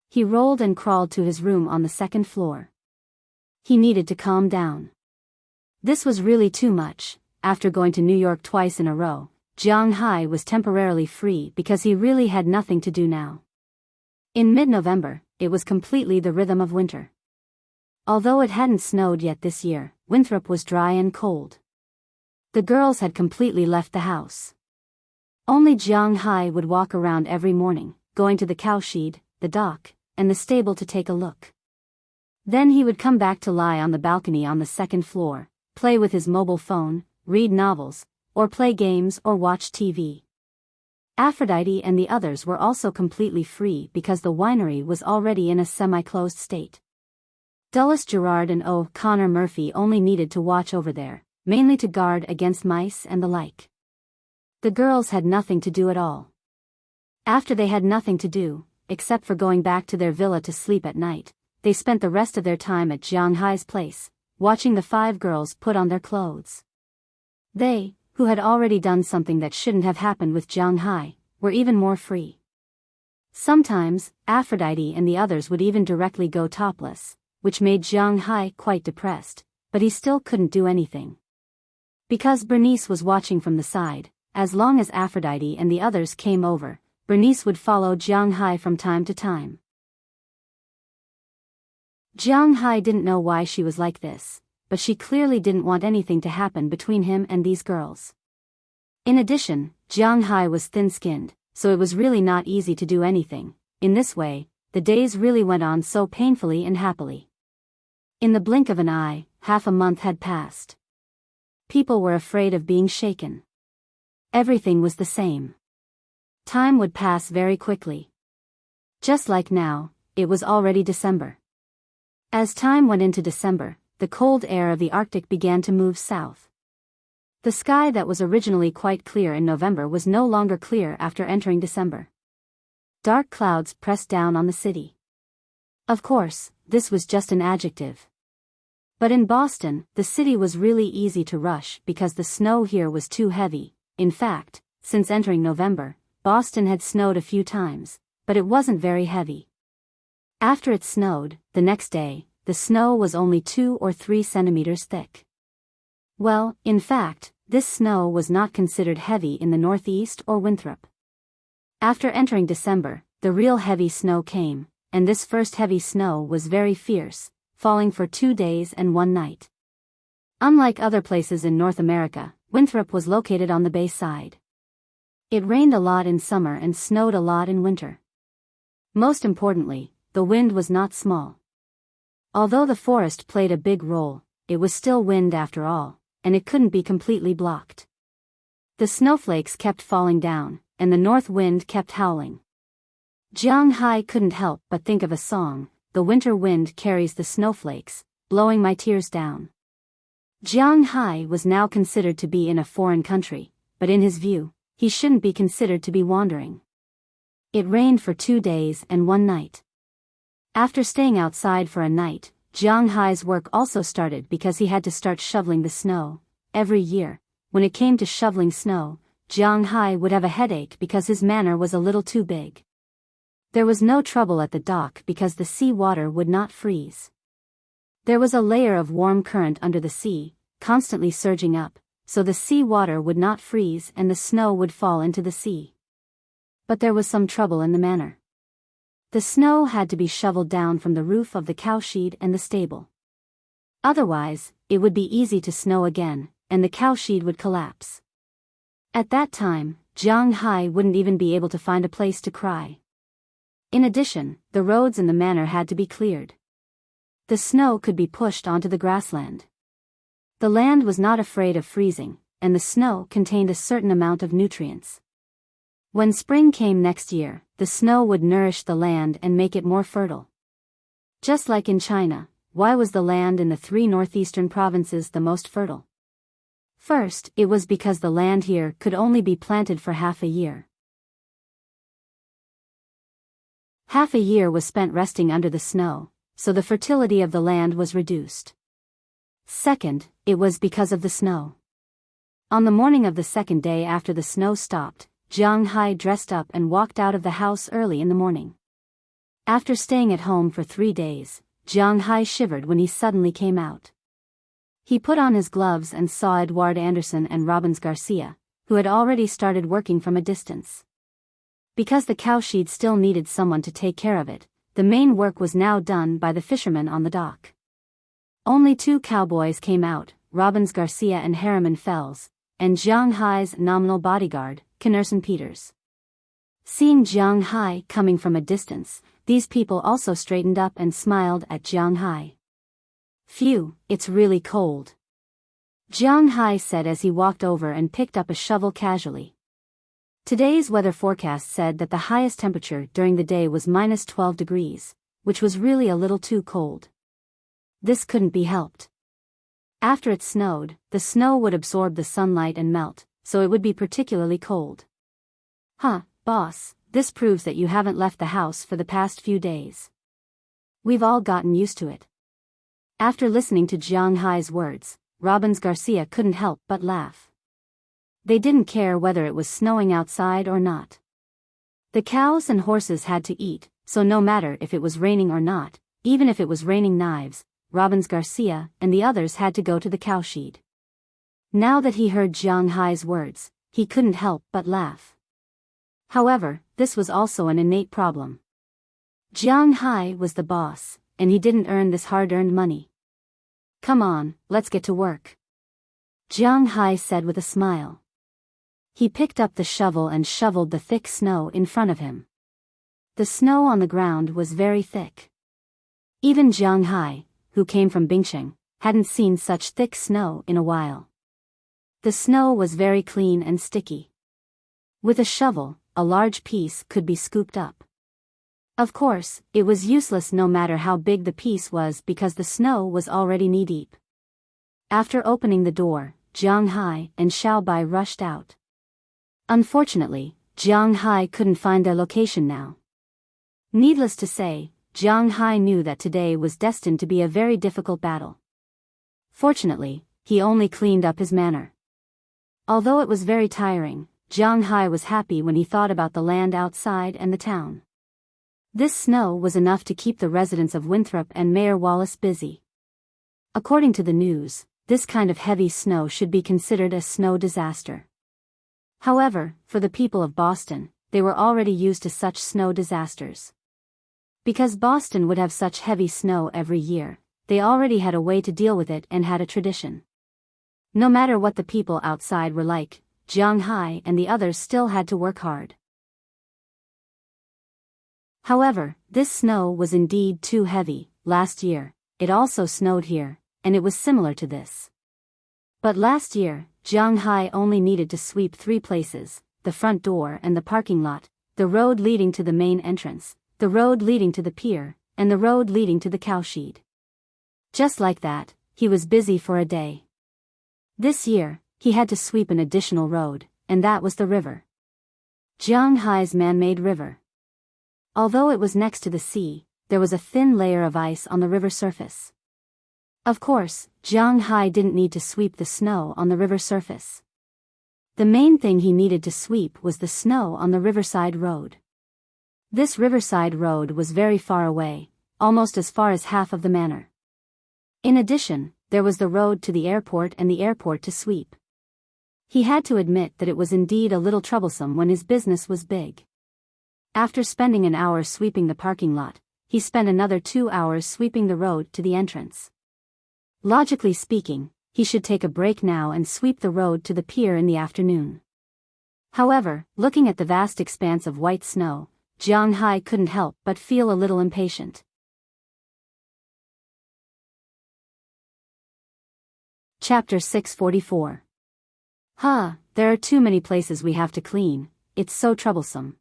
He rolled and crawled to his room on the 2nd floor. He needed to calm down. This was really too much. After going to New York twice in a row, Jiang Hai was temporarily free because he really had nothing to do now. In mid-November, it was completely the rhythm of winter. Although it hadn't snowed yet this year, Winthrop was dry and cold. The girls had completely left the house. Only Jiang Hai would walk around every morning, going to the cowshed, the dock, and the stable to take a look. Then he would come back to lie on the balcony on the second floor, play with his mobile phone, read novels, or play games or watch TV. Aphrodite and the others were also completely free because the winery was already in a semi-closed state. Dulles Gerard and Connor Murphy only needed to watch over there, mainly to guard against mice and the like. The girls had nothing to do at all. After they had nothing to do, except for going back to their villa to sleep at night, they spent the rest of their time at Jiang Hai's place, watching the 5 girls put on their clothes. They, who had already done something that shouldn't have happened with Jiang Hai, were even more free. Sometimes, Aphrodite and the others would even directly go topless, which made Jiang Hai quite depressed, but he still couldn't do anything. Because Bernice was watching from the side, as long as Aphrodite and the others came over, Bernice would follow Jiang Hai from time to time. Jiang Hai didn't know why she was like this, but she clearly didn't want anything to happen between him and these girls. In addition, Jiang Hai was thin-skinned, so it was really not easy to do anything. In this way, the days really went on so painfully and happily. In the blink of an eye, half a month had passed. People were afraid of being shaken. Everything was the same. Time would pass very quickly. Just like now, it was already December. As time went into December, the cold air of the Arctic began to move south. The sky that was originally quite clear in November was no longer clear after entering December. Dark clouds pressed down on the city. Of course, this was just an adjective. But in Boston, the city was really easy to rush because the snow here was too heavy. In fact, since entering November, Boston had snowed a few times, but it wasn't very heavy. After it snowed, the next day, the snow was only 2 or 3 centimeters thick. Well, in fact, this snow was not considered heavy in the Northeast or Winthrop. After entering December, the real heavy snow came, and this first heavy snow was very fierce, falling for 2 days and 1 night. Unlike other places in North America, Winthrop was located on the bay side. It rained a lot in summer and snowed a lot in winter. Most importantly, the wind was not small. Although the forest played a big role, it was still wind after all, and it couldn't be completely blocked. The snowflakes kept falling down, and the north wind kept howling. Jiang Hai couldn't help but think of a song, "The winter wind carries the snowflakes, blowing my tears down." Jiang Hai was now considered to be in a foreign country, but in his view, he shouldn't be considered to be wandering. It rained for 2 days and 1 night. After staying outside for a night, Jiang Hai's work also started because he had to start shoveling the snow. Every year, when it came to shoveling snow, Jiang Hai would have a headache because his manor was a little too big. There was no trouble at the dock because the sea water would not freeze. There was a layer of warm current under the sea, constantly surging up, so the sea water would not freeze and the snow would fall into the sea. But there was some trouble in the manor. The snow had to be shoveled down from the roof of the cowshed and the stable. Otherwise, it would be easy to snow again, and the cowshed would collapse. At that time, Jiang Hai wouldn't even be able to find a place to cry. In addition, the roads in the manor had to be cleared. The snow could be pushed onto the grassland. The land was not afraid of freezing, and the snow contained a certain amount of nutrients. When spring came next year, the snow would nourish the land and make it more fertile. Just like in China, why was the land in the 3 northeastern provinces the most fertile? First, it was because the land here could only be planted for half a year. Half a year was spent resting under the snow, so the fertility of the land was reduced. Second, it was because of the snow. On the morning of the second day after the snow stopped, Jiang Hai dressed up and walked out of the house early in the morning. After staying at home for 3 days, Jiang Hai shivered when he suddenly came out. He put on his gloves and saw Edward Anderson and Robbins Garcia, who had already started working from a distance. Because the cowshed still needed someone to take care of it, the main work was now done by the fishermen on the dock. Only 2 cowboys came out, Robbins Garcia and Harriman Fells, and Jiang Hai's nominal bodyguard, Knerson Peters. Seeing Jiang Hai coming from a distance, these people also straightened up and smiled at Jiang Hai. "Phew, it's really cold," Jiang Hai said as he walked over and picked up a shovel casually. Today's weather forecast said that the highest temperature during the day was -12 degrees, which was really a little too cold. This couldn't be helped. After it snowed, the snow would absorb the sunlight and melt, so it would be particularly cold. "Huh, boss, this proves that you haven't left the house for the past few days. We've all gotten used to it." After listening to Jiang Hai's words, Robbins Garcia couldn't help but laugh. They didn't care whether it was snowing outside or not. The cows and horses had to eat, so no matter if it was raining or not, even if it was raining knives, Robbins Garcia and the others had to go to the cowshed. Now that he heard Jiang Hai's words, he couldn't help but laugh. However, this was also an innate problem. Jiang Hai was the boss, and he didn't earn this hard-earned money. "Come on, let's get to work," Jiang Hai said with a smile. He picked up the shovel and shoveled the thick snow in front of him. The snow on the ground was very thick. Even Jiang Hai, who came from Bingsheng, hadn't seen such thick snow in a while. The snow was very clean and sticky. With a shovel, a large piece could be scooped up. Of course, it was useless no matter how big the piece was because the snow was already knee-deep. After opening the door, Jiang Hai and Xiao Bai rushed out. Unfortunately, Jiang Hai couldn't find their location now. Needless to say, Jiang Hai knew that today was destined to be a very difficult battle. Fortunately, he only cleaned up his manor. Although it was very tiring, Jiang Hai was happy when he thought about the land outside and the town. This snow was enough to keep the residents of Winthrop and Mayor Wallace busy. According to the news, this kind of heavy snow should be considered a snow disaster. However, for the people of Boston, they were already used to such snow disasters. Because Boston would have such heavy snow every year, they already had a way to deal with it and had a tradition. No matter what the people outside were like, Jiang Hai and the others still had to work hard. However, this snow was indeed too heavy. Last year, it also snowed here, and it was similar to this. But last year, Jiang Hai only needed to sweep 3 places: the front door and the parking lot, the road leading to the main entrance, the road leading to the pier, and the road leading to the cowshed. Just like that, he was busy for a day. This year, he had to sweep an additional road, and that was the river. Jiang Hai's man-made river. Although it was next to the sea, there was a thin layer of ice on the river surface. Of course, Jiang Hai didn't need to sweep the snow on the river surface. The main thing he needed to sweep was the snow on the riverside road. This riverside road was very far away, almost as far as half of the manor. In addition, there was the road to the airport and the airport to sweep. He had to admit that it was indeed a little troublesome when his business was big. After spending an hour sweeping the parking lot, he spent another 2 hours sweeping the road to the entrance. Logically speaking, he should take a break now and sweep the road to the pier in the afternoon. However, looking at the vast expanse of white snow, Jiang Hai couldn't help but feel a little impatient. Chapter 644. There are too many places we have to clean, it's so troublesome.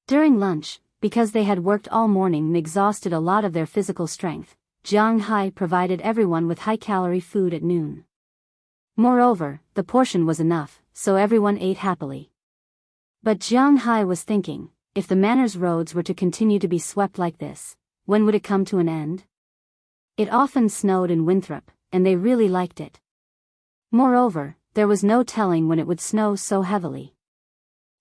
During lunch, because they had worked all morning and exhausted a lot of their physical strength, Jiang Hai provided everyone with high-calorie food at noon. Moreover, the portion was enough, so everyone ate happily. But Jiang Hai was thinking, if the manor's roads were to continue to be swept like this, when would it come to an end? It often snowed in Winthrop, and they really liked it. Moreover, there was no telling when it would snow so heavily.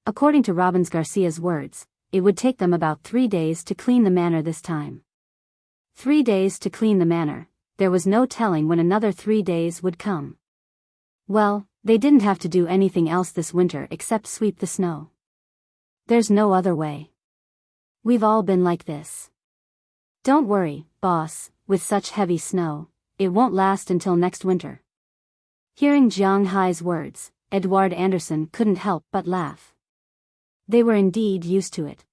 According to Robbins Garcia's words, it would take them about 3 days to clean the manor this time. 3 days to clean the manor, there was no telling when another 3 days would come. Well, they didn't have to do anything else this winter except sweep the snow. There's no other way. We've all been like this. Don't worry, boss, with such heavy snow, it won't last until next winter. Hearing Jiang Hai's words, Edward Anderson couldn't help but laugh. They were indeed used to it.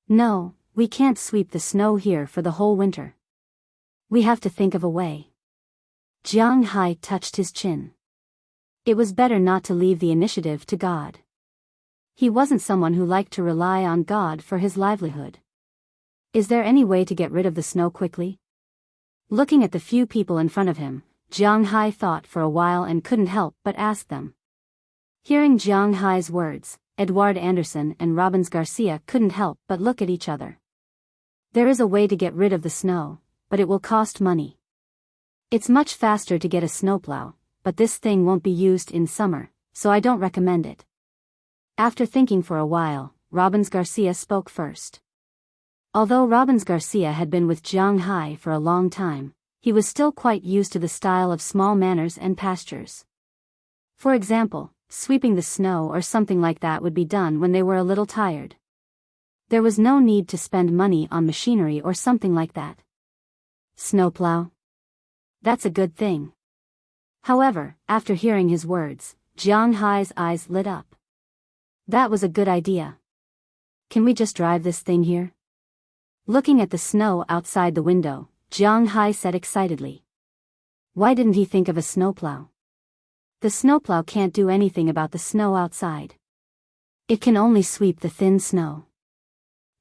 No, we can't sweep the snow here for the whole winter. We have to think of a way. Jiang Hai touched his chin. It was better not to leave the initiative to God. He wasn't someone who liked to rely on God for his livelihood. Is there any way to get rid of the snow quickly? Looking at the few people in front of him, Jiang Hai thought for a while and couldn't help but ask them. Hearing Jiang Hai's words, Edward Anderson and Robbins Garcia couldn't help but look at each other. There is a way to get rid of the snow, but it will cost money. It's much faster to get a snowplow, but this thing won't be used in summer, so I don't recommend it. After thinking for a while, Robbins Garcia spoke first. Although Robbins Garcia had been with Jiang Hai for a long time, he was still quite used to the style of small manors and pastures. For example, sweeping the snow or something like that would be done when they were a little tired. There was no need to spend money on machinery or something like that. Snowplow? That's a good thing. However, after hearing his words, Jiang Hai's eyes lit up. That was a good idea. Can we just drive this thing here? Looking at the snow outside the window, Jiang Hai said excitedly. Why didn't he think of a snowplow? The snowplow can't do anything about the snow outside. It can only sweep the thin snow.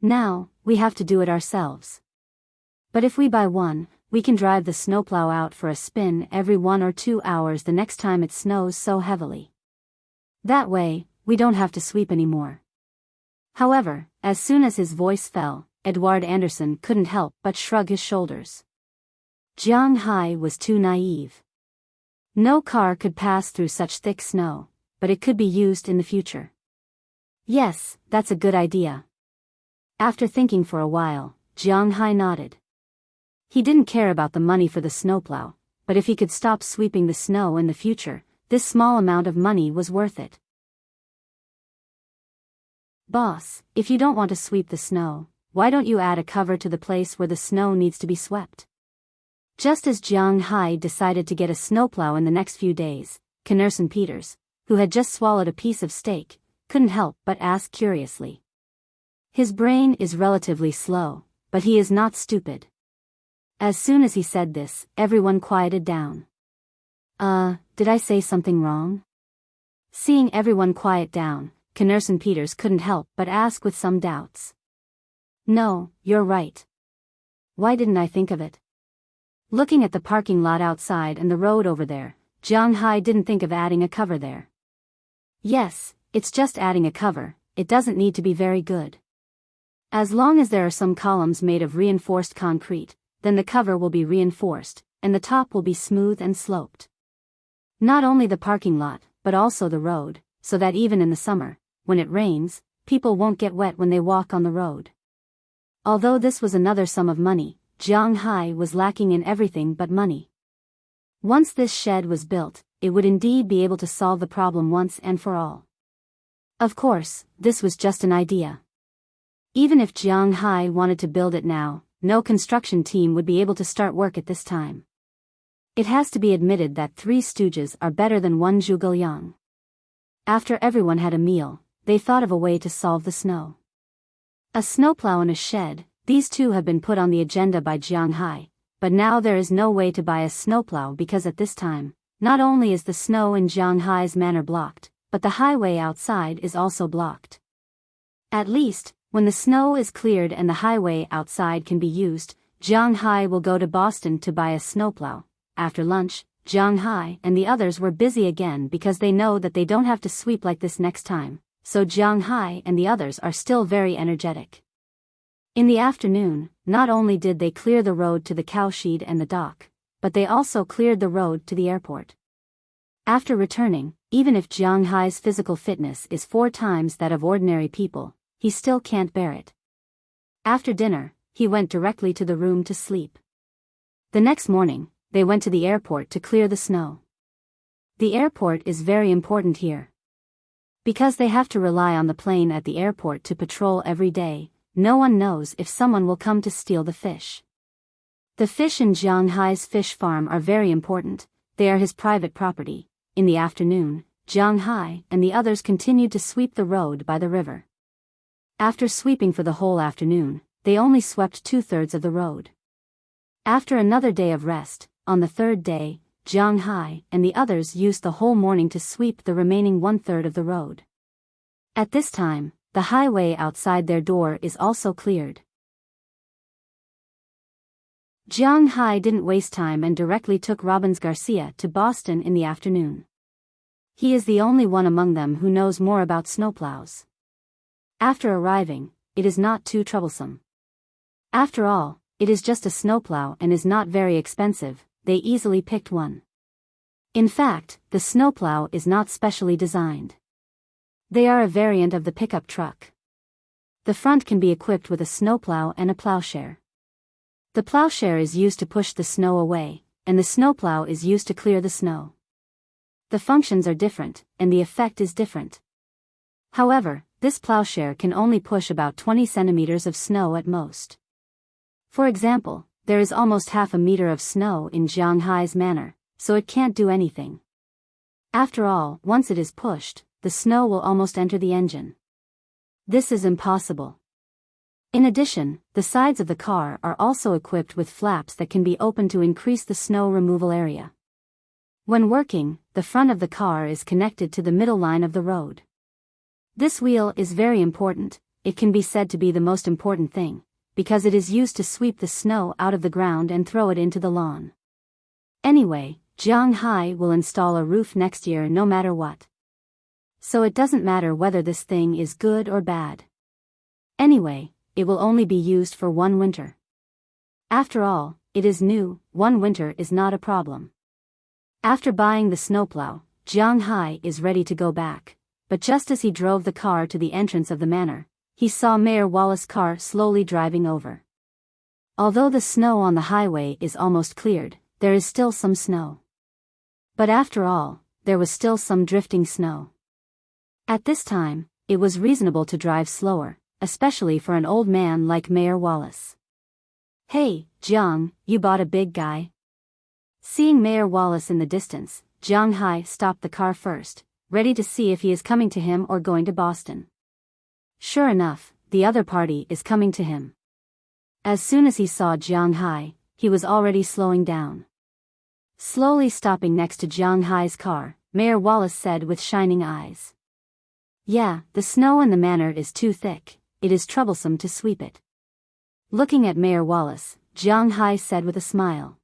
Now, we have to do it ourselves. But if we buy one, we can drive the snowplow out for a spin every 1 or 2 hours the next time it snows so heavily. That way, we don't have to sweep anymore. However, as soon as his voice fell, Edward Anderson couldn't help but shrug his shoulders. Jiang Hai was too naive. No car could pass through such thick snow, but it could be used in the future. Yes, that's a good idea. After thinking for a while, Jiang Hai nodded. He didn't care about the money for the snowplow, but if he could stop sweeping the snow in the future, this small amount of money was worth it. Boss, if you don't want to sweep the snow, why don't you add a cover to the place where the snow needs to be swept? Just as Jiang Hai decided to get a snowplow in the next few days, Enchanting Peters, who had just swallowed a piece of steak, couldn't help but ask curiously. His brain is relatively slow, but he is not stupid. As soon as he said this, everyone quieted down. Did I say something wrong? Seeing everyone quiet down, Enchanting Peters couldn't help but ask with some doubts. No, you're right. Why didn't I think of it? Looking at the parking lot outside and the road over there, Jiang Hai didn't think of adding a cover there. Yes, it's just adding a cover, it doesn't need to be very good. As long as there are some columns made of reinforced concrete, then the cover will be reinforced, and the top will be smooth and sloped. Not only the parking lot, but also the road, so that even in the summer, when it rains, people won't get wet when they walk on the road. Although this was another sum of money, Jiang Hai was lacking in everything but money. Once this shed was built, it would indeed be able to solve the problem once and for all. Of course, this was just an idea. Even if Jiang Hai wanted to build it now, no construction team would be able to start work at this time. It has to be admitted that 3 stooges are better than 1 zhuge liang. After everyone had a meal, they thought of a way to solve the snow. A snowplow and a shed, these two have been put on the agenda by Jiang Hai, but now there is no way to buy a snowplow because at this time, not only is the snow in Jiang Hai's manor blocked, but the highway outside is also blocked. At least, when the snow is cleared and the highway outside can be used, Jiang Hai will go to Boston to buy a snowplow. After lunch, Jiang Hai and the others were busy again because they know that they don't have to sweep like this next time, so Jiang Hai and the others are still very energetic. In the afternoon, not only did they clear the road to the cowshed and the dock, but they also cleared the road to the airport. After returning, even if Jiang Hai's physical fitness is 4 times that of ordinary people, he still can't bear it. After dinner, he went directly to the room to sleep. The next morning, they went to the airport to clear the snow. The airport is very important here. Because they have to rely on the plane at the airport to patrol every day, no one knows if someone will come to steal the fish. The fish in Jiang Hai's fish farm are very important, they are his private property. In the afternoon, Jiang Hai and the others continued to sweep the road by the river. After sweeping for the whole afternoon, they only swept 2/3 of the road. After another day of rest, on the third day, Jiang Hai and the others used the whole morning to sweep the remaining 1/3 of the road. At this time, the highway outside their door is also cleared. Jiang Hai didn't waste time and directly took Robbins Garcia to Boston in the afternoon. He is the only one among them who knows more about snowplows. After arriving, it is not too troublesome. After all, it is just a snowplow and is not very expensive, they easily picked one. In fact, the snowplow is not specially designed. They are a variant of the pickup truck. The front can be equipped with a snowplow and a plowshare. The plowshare is used to push the snow away, and the snowplow is used to clear the snow. The functions are different, and the effect is different. However, this plowshare can only push about 20 centimeters of snow at most. For example, there is almost half a meter of snow in Jiang Hai's manor, so it can't do anything. After all, once it is pushed, the snow will almost enter the engine. This is impossible. In addition, the sides of the car are also equipped with flaps that can be opened to increase the snow removal area. When working, the front of the car is connected to the middle line of the road. This wheel is very important, it can be said to be the most important thing, because it is used to sweep the snow out of the ground and throw it into the lawn. Anyway, Jiang Hai will install a roof next year no matter what. So it doesn't matter whether this thing is good or bad. Anyway, it will only be used for one winter. After all, it is new, one winter is not a problem. After buying the snowplow, Jiang Hai is ready to go back, but just as he drove the car to the entrance of the manor, he saw Mayor Wallace's car slowly driving over. Although the snow on the highway is almost cleared, there is still some snow. But after all, there was still some drifting snow. At this time, it was reasonable to drive slower, especially for an old man like Mayor Wallace. "Hey, Jiang, you bought a big guy?" Seeing Mayor Wallace in the distance, Jiang Hai stopped the car first, ready to see if he is coming to him or going to Boston. Sure enough, the other party is coming to him. As soon as he saw Jiang Hai, he was already slowing down. Slowly stopping next to Jiang Hai's car, Mayor Wallace said with shining eyes. "Yeah, the snow in the manor is too thick, it is troublesome to sweep it." Looking at Mayor Wallace, Jiang Hai said with a smile.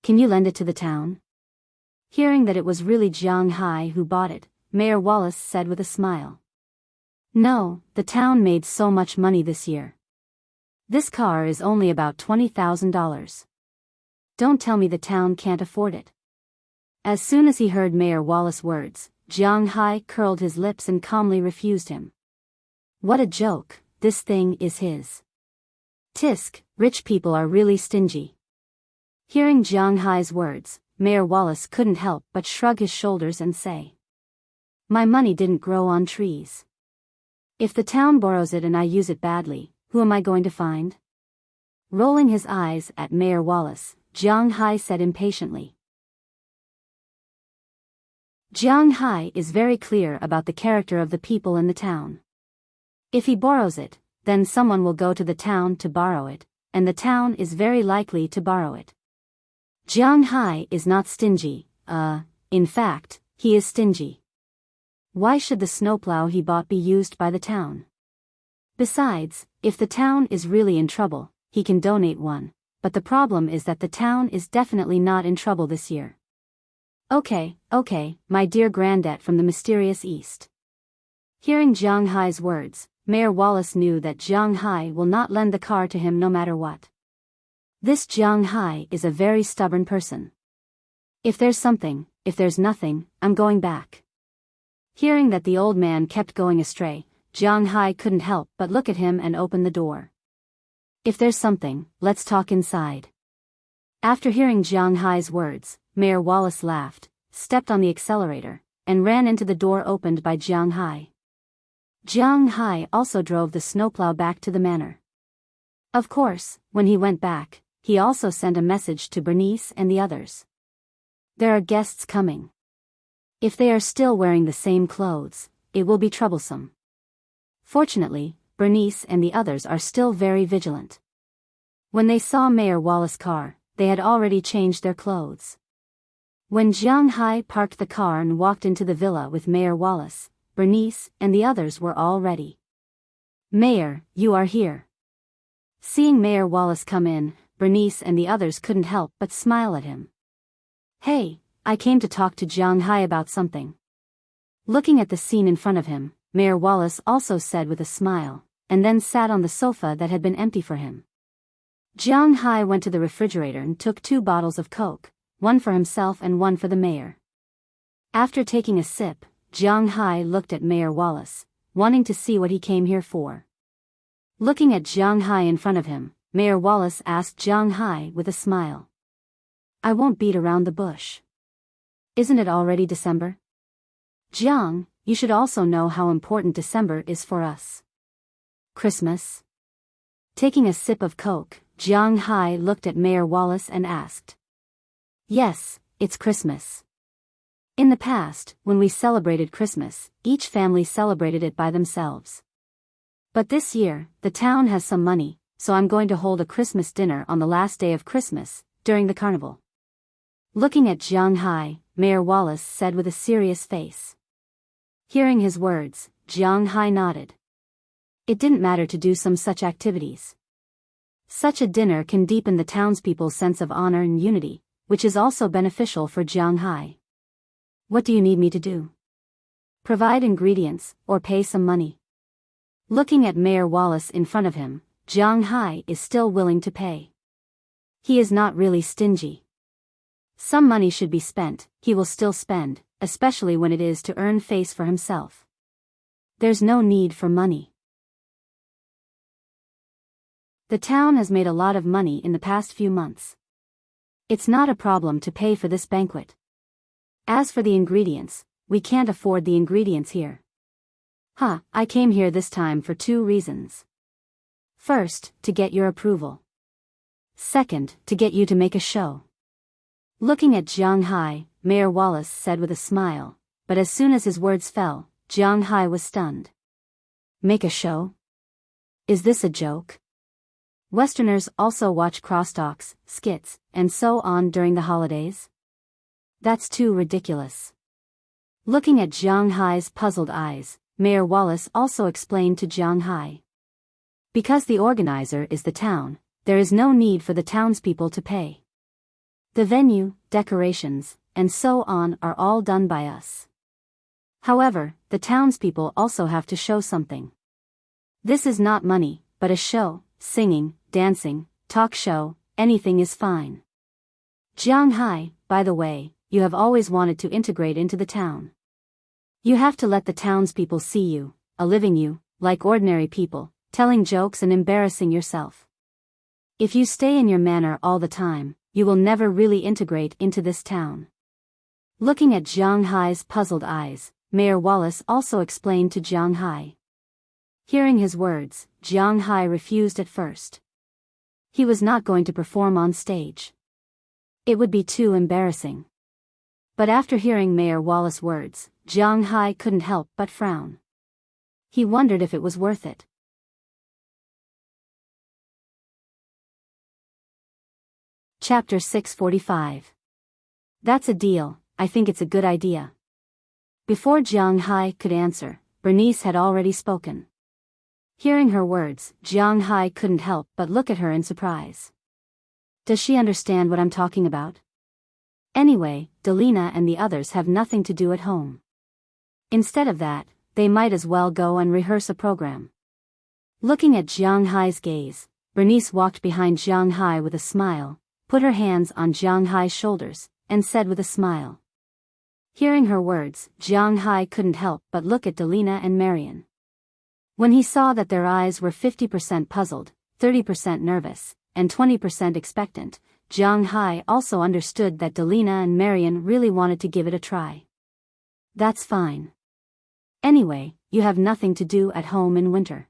"Can you lend it to the town?" Hearing that it was really Jiang Hai who bought it, Mayor Wallace said with a smile. "No, the town made so much money this year. This car is only about $20,000. Don't tell me the town can't afford it." As soon as he heard Mayor Wallace's words, Jiang Hai curled his lips and calmly refused him. What a joke, this thing is his. Tisk, rich people are really stingy. Hearing Jiang Hai's words, Mayor Wallace couldn't help but shrug his shoulders and say, "My money didn't grow on trees. If the town borrows it and I use it badly, who am I going to find?" Rolling his eyes at Mayor Wallace, Jiang Hai said impatiently. Jiang Hai is very clear about the character of the people in the town. If he borrows it, then someone will go to the town to borrow it, and the town is very likely to borrow it. Jiang Hai is not stingy, in fact, he is stingy. Why should the snowplow he bought be used by the town? Besides, if the town is really in trouble, he can donate one, but the problem is that the town is definitely not in trouble this year. Okay, my dear granddad from the mysterious East. Hearing Jiang Hai's words, Mayor Wallace knew that Jiang Hai will not lend the car to him no matter what. This Jiang Hai is a very stubborn person. If there's something, if there's nothing, I'm going back. Hearing that the old man kept going astray, Jiang Hai couldn't help but look at him and open the door. If there's something, let's talk inside. After hearing Jiang Hai's words, Mayor Wallace laughed, stepped on the accelerator, and ran into the door opened by Jiang Hai. Jiang Hai also drove the snowplow back to the manor. Of course, when he went back, he also sent a message to Bernice and the others. There are guests coming. If they are still wearing the same clothes, it will be troublesome. Fortunately, Bernice and the others are still very vigilant. When they saw Mayor Wallace's car, they had already changed their clothes. When Jiang Hai parked the car and walked into the villa with Mayor Wallace, Bernice and the others were all ready. "Mayor, you are here." Seeing Mayor Wallace come in, Bernice and the others couldn't help but smile at him. "Hey, I came to talk to Jiang Hai about something." Looking at the scene in front of him, Mayor Wallace also said with a smile, and then sat on the sofa that had been empty for him. Jiang Hai went to the refrigerator and took 2 bottles of Coke, one for himself and one for the mayor. After taking a sip, Jiang Hai looked at Mayor Wallace, wanting to see what he came here for. Looking at Jiang Hai in front of him, Mayor Wallace asked Jiang Hai with a smile. "I won't beat around the bush. Isn't it already December? Jiang, you should also know how important December is for us." "Christmas?" Taking a sip of Coke, Jiang Hai looked at Mayor Wallace and asked. "Yes, it's Christmas. In the past, when we celebrated Christmas, each family celebrated it by themselves. But this year, the town has some money, so I'm going to hold a Christmas dinner on the last day of Christmas, during the carnival." Looking at Jiang Hai, Mayor Wallace said with a serious face. Hearing his words, Jiang Hai nodded. It didn't matter to do some such activities. Such a dinner can deepen the townspeople's sense of honor and unity, which is also beneficial for Jiang Hai. "What do you need me to do? Provide ingredients, or pay some money?" Looking at Mayor Wallace in front of him, Jiang Hai is still willing to pay. He is not really stingy. Some money should be spent, he will still spend, especially when it is to earn face for himself. There's no need for money. The town has made a lot of money in the past few months. It's not a problem to pay for this banquet. As for the ingredients, we can't afford the ingredients here. I came here this time for 2 reasons. First, to get your approval. Second, to get you to make a show. Looking at Jiang Hai, Mayor Wallace said with a smile, but as soon as his words fell, Jiang Hai was stunned. "Make a show? Is this a joke?" Westerners also watch crosstalks, skits, and so on during the holidays? That's too ridiculous. Looking at Jiang Hai's puzzled eyes, Mayor Wallace also explained to Jiang Hai. Because the organizer is the town, there is no need for the townspeople to pay. The venue, decorations, and so on are all done by us. However, the townspeople also have to show something. This is not money, but a show, singing, dancing, talk show, anything is fine. Jiang Hai, by the way, you have always wanted to integrate into the town. You have to let the townspeople see you, a living you, like ordinary people, telling jokes and embarrassing yourself. If you stay in your manner all the time, you will never really integrate into this town. Looking at Jiang Hai's puzzled eyes, Mayor Wallace also explained to Jiang Hai. Hearing his words, Jiang Hai refused at first. He was not going to perform on stage. It would be too embarrassing. But after hearing Mayor Wallace's words, Jiang Hai couldn't help but frown. He wondered if it was worth it. Chapter 645. That's a deal, I think it's a good idea. Before Jiang Hai could answer, Bernice had already spoken. Hearing her words, Jiang Hai couldn't help but look at her in surprise. Does she understand what I'm talking about? Anyway, Delina and the others have nothing to do at home. Instead of that, they might as well go and rehearse a program. Looking at Jiang Hai's gaze, Bernice walked behind Jiang Hai with a smile, put her hands on Jiang Hai's shoulders, and said with a smile. Hearing her words, Jiang Hai couldn't help but look at Delina and Marian. When he saw that their eyes were 50% puzzled, 30% nervous, and 20% expectant, Jiang Hai also understood that Delina and Marian really wanted to give it a try. That's fine. Anyway, you have nothing to do at home in winter.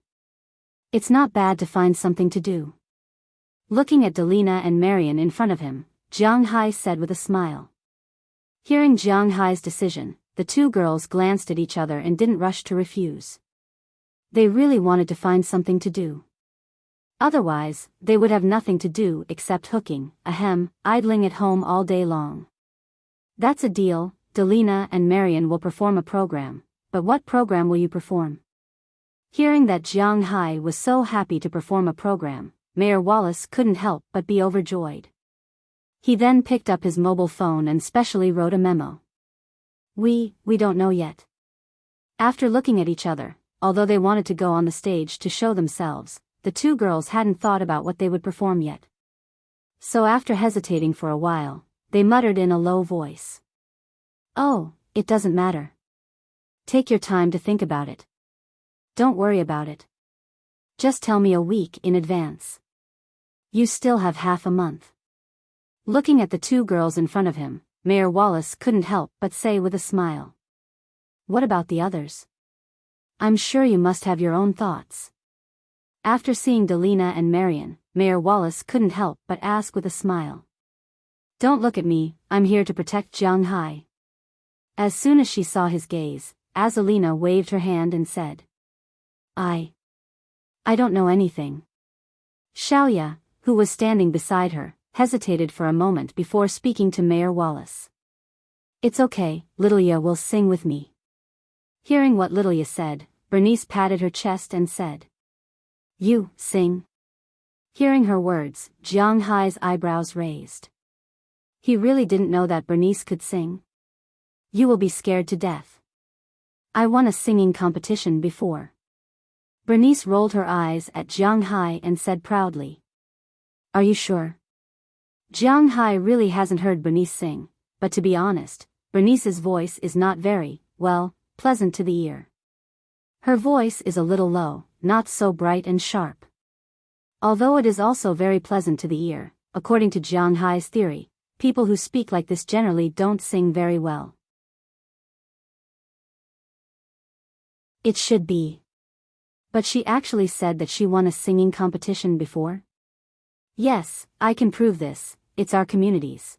It's not bad to find something to do. Looking at Delina and Marian in front of him, Jiang Hai said with a smile. Hearing Jiang Hai's decision, the two girls glanced at each other and didn't rush to refuse. They really wanted to find something to do. Otherwise, they would have nothing to do except hooking, idling at home all day long. That's a deal. Delina and Marian will perform a program, but what program will you perform? Hearing that Jiang Hai was so happy to perform a program, Mayor Wallace couldn't help but be overjoyed. He then picked up his mobile phone and specially wrote a memo. We don't know yet. After looking at each other, although they wanted to go on the stage to show themselves, the two girls hadn't thought about what they would perform yet. So after hesitating for a while, they muttered in a low voice. Oh, it doesn't matter. Take your time to think about it. Don't worry about it. Just tell me a week in advance. You still have half a month. Looking at the two girls in front of him, Mayor Wallace couldn't help but say with a smile. What about the others? I'm sure you must have your own thoughts. After seeing Delina and Marian, Mayor Wallace couldn't help but ask with a smile. Don't look at me, I'm here to protect Jiang Hai. As soon as she saw his gaze, Azalina waved her hand and said. I don't know anything. Xiaoya, who was standing beside her, hesitated for a moment before speaking to Mayor Wallace. It's okay, Littleya will sing with me. Hearing what Littleya said, Bernice patted her chest and said. You, sing? Hearing her words, Jiang Hai's eyebrows raised. He really didn't know that Bernice could sing. You will be scared to death. I won a singing competition before. Bernice rolled her eyes at Jiang Hai and said proudly. Are you sure? Jiang Hai really hasn't heard Bernice sing, but to be honest, Bernice's voice is not very, pleasant to the ear. Her voice is a little low, not so bright and sharp. Although it is also very pleasant to the ear, according to Jiang Hai's theory, people who speak like this generally don't sing very well. It should be. But she actually said that she won a singing competition before? Yes, I can prove this, it's our community's.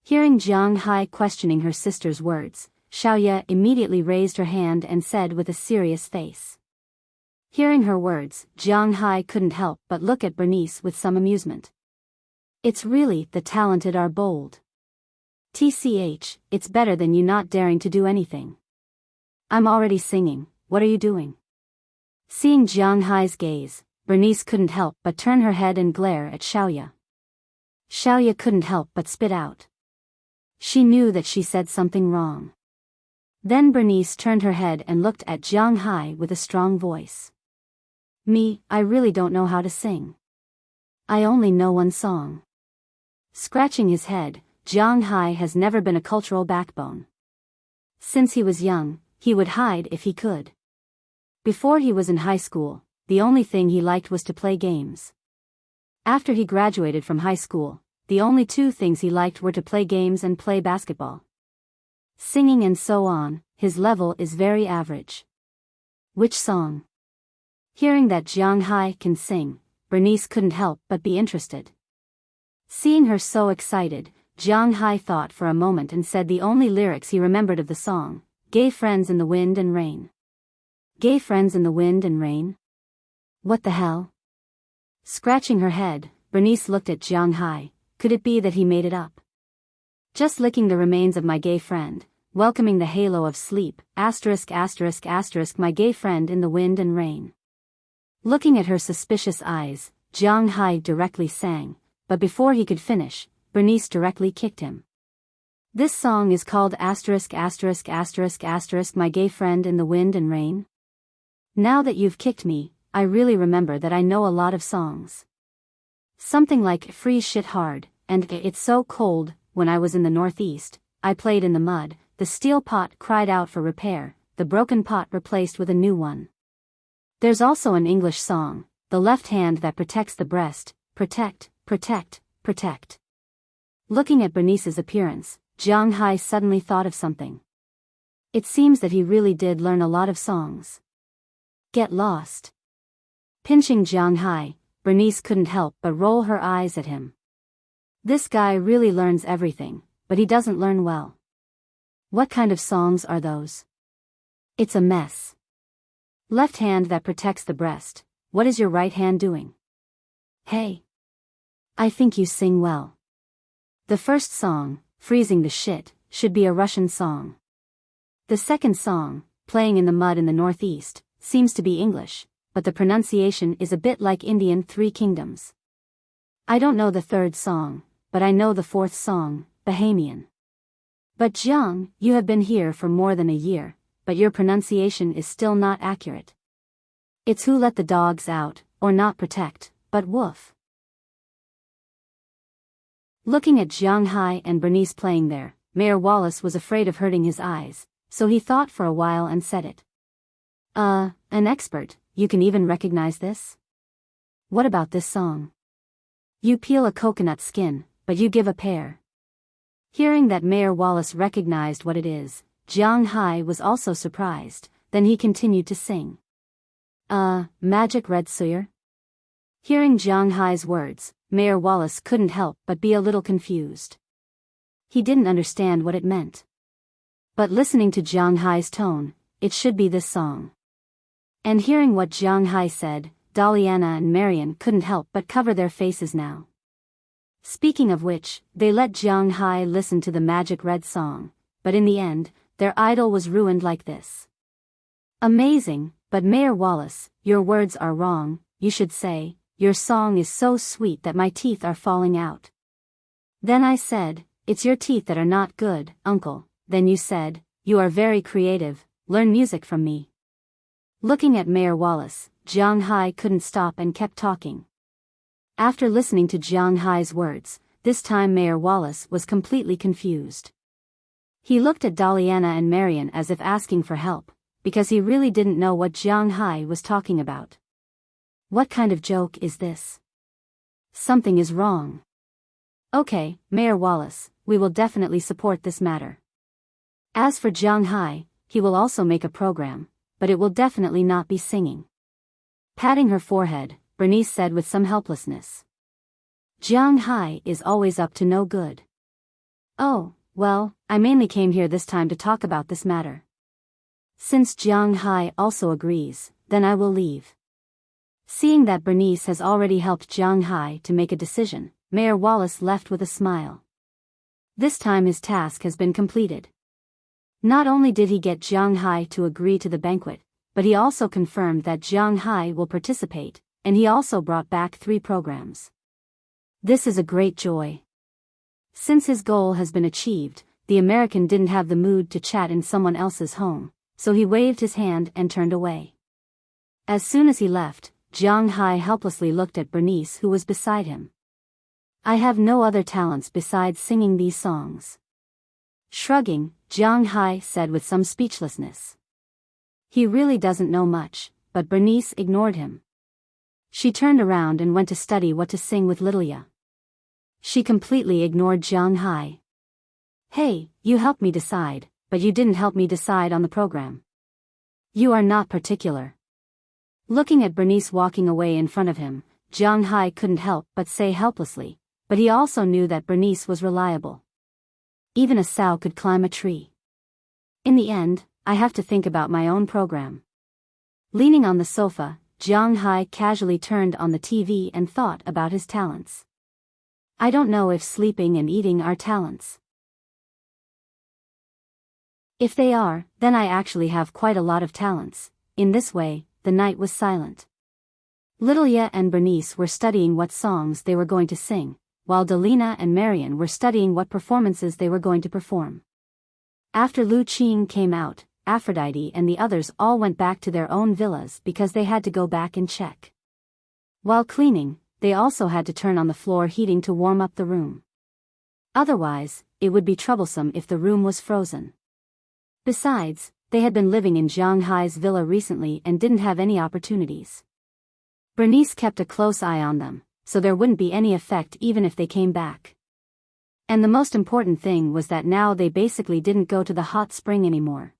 Hearing Jiang Hai questioning her sister's words, Xiaoya immediately raised her hand and said with a serious face. Hearing her words, Jiang Hai couldn't help but look at Bernice with some amusement. It's really the talented are bold. TCH, it's better than you not daring to do anything. I'm already singing, what are you doing? Seeing Jiang Hai's gaze, Bernice couldn't help but turn her head and glare at Xiaoya. Xiaoya couldn't help but spit out. She knew that she said something wrong. Then Bernice turned her head and looked at Jiang Hai with a strong voice. I really don't know how to sing. I only know one song. Scratching his head, Jiang Hai has never been a cultural backbone. Since he was young, he would hide if he could. Before he was in high school, the only thing he liked was to play games. After he graduated from high school, the only two things he liked were to play games and play basketball. Singing and so on, his level is very average. Which song? Hearing that Jiang Hai can sing, Bernice couldn't help but be interested. Seeing her so excited, Jiang Hai thought for a moment and said the only lyrics he remembered of the song, Gay Friends in the Wind and Rain. Gay friends in the wind and rain? What the hell? Scratching her head, Bernice looked at Jiang Hai. Could it be that he made it up? Just licking the remains of my gay friend, welcoming the halo of sleep, *****, my gay friend in the wind and rain. Looking at her suspicious eyes, Jiang Hai directly sang, but before he could finish, Bernice directly kicked him. This song is called ***********, my gay friend in the wind and rain. Now that you've kicked me, I really remember that I know a lot of songs. Something like Freeze Shit Hard, and It's So Cold. When I was in the Northeast, I played in the mud, the steel pot cried out for repair, the broken pot replaced with a new one. There's also an English song, The Left Hand That Protects the Breast, protect, protect, protect. Looking at Bernice's appearance, Jiang Hai suddenly thought of something. It seems that he really did learn a lot of songs. Get lost. Pinching Jiang Hai, Bernice couldn't help but roll her eyes at him. This guy really learns everything, but he doesn't learn well. What kind of songs are those? It's a mess. Left hand that protects the breast, what is your right hand doing? Hey. I think you sing well. The first song, Freezing the Shit, should be a Russian song. The second song, Playing in the Mud in the Northeast, seems to be English, but the pronunciation is a bit like Indian Three Kingdoms. I don't know the third song, but I know the fourth song, Bahamian. But Jiang, you have been here for more than a year, but your pronunciation is still not accurate. It's who let the dogs out, or not protect, but woof. Looking at Jiang Hai and Bernice playing there, Mayor Wallace was afraid of hurting his eyes, so he thought for a while and said it. An expert, you can even recognize this? What about this song? You peel a coconut skin, but you give a pear. Hearing that Mayor Wallace recognized what it is, Jiang Hai was also surprised, then he continued to sing. Magic red suyer? Hearing Jiang Hai's words, Mayor Wallace couldn't help but be a little confused. He didn't understand what it meant. But listening to Jiang Hai's tone, it should be this song. And hearing what Jiang Hai said, Daliana and Marian couldn't help but cover their faces now. Speaking of which, they let Jiang Hai listen to the Magic Red song, but in the end, their idol was ruined like this. Amazing, but Mayor Wallace, your words are wrong, you should say, your song is so sweet that my teeth are falling out. Then I said, it's your teeth that are not good, uncle. Then you said, you are very creative, learn music from me. Looking at Mayor Wallace, Jiang Hai couldn't stop and kept talking. After listening to Jiang Hai's words, this time Mayor Wallace was completely confused. He looked at Daliana and Marian as if asking for help, because he really didn't know what Jiang Hai was talking about. What kind of joke is this? Something is wrong. Okay, Mayor Wallace, we will definitely support this matter. As for Jiang Hai, he will also make a program, but it will definitely not be singing. Patting her forehead, Bernice said with some helplessness. Jiang Hai is always up to no good. Oh, well, I mainly came here this time to talk about this matter. Since Jiang Hai also agrees, then I will leave. Seeing that Bernice has already helped Jiang Hai to make a decision, Mayor Wallace left with a smile. This time his task has been completed. Not only did he get Jiang Hai to agree to the banquet, but he also confirmed that Jiang Hai will participate, and he also brought back 3 programs. This is a great joy. Since his goal has been achieved, the American didn't have the mood to chat in someone else's home, so he waved his hand and turned away. As soon as he left, Jiang Hai helplessly looked at Bernice who was beside him. I have no other talents besides singing these songs. Shrugging, Jiang Hai said with some speechlessness. He really doesn't know much, but Bernice ignored him. She turned around and went to study what to sing with Lilia. She completely ignored Jiang Hai. Hey, you helped me decide, but you didn't help me decide on the program. You are not particular. Looking at Bernice walking away in front of him, Jiang Hai couldn't help but say helplessly, but he also knew that Bernice was reliable. Even a sow could climb a tree. In the end, I have to think about my own program. Leaning on the sofa, Jiang Hai casually turned on the TV and thought about his talents. I don't know if sleeping and eating are talents. If they are, then I actually have quite a lot of talents. In this way, the night was silent. Lilia and Bernice were studying what songs they were going to sing, while Delina and Marian were studying what performances they were going to perform. After Lu Qing came out, Aphrodite and the others all went back to their own villas because they had to go back and check. While cleaning, they also had to turn on the floor heating to warm up the room. Otherwise, it would be troublesome if the room was frozen. Besides, they had been living in Jiang Hai's villa recently and didn't have any opportunities. Bernice kept a close eye on them, so there wouldn't be any effect even if they came back. And the most important thing was that now they basically didn't go to the hot spring anymore.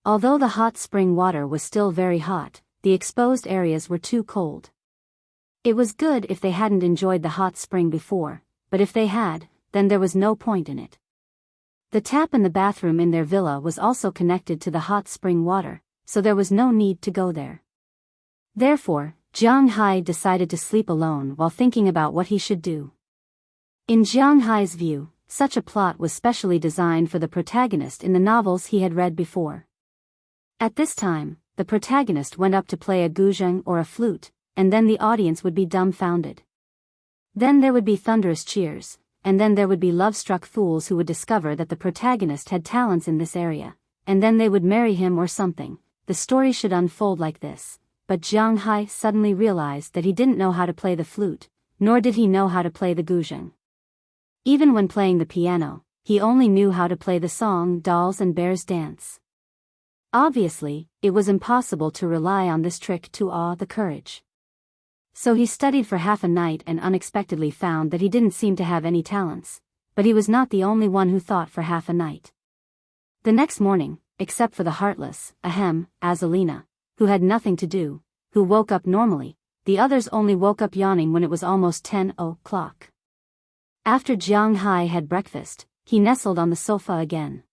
Although the hot spring water was still very hot, the exposed areas were too cold. It was good if they hadn't enjoyed the hot spring before, but if they had, then there was no point in it. The tap in the bathroom in their villa was also connected to the hot spring water, so there was no need to go there. Therefore, Jiang Hai decided to sleep alone while thinking about what he should do. In Jiang Hai's view, such a plot was specially designed for the protagonist in the novels he had read before. At this time, the protagonist went up to play a guzheng or a flute, and then the audience would be dumbfounded. Then there would be thunderous cheers, and then there would be love-struck fools who would discover that the protagonist had talents in this area, and then they would marry him or something. The story should unfold like this, but Jiang Hai suddenly realized that he didn't know how to play the flute, nor did he know how to play the guzheng. Even when playing the piano, he only knew how to play the song Dolls and Bears Dance. Obviously, it was impossible to rely on this trick to awe the courage. So he studied for half a night and unexpectedly found that he didn't seem to have any talents, but he was not the only one who thought for half a night. The next morning, except for the heartless, Azalina, who had nothing to do, who woke up normally, the others only woke up yawning when it was almost 10 o'clock. After Jiang Hai had breakfast, he nestled on the sofa again.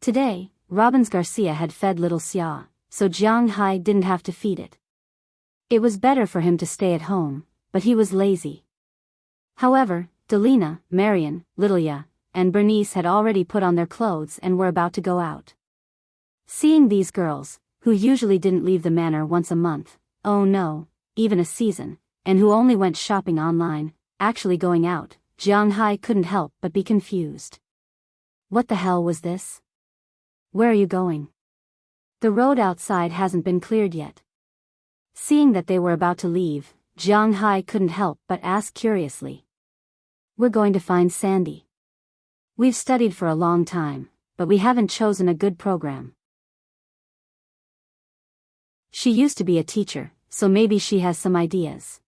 Today, Robbins Garcia had fed little Xia, so Jiang Hai didn't have to feed it. It was better for him to stay at home, but he was lazy. However, Delina, Marion, Littleya, and Bernice had already put on their clothes and were about to go out. Seeing these girls, who usually didn't leave the manor once a month, oh no, even a season, and who only went shopping online, actually going out, Jiang Hai couldn't help but be confused. What the hell was this? Where are you going? The road outside hasn't been cleared yet. Seeing that they were about to leave, Jiang Hai couldn't help but ask curiously. We're going to find Sandy. We've studied for a long time, but we haven't chosen a good program. She used to be a teacher, so maybe she has some ideas.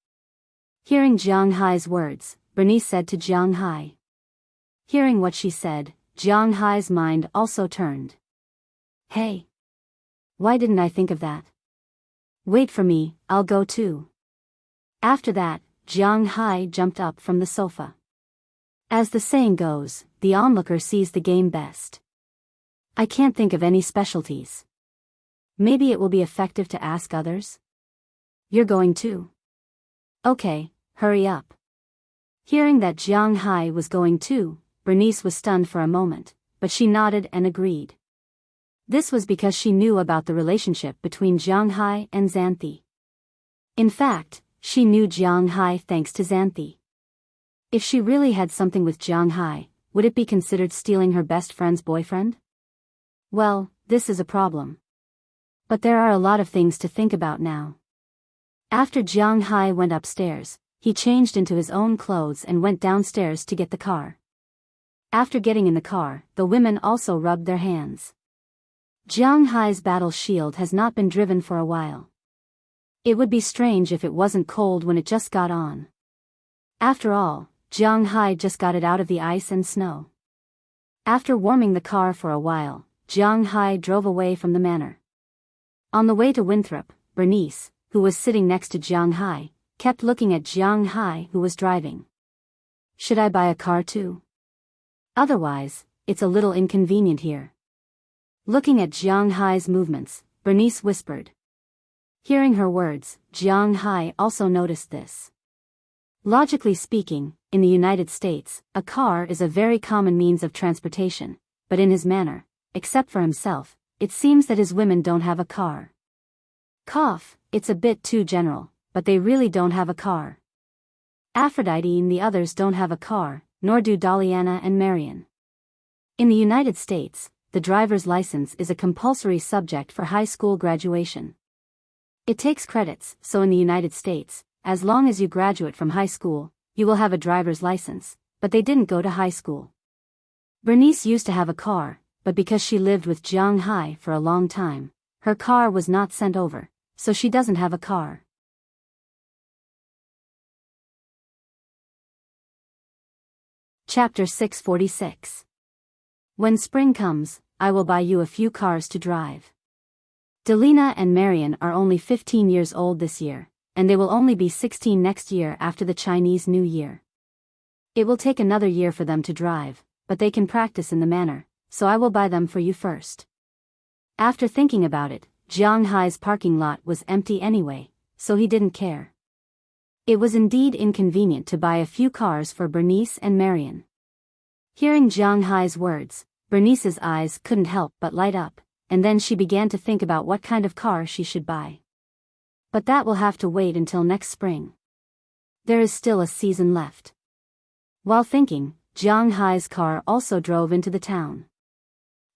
Hearing Jiang Hai's words, Bernice said to Jiang Hai. Hearing what she said, Jiang Hai's mind also turned. Hey! Why didn't I think of that? Wait for me, I'll go too. After that, Jiang Hai jumped up from the sofa. As the saying goes, the onlooker sees the game best. I can't think of any specialties. Maybe it will be effective to ask others? You're going too? Okay, hurry up. Hearing that Jiang Hai was going too, Bernice was stunned for a moment, but she nodded and agreed. This was because she knew about the relationship between Jiang Hai and Xanthi. In fact, she knew Jiang Hai thanks to Xanthi. If she really had something with Jiang Hai, would it be considered stealing her best friend's boyfriend? Well, this is a problem. But there are a lot of things to think about now. After Jiang Hai went upstairs, he changed into his own clothes and went downstairs to get the car. After getting in the car, the women also rubbed their hands. Jiang Hai's battle shield has not been driven for a while. It would be strange if it wasn't cold when it just got on. After all, Jiang Hai just got it out of the ice and snow. After warming the car for a while, Jiang Hai drove away from the manor. On the way to Winthrop, Bernice, who was sitting next to Jiang Hai, kept looking at Jiang Hai who was driving. Should I buy a car too? Otherwise, it's a little inconvenient here. Looking at Jiang Hai's movements, Bernice whispered. Hearing her words, Jiang Hai also noticed this. Logically speaking, in the United States, a car is a very common means of transportation, but in his manor, except for himself, it seems that his women don't have a car. It's a bit too general, but they really don't have a car. Aphrodite and the others don't have a car, nor do Daliana and Marion. In the United States, the driver's license is a compulsory subject for high school graduation. It takes credits, so in the United States, as long as you graduate from high school, you will have a driver's license, but they didn't go to high school. Bernice used to have a car, but because she lived with Jiang Hai for a long time, her car was not sent over, so she doesn't have a car. Chapter 646. When spring comes, I will buy you a few cars to drive. Delina and Marion are only 15 years old this year, and they will only be 16 next year after the Chinese New Year. It will take another year for them to drive, but they can practice in the manner, so I will buy them for you first. After thinking about it, Jiang Hai's parking lot was empty anyway, so he didn't care. It was indeed inconvenient to buy a few cars for Bernice and Marion. Hearing Jiang Hai's words, Bernice's eyes couldn't help but light up, and then she began to think about what kind of car she should buy. But that will have to wait until next spring. There is still a season left. While thinking, Jiang Hai's car also drove into the town.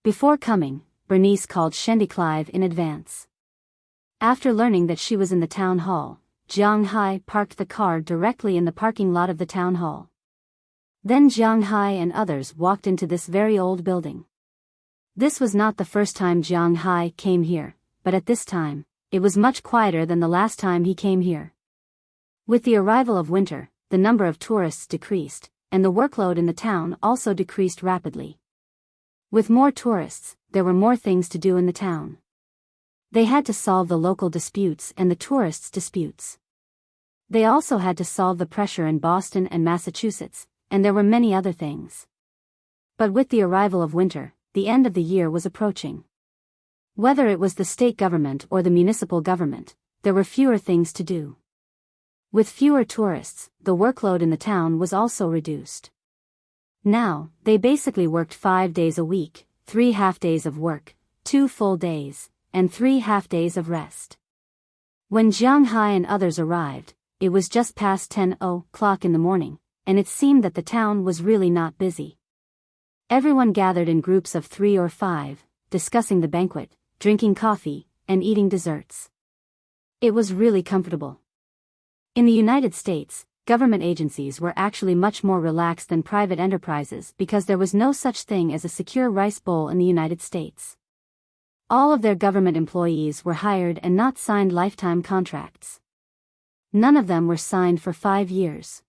Before coming, Bernice called Shendy Clive in advance. After learning that she was in the town hall, Jiang Hai parked the car directly in the parking lot of the town hall. Then Jiang Hai and others walked into this very old building. This was not the first time Jiang Hai came here, but at this time, it was much quieter than the last time he came here. With the arrival of winter, the number of tourists decreased, and the workload in the town also decreased rapidly. With more tourists, there were more things to do in the town. They had to solve the local disputes and the tourists' disputes. They also had to solve the pressure in Boston and Massachusetts, and there were many other things. But with the arrival of winter, the end of the year was approaching. Whether it was the state government or the municipal government, there were fewer things to do. With fewer tourists, the workload in the town was also reduced. Now, they basically worked 5 days a week, 3 half-days of work, 2 full days, and 3 half-days of rest. When Jiang Hai and others arrived, it was just past 10 o'clock in the morning, and it seemed that the town was really not busy. Everyone gathered in groups of 3 or 5, discussing the banquet, drinking coffee, and eating desserts. It was really comfortable. In the United States, government agencies were actually much more relaxed than private enterprises because there was no such thing as a secure rice bowl in the United States. All of their government employees were hired and not signed lifetime contracts. None of them were signed for 5 years.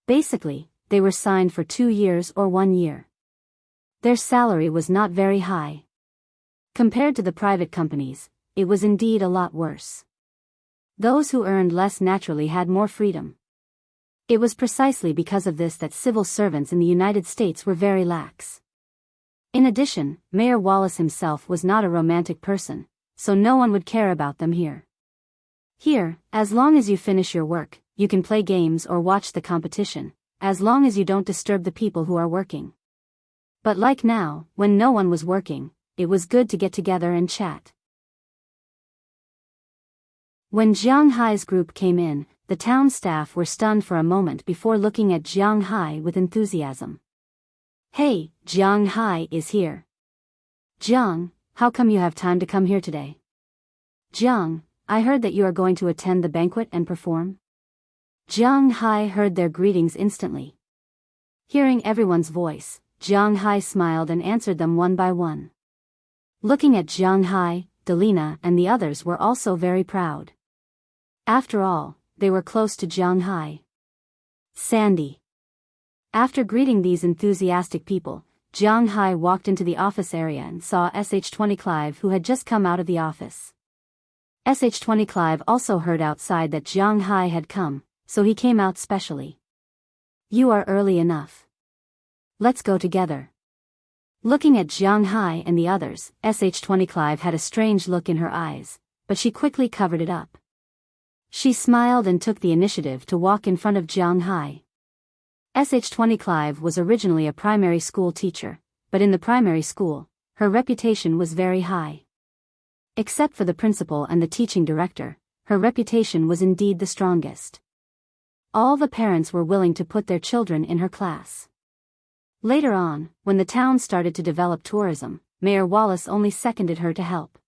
Basically, they were signed for 2 years or 1 year. Their salary was not very high. Compared to the private companies, it was indeed a lot worse. Those who earned less naturally had more freedom. It was precisely because of this that civil servants in the United States were very lax. In addition, Mayor Wallace himself was not a romantic person, so no one would care about them here. Here, as long as you finish your work, you can play games or watch the competition, as long as you don't disturb the people who are working. But like now, when no one was working, it was good to get together and chat. When Jiang Hai's group came in, the town staff were stunned for a moment before looking at Jiang Hai with enthusiasm. Hey, Jiang Hai is here. Jiang, how come you have time to come here today? Jiang, I heard that you are going to attend the banquet and perform. Jiang Hai heard their greetings instantly. Hearing everyone's voice, Jiang Hai smiled and answered them one by one. Looking at Jiang Hai, Delina and the others were also very proud. After all, they were close to Jiang Hai. Sandy. After greeting these enthusiastic people, Jiang Hai walked into the office area and saw SH-20 Clive, who had just come out of the office. SH-20 Clive also heard outside that Jiang Hai had come, so he came out specially. You are early enough. Let's go together. Looking at Jiang Hai and the others, SH-20 Clive had a strange look in her eyes, but she quickly covered it up. She smiled and took the initiative to walk in front of Jiang Hai. SH-20 Clive was originally a primary school teacher, but in the primary school, her reputation was very high. Except for the principal and the teaching director, her reputation was indeed the strongest. All the parents were willing to put their children in her class. Later on, when the town started to develop tourism, Mayor Wallace only seconded her to help.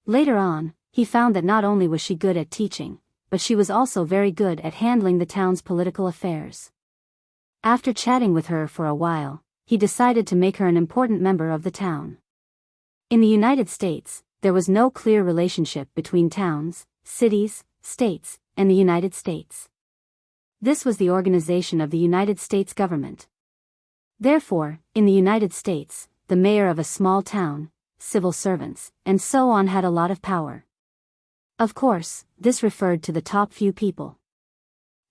Later on, he found that not only was she good at teaching, but she was also very good at handling the town's political affairs. After chatting with her for a while, he decided to make her an important member of the town. In the United States, there was no clear relationship between towns, cities, states, and the United States. This was the organization of the United States government. Therefore, in the United States, the mayor of a small town, civil servants, and so on had a lot of power. Of course, this referred to the top few people.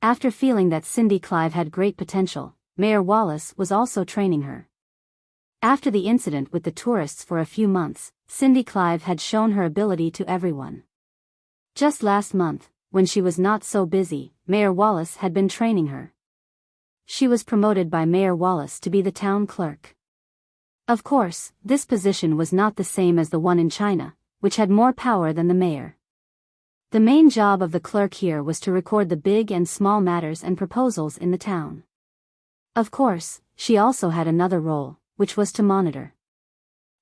After feeling that Cindy Clive had great potential, Mayor Wallace was also training her. After the incident with the tourists for a few months, Cindy Clive had shown her ability to everyone. Just last month, when she was not so busy, Mayor Wallace had been training her. She was promoted by Mayor Wallace to be the town clerk. Of course, this position was not the same as the one in China, which had more power than the mayor. The main job of the clerk here was to record the big and small matters and proposals in the town. Of course, she also had another role, which was to monitor.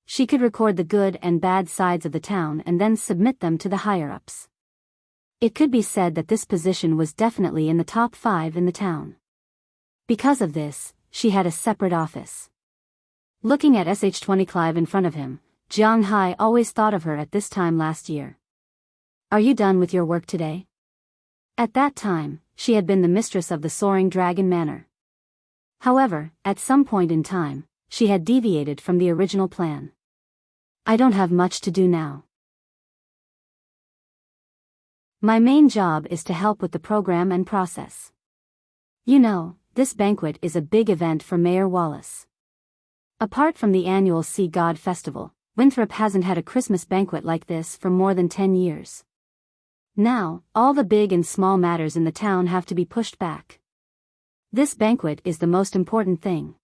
She could record the good and bad sides of the town and then submit them to the higher-ups. It could be said that this position was definitely in the top 5 in the town. Because of this, she had a separate office. Looking at Sh20 Clive in front of him, Jiang Hai always thought of her at this time last year. Are you done with your work today? At that time, she had been the mistress of the Soaring Dragon Manor. However, at some point in time, she had deviated from the original plan. I don't have much to do now. My main job is to help with the program and process. You know, this banquet is a big event for Mayor Wallace. Apart from the annual Sea God Festival, Winthrop hasn't had a Christmas banquet like this for more than 10 years. Now, all the big and small matters in the town have to be pushed back. This banquet is the most important thing.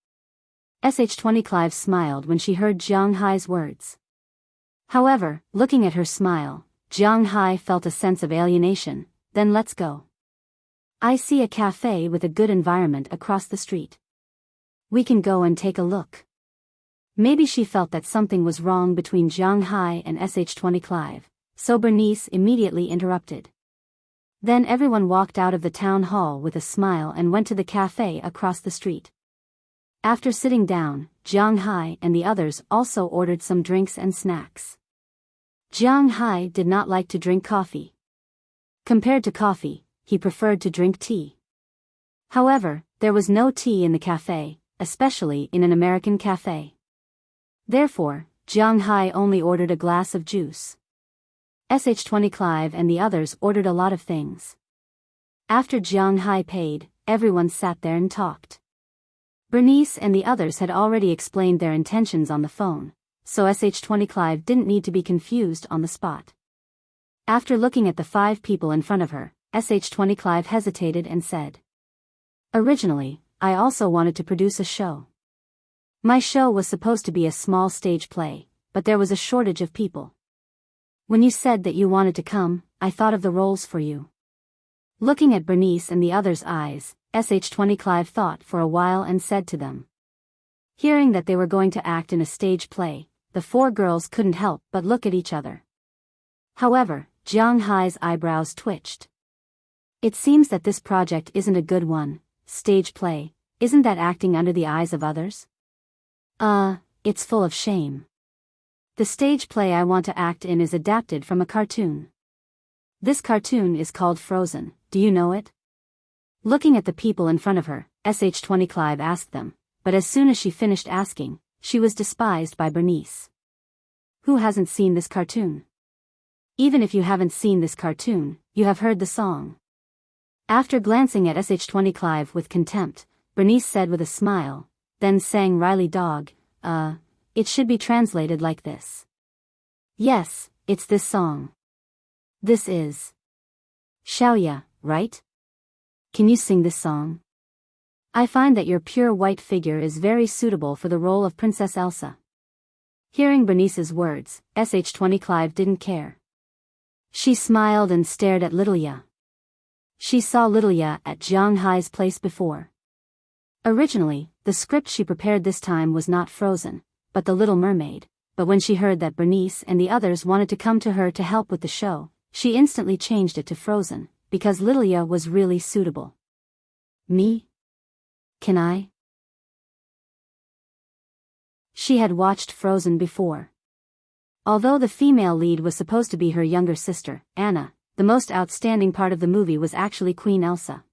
Sh20 Clive smiled when she heard Jiang Hai's words. However, looking at her smile, Jiang Hai felt a sense of alienation. Then let's go. I see a cafe with a good environment across the street. We can go and take a look. Maybe she felt that something was wrong between Jiang Hai and Sh20 Clive, so Bernice immediately interrupted. Then everyone walked out of the town hall with a smile and went to the cafe across the street. After sitting down, Jiang Hai and the others also ordered some drinks and snacks. Jiang Hai did not like to drink coffee. Compared to coffee, he preferred to drink tea. However, there was no tea in the cafe, especially in an American cafe. Therefore, Jiang Hai only ordered a glass of juice. Sh20 Clive and the others ordered a lot of things. After Jiang Hai paid, everyone sat there and talked. Bernice and the others had already explained their intentions on the phone, so Sh20 Clive didn't need to be confused on the spot. After looking at the 5 people in front of her, Sh20 Clive hesitated and said, Originally, I also wanted to produce a show. My show was supposed to be a small stage play, but there was a shortage of people. When you said that you wanted to come, I thought of the roles for you. Looking at Bernice and the others' eyes, Sh20 Clive thought for a while and said to them. Hearing that they were going to act in a stage play, the 4 girls couldn't help but look at each other. However, Jiang Hai's eyebrows twitched. It seems that this project isn't a good one. Stage play, isn't that acting under the eyes of others? It's full of shame. The stage play I want to act in is adapted from a cartoon. This cartoon is called Frozen, do you know it? Looking at the people in front of her, Sh20 Clive asked them, but as soon as she finished asking, she was despised by Bernice. Who hasn't seen this cartoon? Even if you haven't seen this cartoon, you have heard the song. After glancing at Sh20 Clive with contempt, Bernice said with a smile, then sang Riley Dog, it should be translated like this. Yes, it's this song. This is Xiaoya, right? Can you sing this song? I find that your pure white figure is very suitable for the role of Princess Elsa. Hearing Bernice's words, Sh20 Clive didn't care. She smiled and stared at Little Ya. She saw Little Ya at Jiang Hai's place before. Originally, the script she prepared this time was not Frozen, but The Little Mermaid, but when she heard that Bernice and the others wanted to come to her to help with the show, she instantly changed it to Frozen, because Little Ya was really suitable. Me? Can I? She had watched Frozen before. Although the female lead was supposed to be her younger sister, Anna, the most outstanding part of the movie was actually Queen Elsa.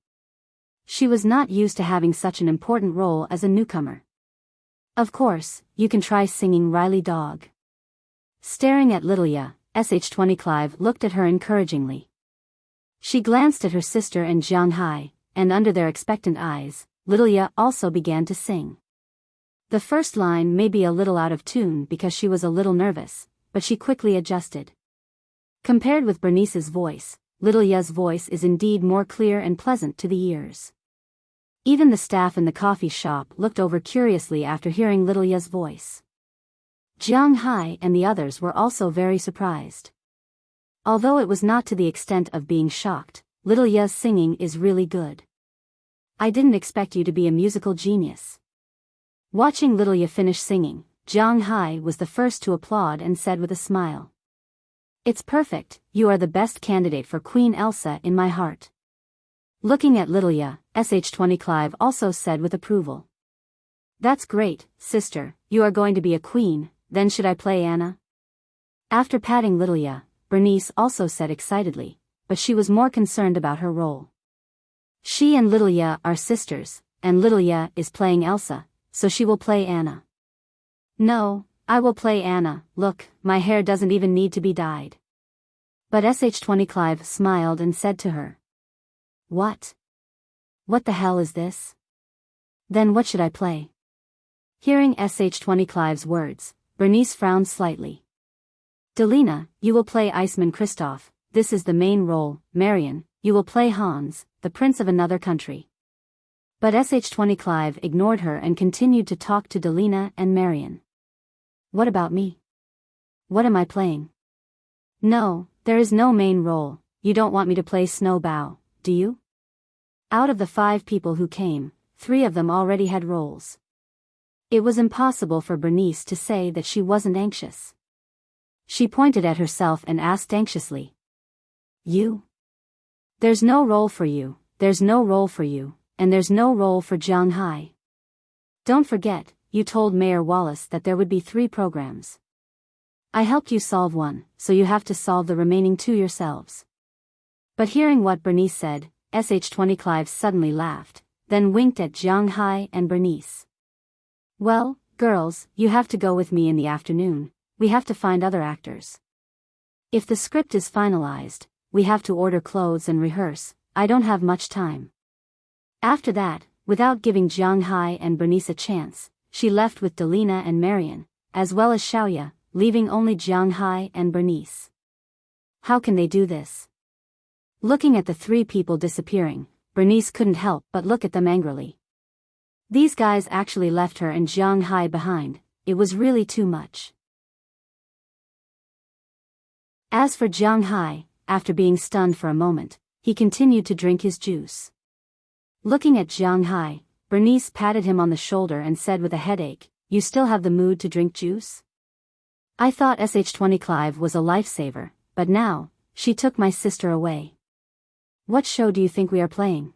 She was not used to having such an important role as a newcomer. Of course, you can try singing Riley Dog. Staring at Little Ya, sh20 Clive looked at her encouragingly. She glanced at her sister and Jiang Hai, and under their expectant eyes, Lilia also began to sing. The first line may be a little out of tune because she was a little nervous, but she quickly adjusted. Compared with Bernice's voice, Lilia's voice is indeed more clear and pleasant to the ears. Even the staff in the coffee shop looked over curiously after hearing Lilia's voice. Jiang Hai and the others were also very surprised. Although it was not to the extent of being shocked, Lilia's singing is really good. I didn't expect you to be a musical genius. Watching Lilia finish singing, Jiang Hai was the first to applaud and said with a smile. It's perfect, you are the best candidate for Queen Elsa in my heart. Looking at Lilia, sh20 Clive also said with approval. That's great, sister, you are going to be a queen, then should I play Anna? After patting Lilia, Bernice also said excitedly, but she was more concerned about her role. She and Lilia are sisters, and Lilia is playing Elsa, so she will play Anna. No, I will play Anna, look, my hair doesn't even need to be dyed. But sh20 Clive smiled and said to her. What? What the hell is this? Then what should I play? Hearing sh20 Clive's words, Bernice frowned slightly. Delina, you will play Iceman Kristoff, this is the main role, Marion, you will play Hans, the prince of another country. But sh20 Clive ignored her and continued to talk to Delina and Marion. What about me? What am I playing? No, there is no main role, you don't want me to play Snowbow, do you? Out of the 5 people who came, 3 of them already had roles. It was impossible for Bernice to say that she wasn't anxious. She pointed at herself and asked anxiously. You? There's no role for you, there's no role for you, and there's no role for Jiang Hai. Don't forget, you told Mayor Wallace that there would be 3 programs. I helped you solve one, so you have to solve the remaining 2 yourselves. But hearing what Bernice said, sh20 Clive suddenly laughed, then winked at Jiang Hai and Bernice. Well, girls, you have to go with me in the afternoon, we have to find other actors. If the script is finalized, we have to order clothes and rehearse, I don't have much time. After that, without giving Jiang Hai and Bernice a chance, she left with Delina and Marion, as well as Xiaoya, leaving only Jiang Hai and Bernice. How can they do this? Looking at the 3 people disappearing, Bernice couldn't help but look at them angrily. These guys actually left her and Jiang Hai behind, it was really too much. As for Jiang Hai, after being stunned for a moment, he continued to drink his juice. Looking at Jiang Hai, Bernice patted him on the shoulder and said with a headache, you still have the mood to drink juice? I thought sh20 Clive was a lifesaver, but now, she took my sister away. What show do you think we are playing?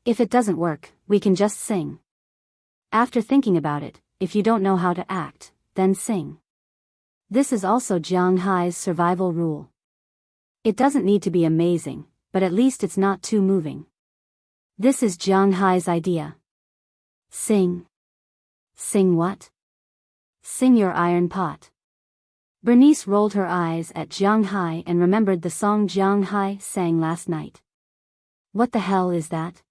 If it doesn't work, we can just sing. After thinking about it, if you don't know how to act, then sing. This is also Jiang Hai's survival rule. It doesn't need to be amazing, but at least it's not too moving. This is Jiang Hai's idea. Sing. Sing what? Sing your iron pot. Bernice rolled her eyes at Jiang Hai and remembered the song Jiang Hai sang last night. What the hell is that?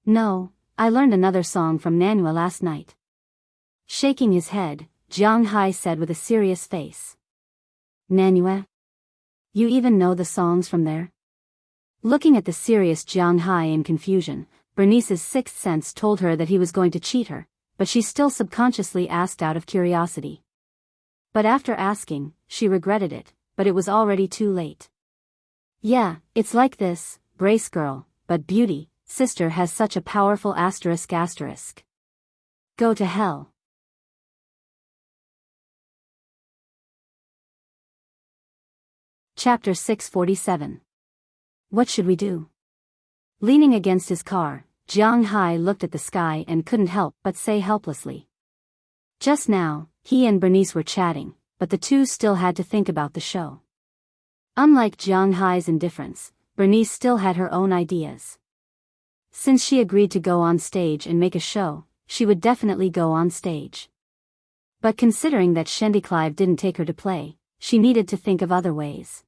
No, I learned another song from Nanua last night. Shaking his head, Jiang Hai said with a serious face. Nanua? You even know the songs from there? Looking at the serious Jiang Hai in confusion, Bernice's 6th sense told her that he was going to cheat her, but she still subconsciously asked out of curiosity. But after asking, she regretted it, but it was already too late. Yeah, it's like this, brace girl, but beauty, sister has such a powerful asterisk. Go to hell. Chapter 647. What should we do? Leaning against his car, Jiang Hai looked at the sky and couldn't help but say helplessly. Just now, he and Bernice were chatting, but the 2 still had to think about the show. Unlike Jiang Hai's indifference, Bernice still had her own ideas. Since she agreed to go on stage and make a show, she would definitely go on stage. But considering that Shendi Clive didn't take her to play, she needed to think of other ways.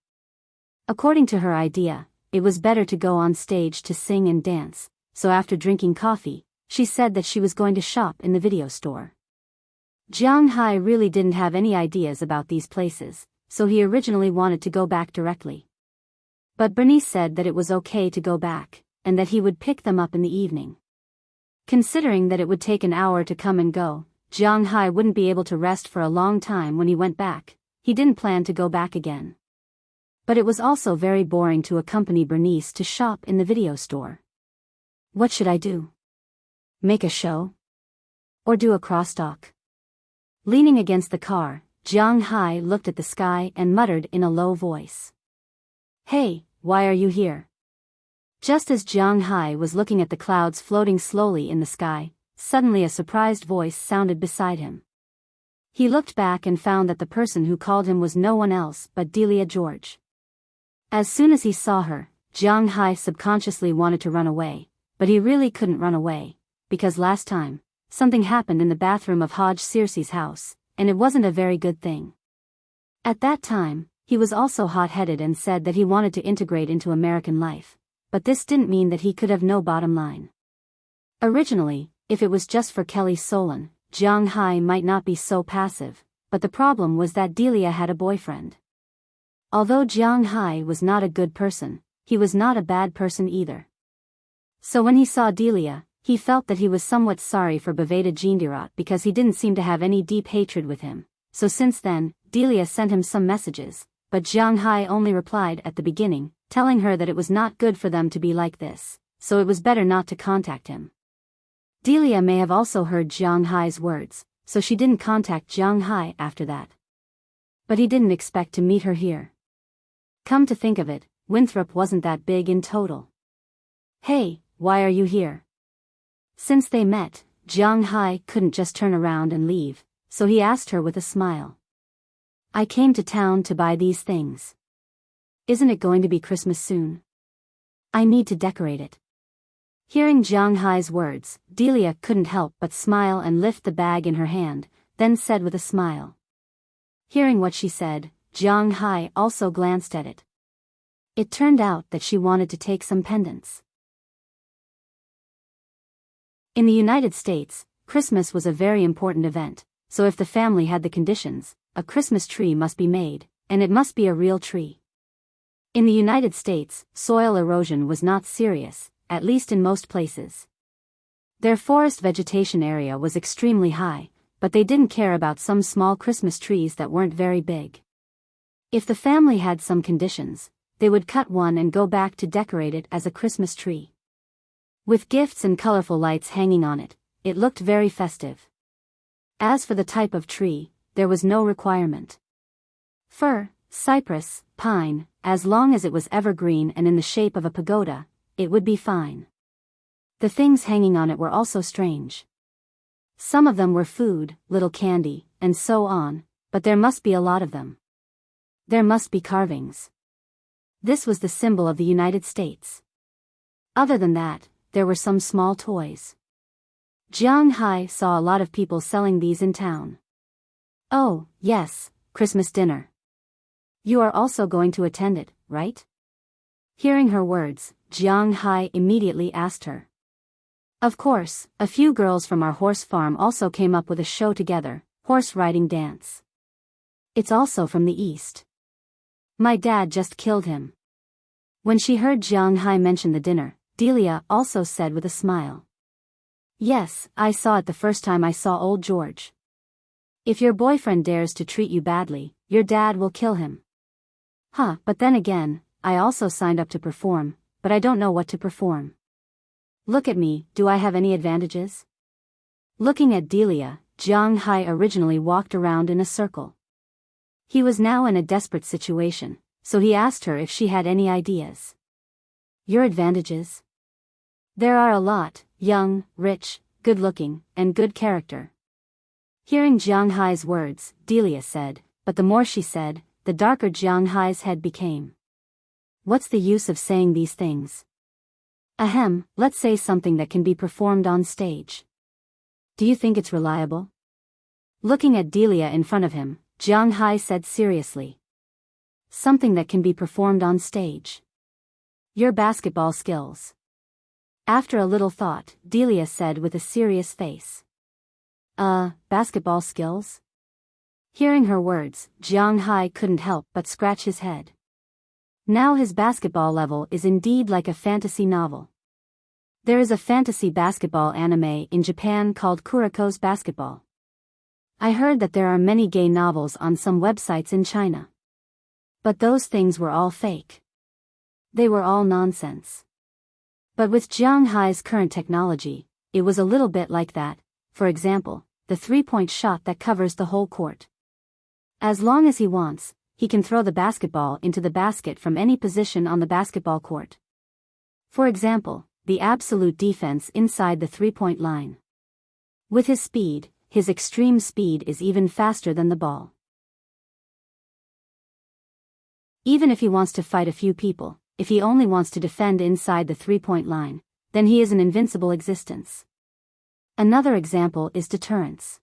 According to her idea, it was better to go on stage to sing and dance, so after drinking coffee, she said that she was going to shop in the video store. Jiang Hai really didn't have any ideas about these places, so he originally wanted to go back directly. But Bernice said that it was okay to go back, and that he would pick them up in the evening. Considering that it would take an hour to come and go, Jiang Hai wouldn't be able to rest for a long time when he went back. He didn't plan to go back again. But it was also very boring to accompany Bernice to shop in the video store. What should I do? Make a show? Or do a crosstalk? Leaning against the car, Jiang Hai looked at the sky and muttered in a low voice. Hey, why are you here? Just as Jiang Hai was looking at the clouds floating slowly in the sky, suddenly a surprised voice sounded beside him. He looked back and found that the person who called him was no one else but Delia George. As soon as he saw her, Jiang Hai subconsciously wanted to run away, but he really couldn't run away, because last time, something happened in the bathroom of Hodge Circe's house, and it wasn't a very good thing. At that time, he was also hot-headed and said that he wanted to integrate into American life, but this didn't mean that he could have no bottom line. Originally, if it was just for Kelly Solon, Jiang Hai might not be so passive, but the problem was that Delia had a boyfriend. Although Jiang Hai was not a good person, he was not a bad person either. So when he saw Delia, he felt that he was somewhat sorry for Baveda Jindirat because he didn't seem to have any deep hatred with him. So since then, Delia sent him some messages, but Jiang Hai only replied at the beginning, telling her that it was not good for them to be like this, so it was better not to contact him. Delia may have also heard Jiang Hai's words, so she didn't contact Jiang Hai after that. But he didn't expect to meet her here. Come to think of it, Winthrop wasn't that big in total. Hey, why are you here? Since they met, Jiang Hai couldn't just turn around and leave, so he asked her with a smile. I came to town to buy these things. Isn't it going to be Christmas soon? I need to decorate it. Hearing Jiang Hai's words, Delia couldn't help but smile and lift the bag in her hand, then said with a smile. Hearing what she said, Jiang Hai also glanced at it. It turned out that she wanted to take some pendants. In the United States, Christmas was a very important event, so if the family had the conditions, a Christmas tree must be made, and it must be a real tree. In the United States, soil erosion was not serious, at least in most places. Their forest vegetation area was extremely high, but they didn't care about some small Christmas trees that weren't very big. If the family had some conditions, they would cut one and go back to decorate it as a Christmas tree. With gifts and colorful lights hanging on it, it looked very festive. As for the type of tree, there was no requirement. Fir, cypress, pine, as long as it was evergreen and in the shape of a pagoda, it would be fine. The things hanging on it were also strange. Some of them were food, little candy, and so on, but there must be a lot of them. There must be carvings. This was the symbol of the United States. Other than that, there were some small toys. Jiang Hai saw a lot of people selling these in town. Oh, yes, Christmas dinner. You are also going to attend it, right? Hearing her words, Jiang Hai immediately asked her. Of course, a few girls from our horse farm also came up with a show together, horse riding dance. It's also from the east. My dad just killed him. When she heard Jiang Hai mention the dinner, Delia also said with a smile. Yes, I saw it the first time I saw old George. If your boyfriend dares to treat you badly, your dad will kill him. Huh, but then again, I also signed up to perform, but I don't know what to perform. Look at me, do I have any advantages? Looking at Delia, Jiang Hai originally walked around in a circle. He was now in a desperate situation, so he asked her if she had any ideas. Your advantages? There are a lot: young, rich, good-looking, and good character. Hearing Jiang Hai's words, Delia said, but the more she said, the darker Jiang Hai's head became. What's the use of saying these things? Ahem, let's say something that can be performed on stage. Do you think it's reliable? Looking at Delia in front of him, Jiang Hai said seriously. Something that can be performed on stage. Your basketball skills. After a little thought, Delia said with a serious face. Basketball skills? Hearing her words, Jiang Hai couldn't help but scratch his head. Now his basketball level is indeed like a fantasy novel. There is a fantasy basketball anime in Japan called Kuroko's Basketball. I heard that there are many gay novels on some websites in China. But those things were all fake. They were all nonsense. But with Jiang Hai's current technology, it was a little bit like that, for example, the three-point shot that covers the whole court. As long as he wants, he can throw the basketball into the basket from any position on the basketball court. For example, the absolute defense inside the three-point line. With his speed, his extreme speed is even faster than the ball. Even if he wants to fight a few people, if he only wants to defend inside the three-point line, then he is an invincible existence. Another example is deterrence.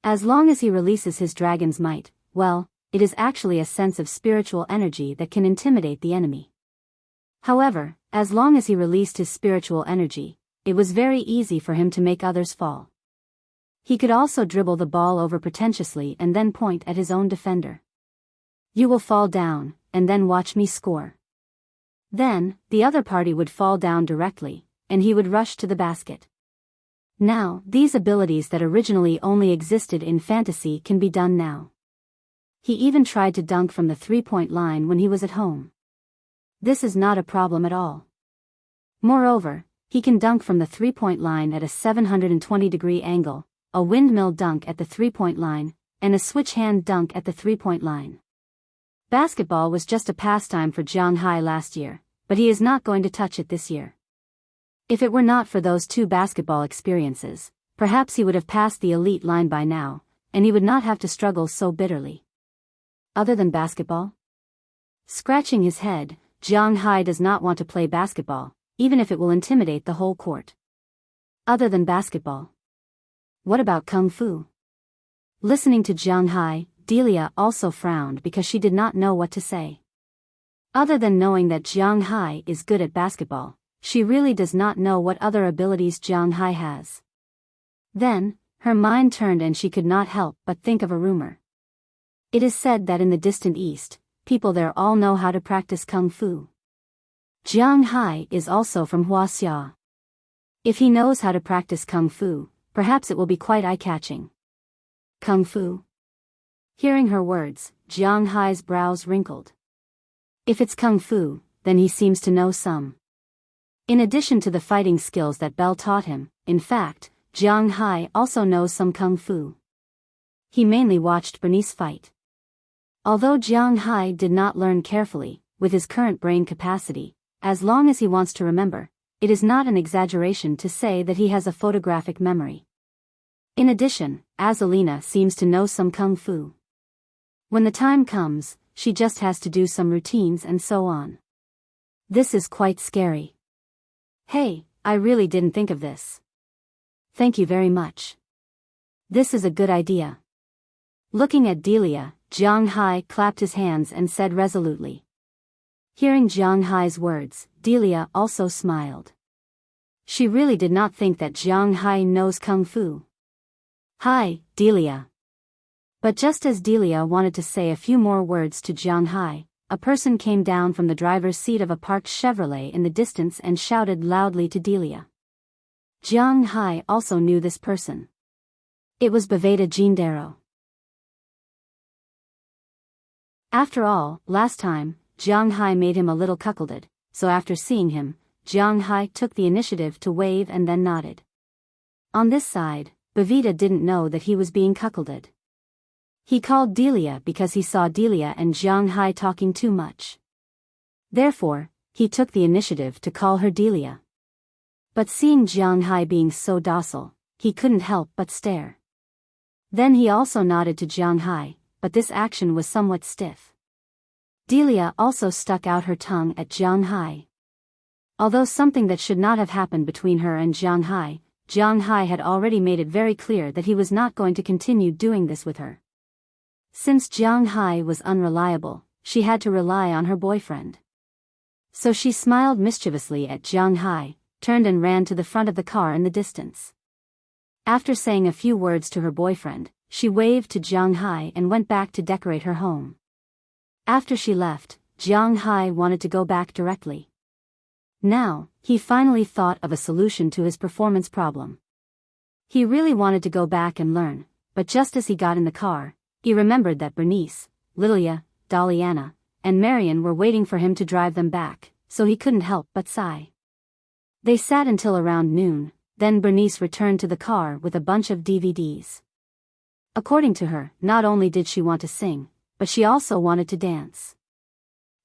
As long as he releases his dragon's might, well, it is actually a sense of spiritual energy that can intimidate the enemy. However, as long as he released his spiritual energy, it was very easy for him to make others fall. He could also dribble the ball over pretentiously and then point at his own defender. You will fall down, and then watch me score. Then, the other party would fall down directly, and he would rush to the basket. Now, these abilities that originally only existed in fantasy can be done now. He even tried to dunk from the three-point line when he was at home. This is not a problem at all. Moreover, he can dunk from the three-point line at a 720-degree angle, a windmill dunk at the three-point line, and a switch-hand dunk at the three-point line. Basketball was just a pastime for Jiang Hai last year, but he is not going to touch it this year. If it were not for those two basketball experiences, perhaps he would have passed the elite line by now, and he would not have to struggle so bitterly. Other than basketball? Scratching his head, Jiang Hai does not want to play basketball, even if it will intimidate the whole court. Other than basketball? What about Kung Fu? Listening to Jiang Hai, Delia also frowned because she did not know what to say. Other than knowing that Jiang Hai is good at basketball, she really does not know what other abilities Jiang Hai has. Then, her mind turned and she could not help but think of a rumor. It is said that in the distant east, people there all know how to practice Kung Fu. Jiang Hai is also from Huaxia. If he knows how to practice Kung Fu, perhaps it will be quite eye-catching. Kung Fu? Hearing her words, Jiang Hai's brows wrinkled. If it's Kung Fu, then he seems to know some. In addition to the fighting skills that Belle taught him, in fact, Jiang Hai also knows some Kung Fu. He mainly watched Bernice fight. Although Jiang Hai did not learn carefully, with his current brain capacity, as long as he wants to remember, it is not an exaggeration to say that he has a photographic memory. In addition, Azalina seems to know some Kung Fu. When the time comes, she just has to do some routines and so on. This is quite scary. Hey, I really didn't think of this. Thank you very much. This is a good idea. Looking at Delia, Jiang Hai clapped his hands and said resolutely. Hearing Jiang Hai's words, Delia also smiled. She really did not think that Jiang Hai knows Kung Fu. Hi, Delia. But just as Delia wanted to say a few more words to Jiang Hai, a person came down from the driver's seat of a parked Chevrolet in the distance and shouted loudly to Delia. Jiang Hai also knew this person. It was Baveda Jindaro. After all, last time, Jiang Hai made him a little cuckolded, so after seeing him, Jiang Hai took the initiative to wave and then nodded. On this side, Baveda didn't know that he was being cuckolded. He called Delia because he saw Delia and Jiang Hai talking too much. Therefore, he took the initiative to call her Delia. But seeing Jiang Hai being so docile, he couldn't help but stare. Then he also nodded to Jiang Hai, but this action was somewhat stiff. Delia also stuck out her tongue at Jiang Hai. Although something that should not have happened between her and Jiang Hai had already made it very clear that he was not going to continue doing this with her. Since Jiang Hai was unreliable, she had to rely on her boyfriend. So she smiled mischievously at Jiang Hai, turned and ran to the front of the car in the distance. After saying a few words to her boyfriend, she waved to Jiang Hai and went back to decorate her home. After she left, Jiang Hai wanted to go back directly. Now, he finally thought of a solution to his performance problem. He really wanted to go back and learn, but just as he got in the car, he remembered that Bernice, Lilia, Daliana, and Marion were waiting for him to drive them back, so he couldn't help but sigh. They sat until around noon, then Bernice returned to the car with a bunch of DVDs. According to her, not only did she want to sing, but she also wanted to dance.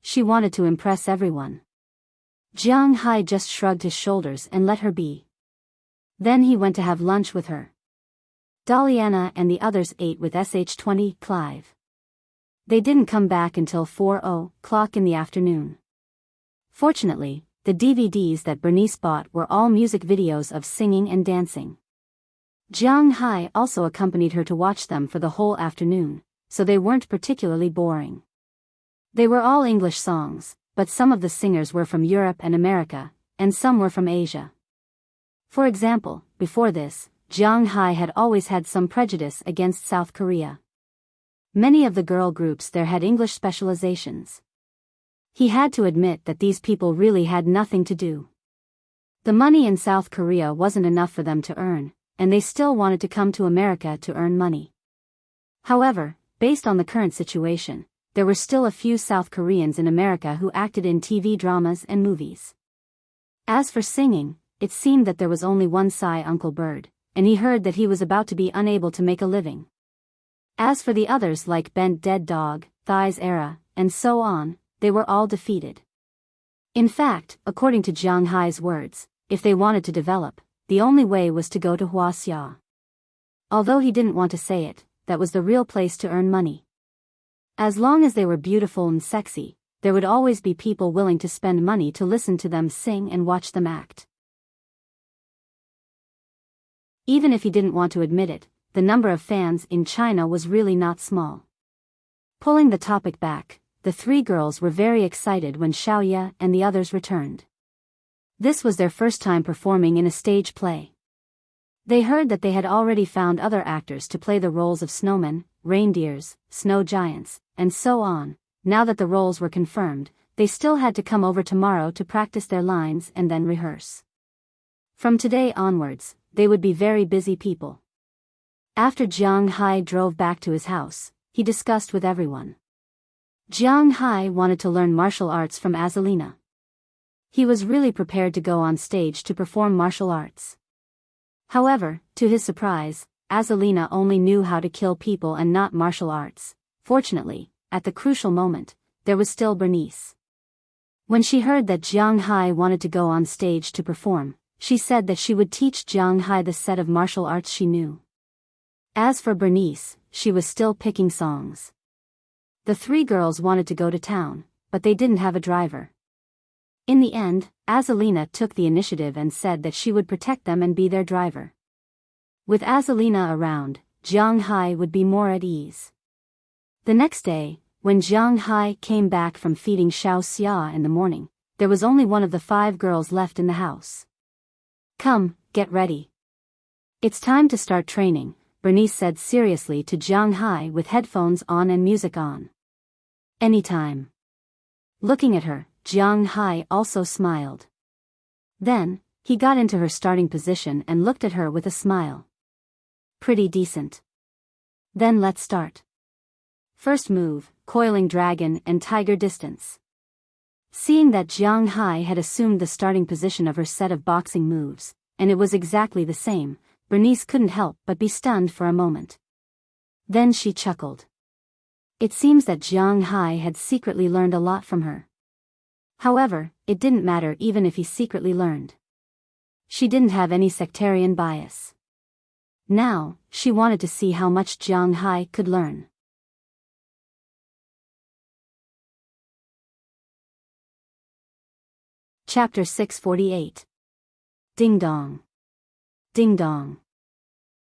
She wanted to impress everyone. Jiang Hai just shrugged his shoulders and let her be. Then he went to have lunch with her. Daliana and the others ate with SH-20 Clive. They didn't come back until 4:00 in the afternoon. Fortunately, the DVDs that Bernice bought were all music videos of singing and dancing. Jiang Hai also accompanied her to watch them for the whole afternoon, so they weren't particularly boring. They were all English songs, but some of the singers were from Europe and America, and some were from Asia. For example, before this, Jiang Hai had always had some prejudice against South Korea. Many of the girl groups there had English specializations. He had to admit that these people really had nothing to do. The money in South Korea wasn't enough for them to earn, and they still wanted to come to America to earn money. However, based on the current situation, there were still a few South Koreans in America who acted in TV dramas and movies. As for singing, it seemed that there was only one Psy Uncle Bird, and he heard that he was about to be unable to make a living. As for the others like Bent Dead Dog, Thighs Era, and so on, they were all defeated. In fact, according to Jiang Hai's words, if they wanted to develop, the only way was to go to Huaxia. Although he didn't want to say it, that was the real place to earn money. As long as they were beautiful and sexy, there would always be people willing to spend money to listen to them sing and watch them act. Even if he didn't want to admit it, the number of fans in China was really not small. Pulling the topic back, the three girls were very excited when Xiaoya and the others returned. This was their first time performing in a stage play. They heard that they had already found other actors to play the roles of snowmen, reindeers, snow giants, and so on. Now that the roles were confirmed, they still had to come over tomorrow to practice their lines and then rehearse. From today onwards, they would be very busy people. After Jiang Hai drove back to his house, he discussed with everyone. Jiang Hai wanted to learn martial arts from Azalina. He was really prepared to go on stage to perform martial arts. However, to his surprise, Azalina only knew how to kill people and not martial arts. Fortunately, at the crucial moment, there was still Bernice. When she heard that Jiang Hai wanted to go on stage to perform, she said that she would teach Jiang Hai the set of martial arts she knew. As for Bernice, she was still picking songs. The three girls wanted to go to town, but they didn't have a driver. In the end, Azalina took the initiative and said that she would protect them and be their driver. With Azalina around, Jiang Hai would be more at ease. The next day, when Jiang Hai came back from feeding Xiao Xia in the morning, there was only one of the 5 girls left in the house. "Come, get ready. It's time to start training," Bernice said seriously to Jiang Hai with headphones on and music on. "Anytime." Looking at her, Jiang Hai also smiled. Then, he got into her starting position and looked at her with a smile. "Pretty decent. Then let's start. First move, coiling dragon and tiger distance." Seeing that Jiang Hai had assumed the starting position of her set of boxing moves, and it was exactly the same, Bernice couldn't help but be stunned for a moment. Then she chuckled. It seems that Jiang Hai had secretly learned a lot from her. However, it didn't matter even if he secretly learned. She didn't have any sectarian bias. Now, she wanted to see how much Jiang Hai could learn. Chapter 648. Ding dong. Ding dong.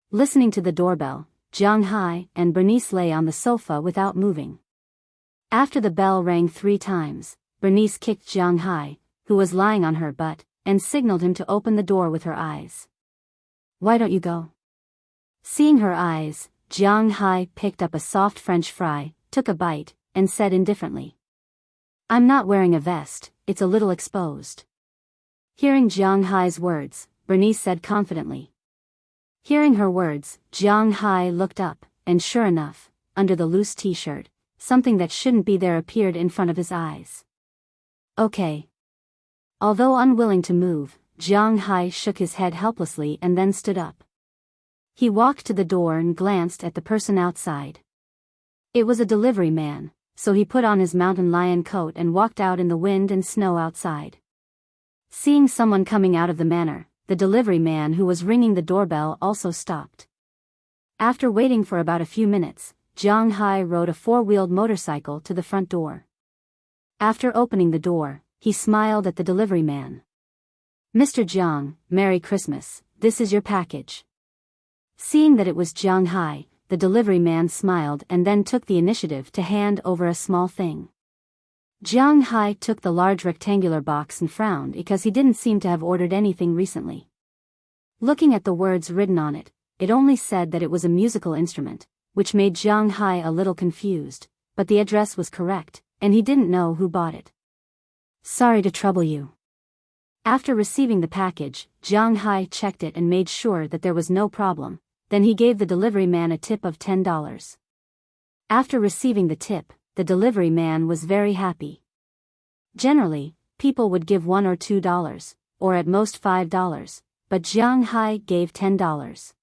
Listening to the doorbell, Jiang Hai and Bernice lay on the sofa without moving. After the bell rang 3 times, Bernice kicked Jiang Hai, who was lying on her butt, and signaled him to open the door with her eyes. "Why don't you go?" Seeing her eyes, Jiang Hai picked up a soft French fry, took a bite, and said indifferently, "I'm not wearing a vest, it's a little exposed." Hearing Jiang Hai's words, Bernice said confidently. Hearing her words, Jiang Hai looked up, and sure enough, under the loose t-shirt, something that shouldn't be there appeared in front of his eyes. "Okay." Although unwilling to move, Jiang Hai shook his head helplessly and then stood up. He walked to the door and glanced at the person outside. It was a delivery man, so he put on his mountain lion coat and walked out in the wind and snow outside. Seeing someone coming out of the manor, the delivery man who was ringing the doorbell also stopped. After waiting for about a few minutes, Jiang Hai rode a 4-wheeled motorcycle to the front door. After opening the door, he smiled at the delivery man. "Mr. Jiang, Merry Christmas, this is your package." Seeing that it was Jiang Hai, the delivery man smiled and then took the initiative to hand over a small thing. Jiang Hai took the large rectangular box and frowned because he didn't seem to have ordered anything recently. Looking at the words written on it, it only said that it was a musical instrument, which made Jiang Hai a little confused, but the address was correct, and he didn't know who bought it. "Sorry to trouble you." After receiving the package, Jiang Hai checked it and made sure that there was no problem, then he gave the delivery man a tip of $10. After receiving the tip, the delivery man was very happy. Generally, people would give $1 or $2, or at most $5, but Jiang Hai gave $10.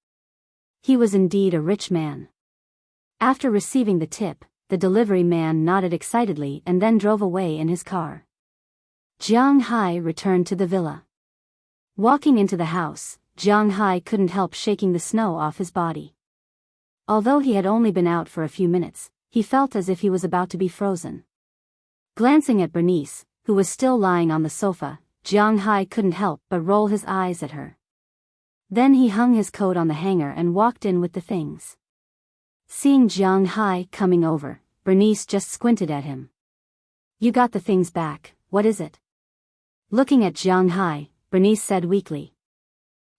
He was indeed a rich man. After receiving the tip, the delivery man nodded excitedly and then drove away in his car. Jiang Hai returned to the villa. Walking into the house, Jiang Hai couldn't help shaking the snow off his body. Although he had only been out for a few minutes, he felt as if he was about to be frozen. Glancing at Bernice, who was still lying on the sofa, Jiang Hai couldn't help but roll his eyes at her. Then he hung his coat on the hanger and walked in with the things. Seeing Jiang Hai coming over, Bernice just squinted at him. "You got the things back, what is it?" Looking at Jiang Hai, Bernice said weakly.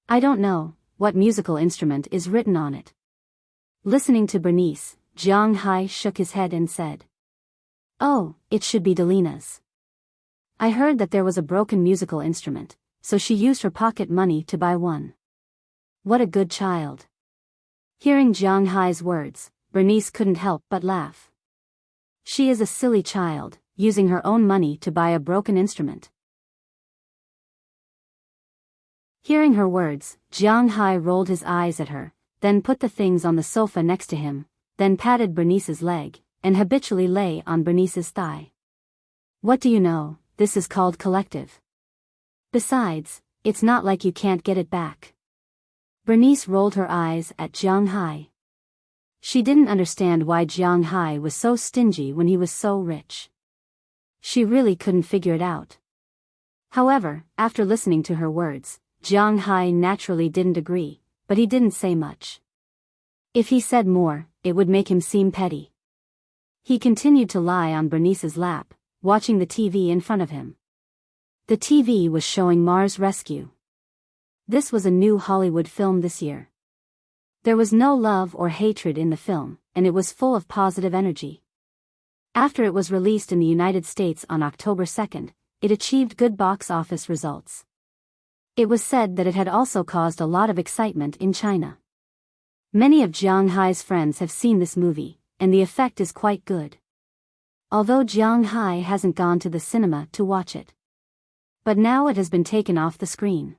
"I don't know what musical instrument is written on it." Listening to Bernice, Jiang Hai shook his head and said, "Oh, it should be Delina's. I heard that there was a broken musical instrument, so she used her pocket money to buy one." What a good child. Hearing Jiang Hai's words, Bernice couldn't help but laugh. She is a silly child, using her own money to buy a broken instrument. Hearing her words, Jiang Hai rolled his eyes at her, then put the things on the sofa next to him, then patted Bernice's leg, and habitually lay on Bernice's thigh. "What do you know, this is called collective. Besides, it's not like you can't get it back." Bernice rolled her eyes at Jiang Hai. She didn't understand why Jiang Hai was so stingy when he was so rich. She really couldn't figure it out. However, after listening to her words, Jiang Hai naturally didn't agree, but he didn't say much. If he said more, it would make him seem petty. He continued to lie on Bernice's lap, watching the TV in front of him. The TV was showing Mars Rescue. This was a new Hollywood film this year. There was no love or hatred in the film, and it was full of positive energy. After it was released in the United States on October 2nd, it achieved good box office results. It was said that it had also caused a lot of excitement in China. Many of Jiang Hai's friends have seen this movie, and the effect is quite good. Although Jiang Hai hasn't gone to the cinema to watch it. But now it has been taken off the screen.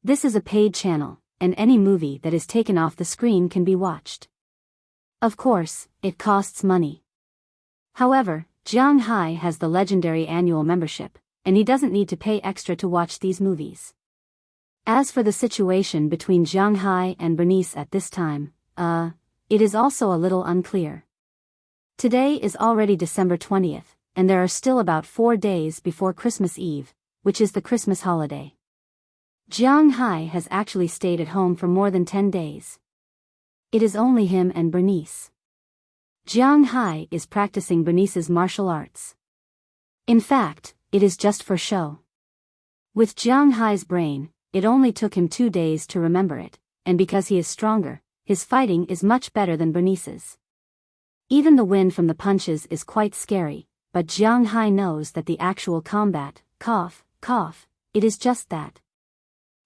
This is a paid channel, and any movie that is taken off the screen can be watched. Of course, it costs money. However, Jiang Hai has the legendary annual membership, and he doesn't need to pay extra to watch these movies. As for the situation between Jiang Hai and Bernice at this time, it is also a little unclear. Today is already December 20th, and there are still about 4 days before Christmas Eve, which is the Christmas holiday. Jiang Hai has actually stayed at home for more than 10 days. It is only him and Bernice. Jiang Hai is practicing Bernice's martial arts. In fact, it is just for show. With Jiang Hai's brain, it only took him 2 days to remember it, and because he is stronger, his fighting is much better than Bernice's. Even the wind from the punches is quite scary, but Jiang Hai knows that the actual combat, cough, it is just that.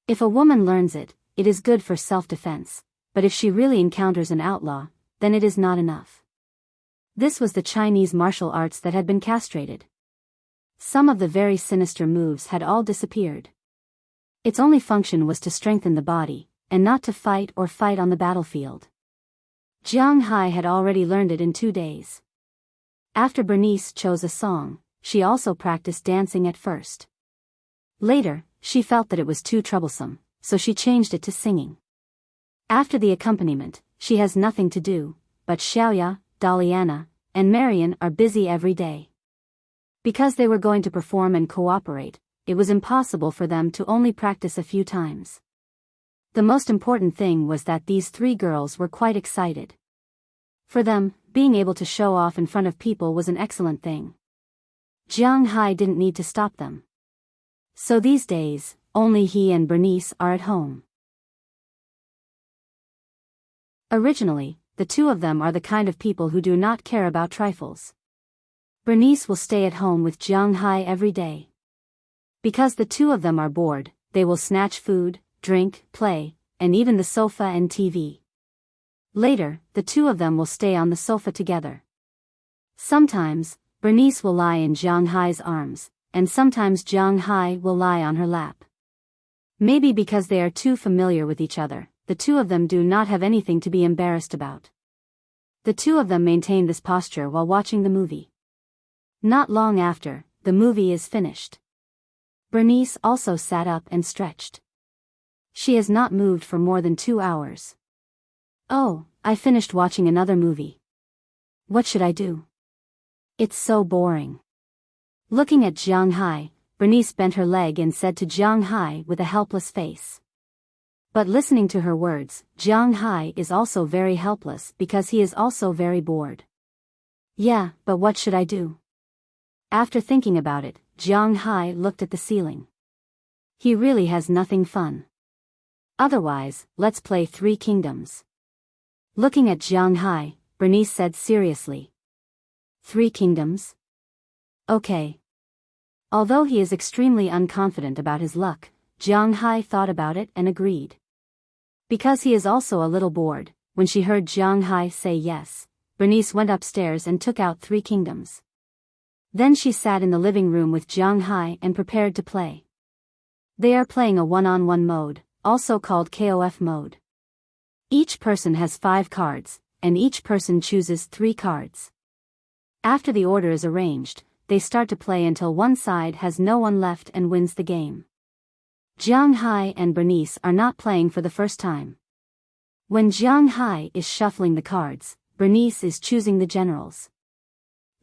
If a woman learns it, it is good for self-defense, but if she really encounters an outlaw, then it is not enough. This was the Chinese martial arts that had been castrated. Some of the very sinister moves had all disappeared. Its only function was to strengthen the body, and not to fight on the battlefield. Jiang Hai had already learned it in 2 days. After Bernice chose a song, she also practiced dancing at first. Later, she felt that it was too troublesome, so she changed it to singing. After the accompaniment, she has nothing to do, but Xiaoya, Daliana, and Marian are busy every day. Because they were going to perform and cooperate, it was impossible for them to only practice a few times. The most important thing was that these 3 girls were quite excited. For them, being able to show off in front of people was an excellent thing. Jiang Hai didn't need to stop them. So these days, only he and Bernice are at home. Originally, the 2 of them are the kind of people who do not care about trifles. Bernice will stay at home with Jiang Hai every day. Because the 2 of them are bored, they will snatch food, drink, play, and even the sofa and TV. Later, the 2 of them will stay on the sofa together. Sometimes, Bernice will lie in Jiang Hai's arms, and sometimes Jiang Hai will lie on her lap. Maybe because they are too familiar with each other, the 2 of them do not have anything to be embarrassed about. The 2 of them maintain this posture while watching the movie. Not long after, the movie is finished. Bernice also sat up and stretched. She has not moved for more than 2 hours. Oh, I finished watching another movie. What should I do? It's so boring. Looking at Jiang Hai, Bernice bent her leg and said to Jiang Hai with a helpless face. But listening to her words, Jiang Hai is also very helpless because he is also very bored. Yeah, but what should I do? After thinking about it, Jiang Hai looked at the ceiling. He really has nothing fun. Otherwise, let's play 3 Kingdoms. Looking at Jiang Hai, Bernice said seriously. 3 Kingdoms? Okay. Although he is extremely unconfident about his luck, Jiang Hai thought about it and agreed. Because he is also a little bored, when she heard Jiang Hai say yes, Bernice went upstairs and took out 3 Kingdoms. Then she sat in the living room with Jiang Hai and prepared to play. They are playing a one-on-one mode, also called KOF mode. Each person has 5 cards, and each person chooses 3 cards. After the order is arranged, they start to play until one side has no one left and wins the game. Jiang Hai and Bernice are not playing for the first time. When Jiang Hai is shuffling the cards, Bernice is choosing the generals.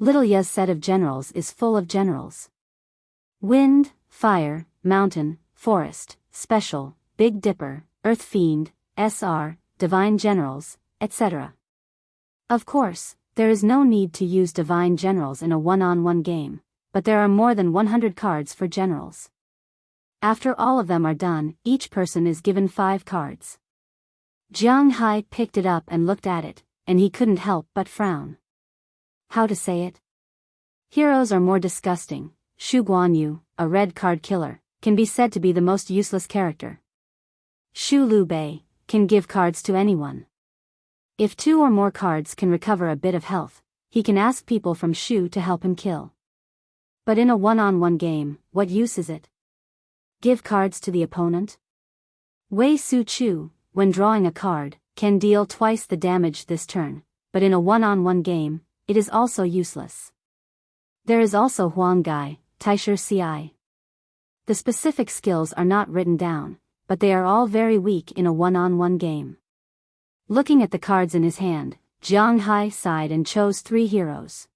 Little Ya's set of generals is full of generals. Wind, fire, mountain, forest, special, Big Dipper, Earth Fiend, SR, divine generals, etc. Of course, there is no need to use divine generals in a one-on-one game, but there are more than 100 cards for generals. After all of them are done, each person is given 5 cards. Jiang Hai picked it up and looked at it, and he couldn't help but frown. How to say it? Heroes are more disgusting. Shu Guanyu, a red card killer, can be said to be the most useless character. Shu Lu Bei can give cards to anyone. If 2 or more cards can recover a bit of health, he can ask people from Shu to help him kill. But in a one-on-one game, what use is it? Give cards to the opponent? Wei Su Chu, when drawing a card, can deal twice the damage this turn, but in a one-on-one game, it is also useless. There is also Huang Gai, Taisher Ci. The specific skills are not written down, but they are all very weak in a one-on-one game. Looking at the cards in his hand, Jiang Hai sighed and chose 3 heroes.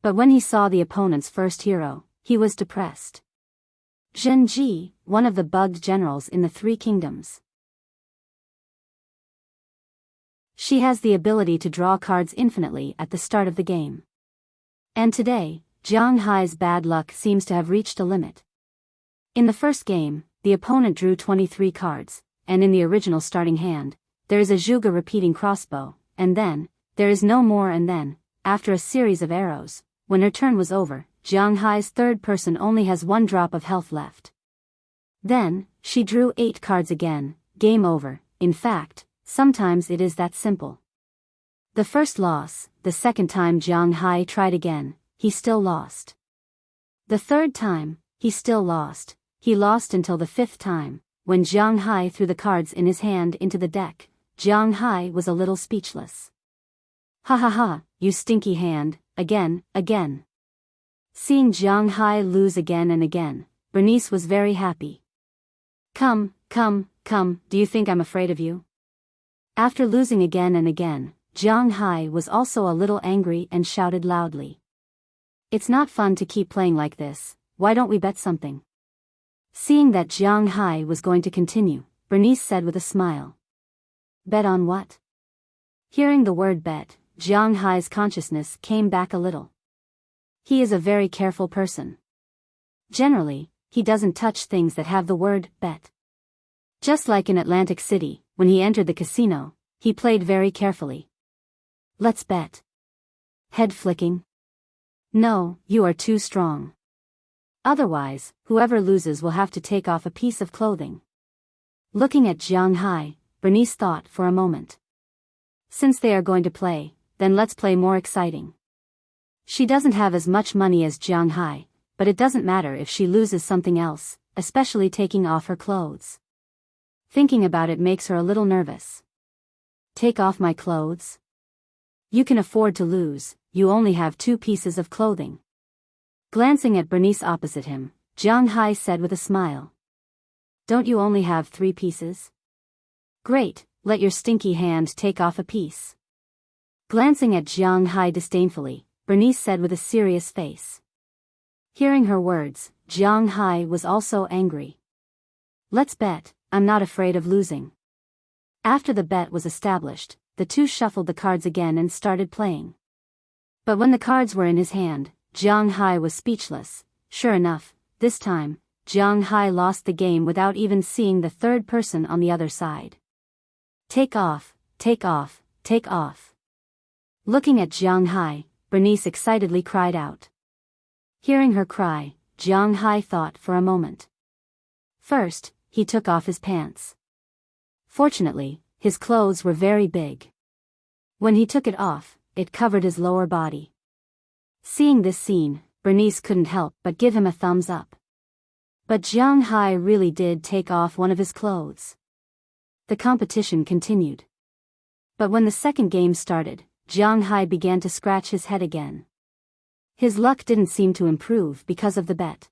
But when he saw the opponent's first hero, he was depressed. Zhen Ji, one of the bugged generals in the 3 Kingdoms. She has the ability to draw cards infinitely at the start of the game. And today, Jiang Hai's bad luck seems to have reached a limit. In the first game, the opponent drew 23 cards, and in the original starting hand, there is a Zhuge repeating crossbow, and then, there is no more, and then, after a series of arrows, when her turn was over, Jiang Hai's third person only has 1 drop of health left. Then, she drew 8 cards again, game over. In fact, sometimes it is that simple. The first loss, the second time Jiang Hai tried again, he still lost. The third time, he still lost. He lost until the 5th time, when Jiang Hai threw the cards in his hand into the deck. Jiang Hai was a little speechless. Ha ha ha, you stinky hand, again. Seeing Jiang Hai lose again and again, Bernice was very happy. Come, do you think I'm afraid of you? After losing again and again, Jiang Hai was also a little angry and shouted loudly. It's not fun to keep playing like this, why don't we bet something? Seeing that Jiang Hai was going to continue, Bernice said with a smile. Bet on what? Hearing the word bet, Jiang Hai's consciousness came back a little. He is a very careful person. Generally, he doesn't touch things that have the word bet. Just like in Atlantic City, when he entered the casino, he played very carefully. Let's bet. Head flicking. No, you are too strong. Otherwise, whoever loses will have to take off a piece of clothing. Looking at Jiang Hai, Bernice thought for a moment. Since they are going to play, then let's play more exciting. She doesn't have as much money as Jiang Hai, but it doesn't matter if she loses something else, especially taking off her clothes. Thinking about it makes her a little nervous. Take off my clothes? You can afford to lose, you only have 2 pieces of clothing. Glancing at Bernice opposite him, Jiang Hai said with a smile. Don't you only have 3 pieces? Great, let your stinky hand take off a piece. Glancing at Jiang Hai disdainfully, Bernice said with a serious face. Hearing her words, Jiang Hai was also angry. Let's bet, I'm not afraid of losing. After the bet was established, the two shuffled the cards again and started playing. But when the cards were in his hand, Jiang Hai was speechless. Sure enough, this time, Jiang Hai lost the game without even seeing the third person on the other side. Take off, take off, take off. Looking at Jiang Hai, Bernice excitedly cried out. Hearing her cry, Jiang Hai thought for a moment. First, he took off his pants. Fortunately, his clothes were very big. When he took it off, it covered his lower body. Seeing this scene, Bernice couldn't help but give him a thumbs up. But Jiang Hai really did take off one of his clothes. The competition continued. But when the second game started, Jiang Hai began to scratch his head again. His luck didn't seem to improve because of the bet.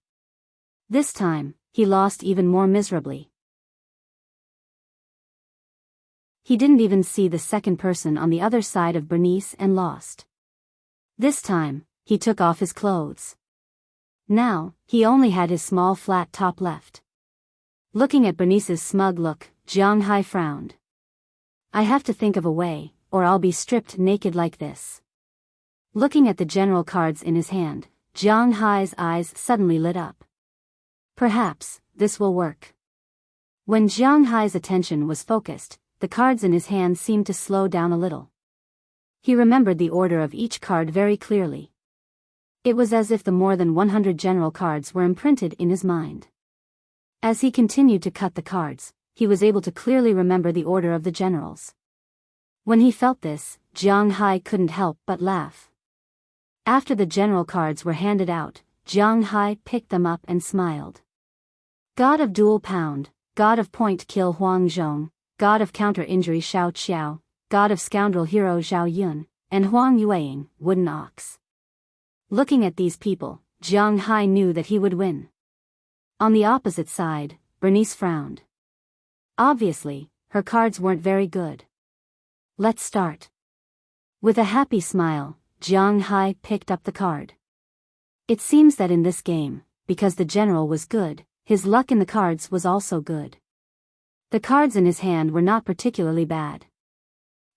This time, he lost even more miserably. He didn't even see the second person on the other side of Bernice and lost. This time, he took off his clothes. Now, he only had his small flat top left. Looking at Bernice's smug look, Jiang Hai frowned. I have to think of a way, or I'll be stripped naked like this. Looking at the general cards in his hand, Jiang Hai's eyes suddenly lit up. Perhaps, this will work. When Jiang Hai's attention was focused, the cards in his hand seemed to slow down a little. He remembered the order of each card very clearly. It was as if the more than 100 general cards were imprinted in his mind. As he continued to cut the cards, he was able to clearly remember the order of the generals. When he felt this, Jiang Hai couldn't help but laugh. After the general cards were handed out, Jiang Hai picked them up and smiled. God of dual pound, God of point kill Huang Zhong, God of counter-injury Xiao Qiao, God of scoundrel hero Zhao Yun, and Huang Yueying, wooden ox. Looking at these people, Jiang Hai knew that he would win. On the opposite side, Bernice frowned. Obviously, her cards weren't very good. Let's start. With a happy smile, Jiang Hai picked up the card. It seems that in this game, because the general was good, his luck in the cards was also good. The cards in his hand were not particularly bad.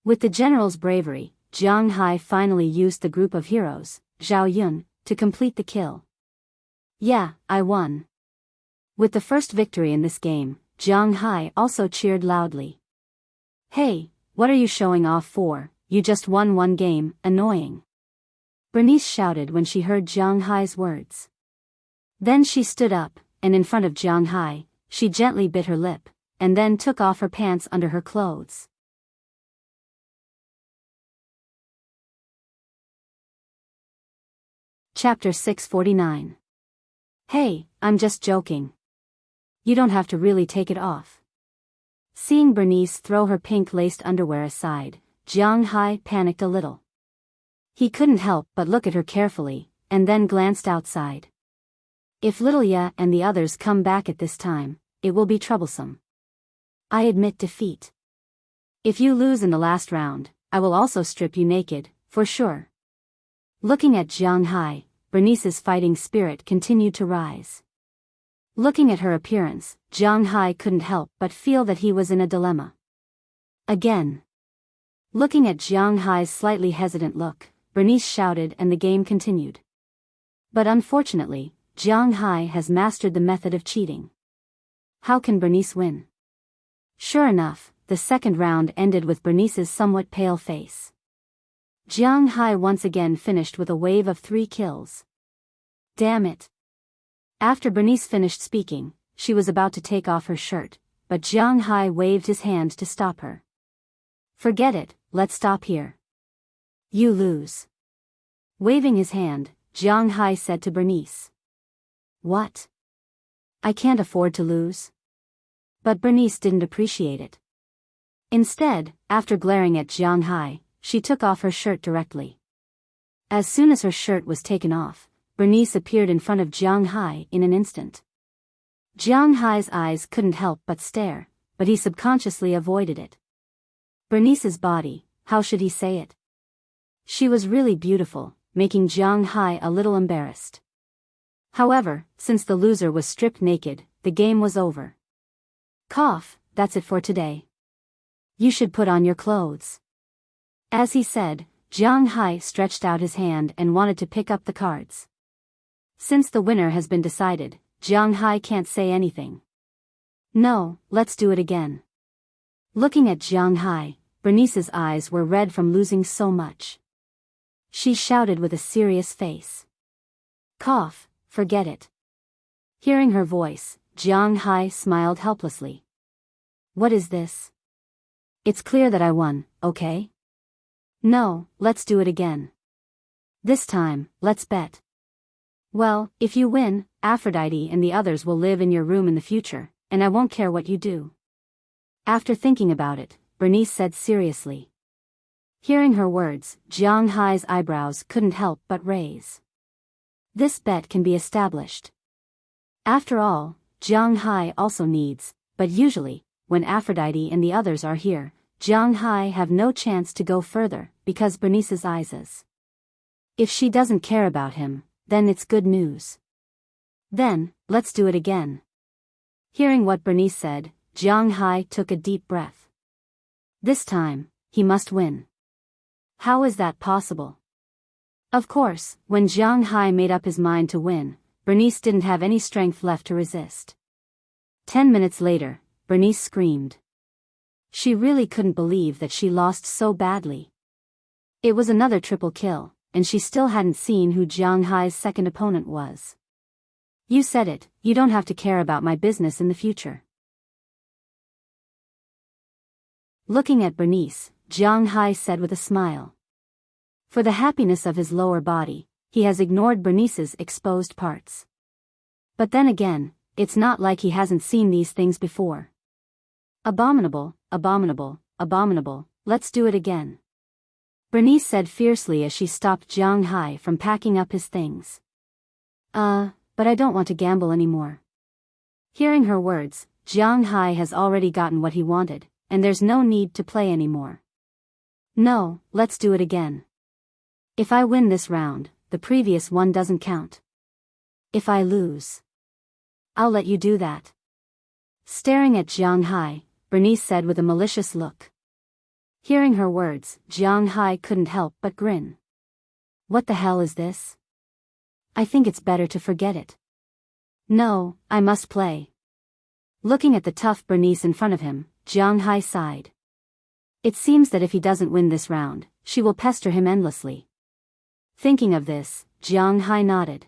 With the general's bravery, Jiang Hai finally used the group of heroes, Zhao Yun, to complete the kill. Yeah, I won. With the first victory in this game, Jiang Hai also cheered loudly. Hey, what are you showing off for? You just won one game, annoying. Bernice shouted when she heard Jiang Hai's words. Then she stood up, and in front of Jiang Hai, she gently bit her lip, and then took off her pants under her clothes. Chapter 649. Hey, I'm just joking. You don't have to really take it off. Seeing Bernice throw her pink-laced underwear aside, Jiang Hai panicked a little. He couldn't help but look at her carefully, and then glanced outside. If Little Ya and the others come back at this time, it will be troublesome. I admit defeat. If you lose in the last round, I will also strip you naked, for sure. Looking at Jiang Hai, Bernice's fighting spirit continued to rise. Looking at her appearance, Jiang Hai couldn't help but feel that he was in a dilemma. Again. Looking at Jiang Hai's slightly hesitant look, Bernice shouted and the game continued. But unfortunately, Jiang Hai has mastered the method of cheating. How can Bernice win? Sure enough, the second round ended with Bernice's somewhat pale face. Jiang Hai once again finished with a wave of 3 kills. Damn it. After Bernice finished speaking, she was about to take off her shirt, but Jiang Hai waved his hand to stop her. Forget it, let's stop here. You lose. Waving his hand, Jiang Hai said to Bernice. What? I can't afford to lose. But Bernice didn't appreciate it. Instead, after glaring at Jiang Hai, she took off her shirt directly. As soon as her shirt was taken off, Bernice appeared in front of Jiang Hai in an instant. Jiang Hai's eyes couldn't help but stare, but he subconsciously avoided it. Bernice's body, how should he say it? She was really beautiful, making Jiang Hai a little embarrassed. However, since the loser was stripped naked, the game was over. Cough, that's it for today. You should put on your clothes. As he said, Jiang Hai stretched out his hand and wanted to pick up the cards. Since the winner has been decided, Jiang Hai can't say anything. No, let's do it again. Looking at Jiang Hai, Bernice's eyes were red from losing so much. She shouted with a serious face. Cough, forget it. Hearing her voice, Jiang Hai smiled helplessly. What is this? It's clear that I won, okay? No, let's do it again. This time, let's bet. Well, if you win, Aphrodite and the others will live in your room in the future, and I won't care what you do. After thinking about it, Bernice said seriously. Hearing her words, Jiang Hai's eyebrows couldn't help but raise. This bet can be established. After all, Jiang Hai also needs, but usually, when Aphrodite and the others are here, Jiang Hai have no chance to go further, because Bernice's eyes is. If she doesn't care about him, then it's good news. Then, let's do it again. Hearing what Bernice said, Jiang Hai took a deep breath. This time, he must win. How is that possible? Of course, when Jiang Hai made up his mind to win, Bernice didn't have any strength left to resist. 10 minutes later, Bernice screamed. She really couldn't believe that she lost so badly. It was another triple kill, and she still hadn't seen who Jiang Hai's second opponent was. You said it, you don't have to care about my business in the future. Looking at Bernice, Jiang Hai said with a smile. For the happiness of his lower body, he has ignored Bernice's exposed parts. But then again, it's not like he hasn't seen these things before. Abominable, abominable, abominable, let's do it again. Bernice said fiercely as she stopped Jiang Hai from packing up his things. But I don't want to gamble anymore. Hearing her words, Jiang Hai has already gotten what he wanted, and there's no need to play anymore. No, let's do it again. If I win this round, the previous one doesn't count. If I lose, I'll let you do that. Staring at Jiang Hai, Bernice said with a malicious look. Hearing her words, Jiang Hai couldn't help but grin. What the hell is this? I think it's better to forget it. No, I must play. Looking at the tough Bernice in front of him, Jiang Hai sighed. It seems that if he doesn't win this round, she will pester him endlessly. Thinking of this, Jiang Hai nodded.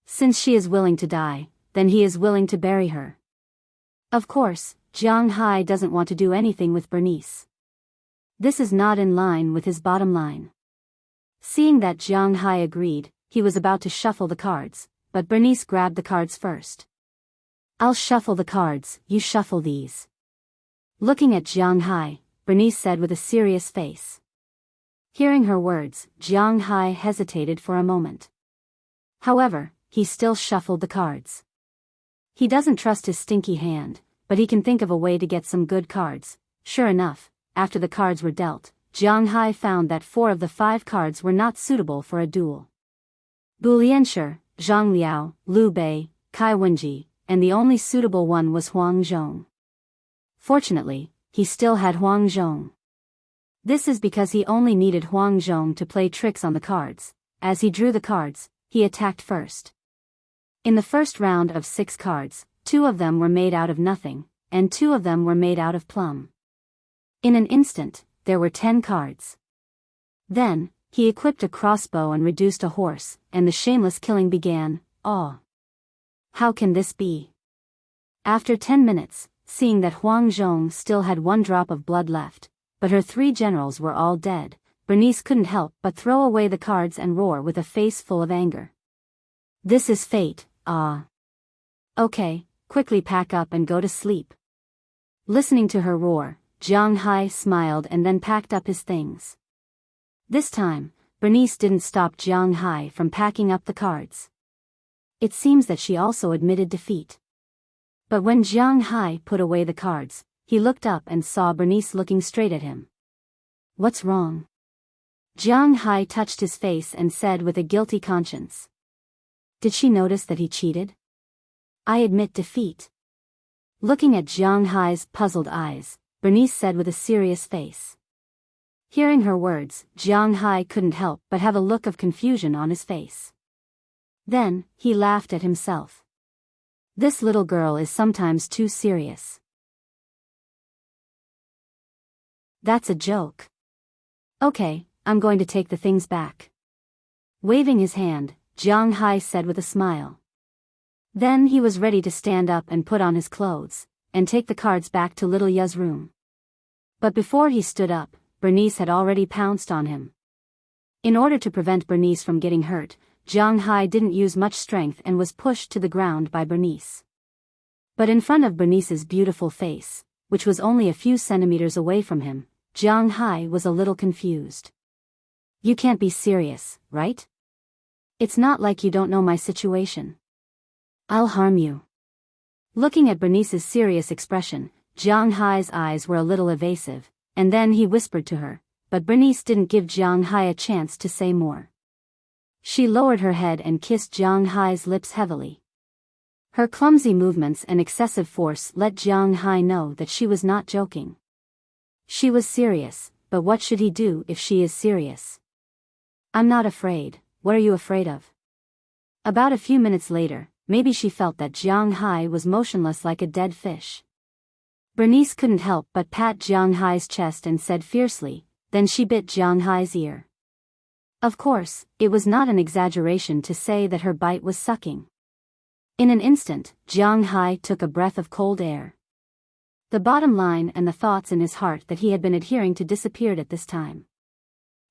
Since she is willing to die, then he is willing to bury her. Of course, Jiang Hai doesn't want to do anything with Bernice. This is not in line with his bottom line. Seeing that Jiang Hai agreed, he was about to shuffle the cards, but Bernice grabbed the cards first. I'll shuffle the cards, you shuffle these. Looking at Jiang Hai, Bernice said with a serious face. Hearing her words, Jiang Hai hesitated for a moment. However, he still shuffled the cards. He doesn't trust his stinky hand, but he can think of a way to get some good cards. Sure enough, after the cards were dealt, Jiang Hai found that 4 of the 5 cards were not suitable for a duel. Bu Lianshi, Zhang Liao, Liu Bei, Kai Wenji, and the only suitable one was Huang Zhong. Fortunately, he still had Huang Zhong. This is because he only needed Huang Zhong to play tricks on the cards. As he drew the cards, he attacked first. In the first round of 6 cards, 2 of them were made out of nothing, and 2 of them were made out of plum. In an instant, there were 10 cards. Then, he equipped a crossbow and reduced a horse, and the shameless killing began. Oh! How can this be? After 10 minutes, seeing that Huang Zhong still had 1 drop of blood left, but her 3 generals were all dead, Bernice couldn't help but throw away the cards and roar with a face full of anger. This is fate, ah. Okay, quickly pack up and go to sleep. Listening to her roar, Jiang Hai smiled and then packed up his things. This time, Bernice didn't stop Jiang Hai from packing up the cards. It seems that she also admitted defeat. But when Jiang Hai put away the cards, he looked up and saw Bernice looking straight at him. What's wrong? Jiang Hai touched his face and said with a guilty conscience. Did she notice that he cheated? I admit defeat. Looking at Jiang Hai's puzzled eyes, Bernice said with a serious face. Hearing her words, Jiang Hai couldn't help but have a look of confusion on his face. Then, he laughed at himself. This little girl is sometimes too serious. That's a joke. Okay, I'm going to take the things back. Waving his hand, Jiang Hai said with a smile. Then he was ready to stand up and put on his clothes, and take the cards back to little Ya's room. But before he stood up, Bernice had already pounced on him. In order to prevent Bernice from getting hurt, Jiang Hai didn't use much strength and was pushed to the ground by Bernice. But in front of Bernice's beautiful face, which was only a few centimeters away from him, Jiang Hai was a little confused. You can't be serious, right? It's not like you don't know my situation. I'll harm you. Looking at Bernice's serious expression, Jiang Hai's eyes were a little evasive, and then he whispered to her, but Bernice didn't give Jiang Hai a chance to say more. She lowered her head and kissed Jiang Hai's lips heavily. Her clumsy movements and excessive force let Jiang Hai know that she was not joking. She was serious, but what should he do if she is serious? I'm not afraid. What are you afraid of? About a few minutes later, maybe she felt that Jiang Hai was motionless like a dead fish. Bernice couldn't help but pat Jiang Hai's chest and said fiercely, then she bit Jiang Hai's ear. Of course, it was not an exaggeration to say that her bite was sucking. In an instant, Jiang Hai took a breath of cold air. The bottom line and the thoughts in his heart that he had been adhering to disappeared at this time.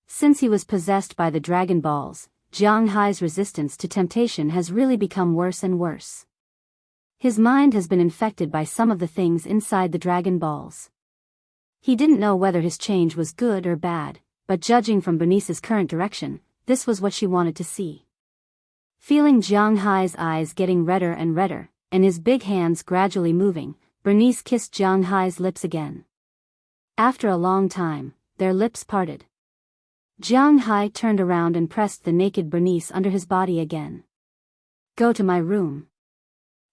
Since he was possessed by the Dragon Balls, Jiang Hai's resistance to temptation has really become worse and worse. His mind has been infected by some of the things inside the Dragon Balls. He didn't know whether his change was good or bad, but judging from Bernice's current direction, this was what she wanted to see. Feeling Jiang Hai's eyes getting redder and redder, and his big hands gradually moving, Bernice kissed Jiang Hai's lips again. After a long time, their lips parted. Jiang Hai turned around and pressed the naked Bernice under his body again. Go to my room.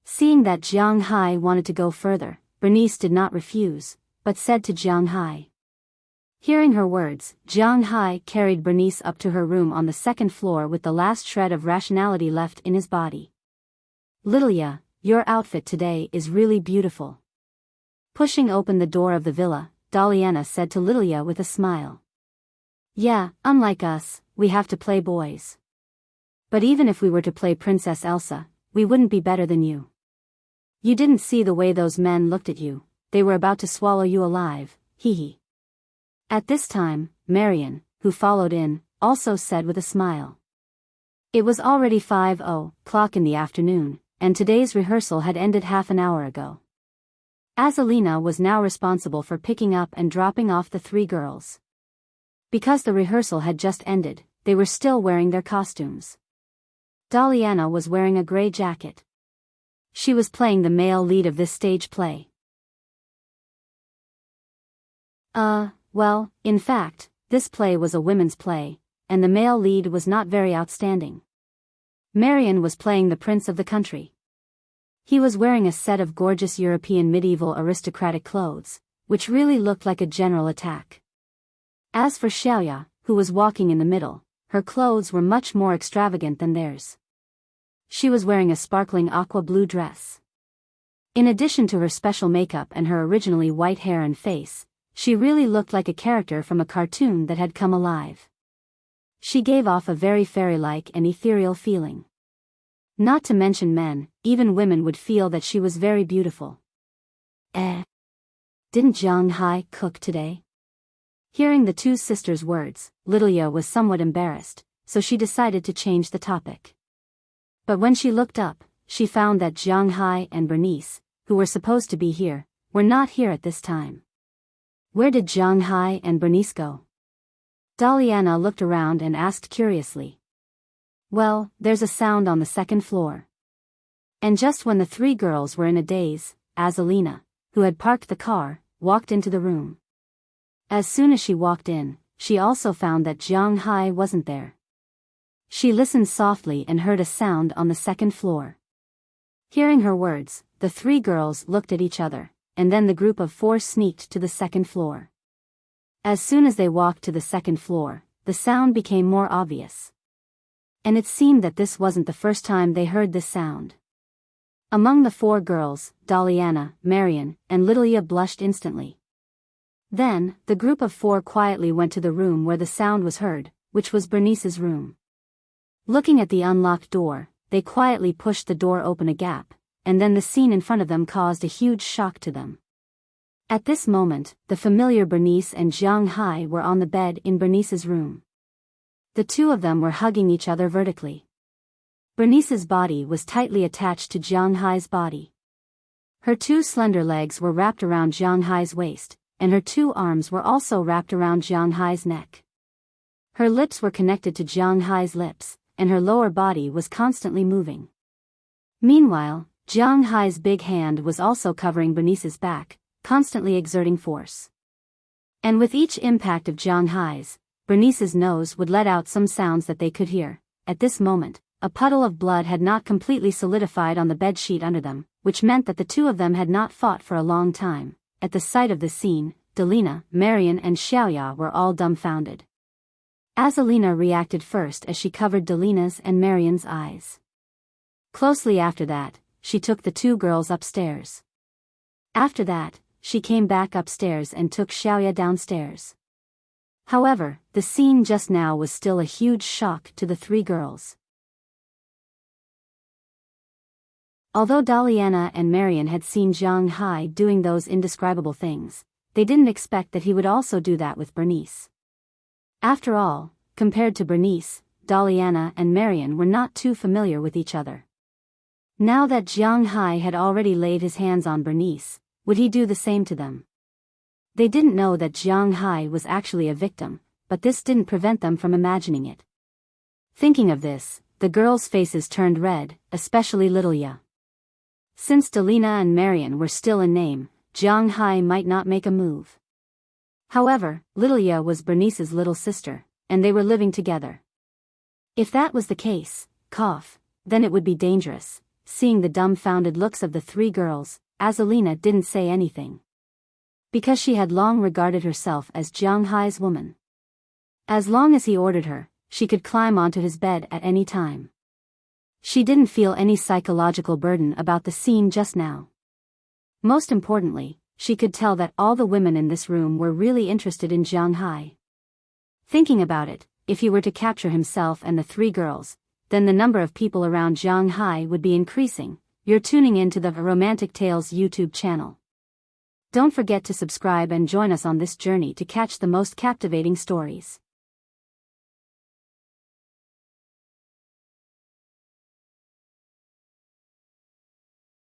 Seeing that Jiang Hai wanted to go further, Bernice did not refuse, but said to Jiang Hai. Hearing her words, Jiang Hai carried Bernice up to her room on the second floor with the last shred of rationality left in his body. Lilia, your outfit today is really beautiful. Pushing open the door of the villa, Daliana said to Lilia with a smile. Yeah, unlike us, we have to play boys. But even if we were to play Princess Elsa, we wouldn't be better than you. You didn't see the way those men looked at you, they were about to swallow you alive, hee hee. At this time, Marian, who followed in, also said with a smile. It was already 5:00 in the afternoon, and today's rehearsal had ended half an hour ago. Azalina was now responsible for picking up and dropping off the three girls. Because the rehearsal had just ended, they were still wearing their costumes. Daliana was wearing a gray jacket. She was playing the male lead of this stage play. Well, in fact, this play was a women's play, and the male lead was not very outstanding. Marian was playing the prince of the country. He was wearing a set of gorgeous European medieval aristocratic clothes, which really looked like a general attack. As for Xiaoya, who was walking in the middle, her clothes were much more extravagant than theirs. She was wearing a sparkling aqua blue dress. In addition to her special makeup and her originally white hair and face, she really looked like a character from a cartoon that had come alive. She gave off a very fairy-like and ethereal feeling. Not to mention men, even women would feel that she was very beautiful. Didn't Jiang Hai cook today? Hearing the two sisters' words, Lilia was somewhat embarrassed, so she decided to change the topic. But when she looked up, she found that Jiang Hai and Bernice, who were supposed to be here, were not here at this time. Where did Jiang Hai and Bernice go? Daliana looked around and asked curiously. Well, there's a sound on the second floor. And just when the three girls were in a daze, Azalina, who had parked the car, walked into the room. As soon as she walked in, she also found that Jiang Hai wasn't there. She listened softly and heard a sound on the second floor. Hearing her words, the three girls looked at each other, and then the group of four sneaked to the second floor. As soon as they walked to the second floor, the sound became more obvious. And it seemed that this wasn't the first time they heard this sound. Among the four girls, Daliana, Marian, and Lilia blushed instantly. Then, the group of four quietly went to the room where the sound was heard, which was Bernice's room. Looking at the unlocked door, they quietly pushed the door open a gap, and then the scene in front of them caused a huge shock to them. At this moment, the familiar Bernice and Jiang Hai were on the bed in Bernice's room. The two of them were hugging each other vertically. Bernice's body was tightly attached to Jiang Hai's body. Her two slender legs were wrapped around Jiang Hai's waist, and her two arms were also wrapped around Jiang Hai's neck. Her lips were connected to Jiang Hai's lips, and her lower body was constantly moving. Meanwhile, Jiang Hai's big hand was also covering Bernice's back, constantly exerting force. And with each impact of Jiang Hai's, Bernice's nose would let out some sounds that they could hear. At this moment, a puddle of blood had not completely solidified on the bedsheet under them, which meant that the two of them had not fought for a long time. At the sight of this scene, Delina, Marian and Xiaoya were all dumbfounded. Azalina reacted first as she covered Delina's and Marian's eyes. Closely after that, she took the two girls upstairs. After that, she came back upstairs and took Xiaoya downstairs. However, the scene just now was still a huge shock to the three girls. Although Daliana and Marian had seen Jiang Hai doing those indescribable things, they didn't expect that he would also do that with Bernice. After all, compared to Bernice, Daliana and Marian were not too familiar with each other. Now that Jiang Hai had already laid his hands on Bernice, would he do the same to them? They didn't know that Jiang Hai was actually a victim, but this didn't prevent them from imagining it. Thinking of this, the girls' faces turned red, especially Lilia. Since Delina and Marian were still in name, Jiang Hai might not make a move. However, Lilia was Bernice's little sister, and they were living together. If that was the case, then it would be dangerous. Seeing the dumbfounded looks of the three girls, Azalina didn't say anything. because she had long regarded herself as Jiang Hai's woman. As long as he ordered her, she could climb onto his bed at any time. She didn't feel any psychological burden about the scene just now. Most importantly, she could tell that all the women in this room were really interested in Jiang Hai. Thinking about it, if he were to capture himself and the three girls, then the number of people around Jiang Hai would be increasing. You're tuning in to the Romantic Tales YouTube channel. Don't forget to subscribe and join us on this journey to catch the most captivating stories.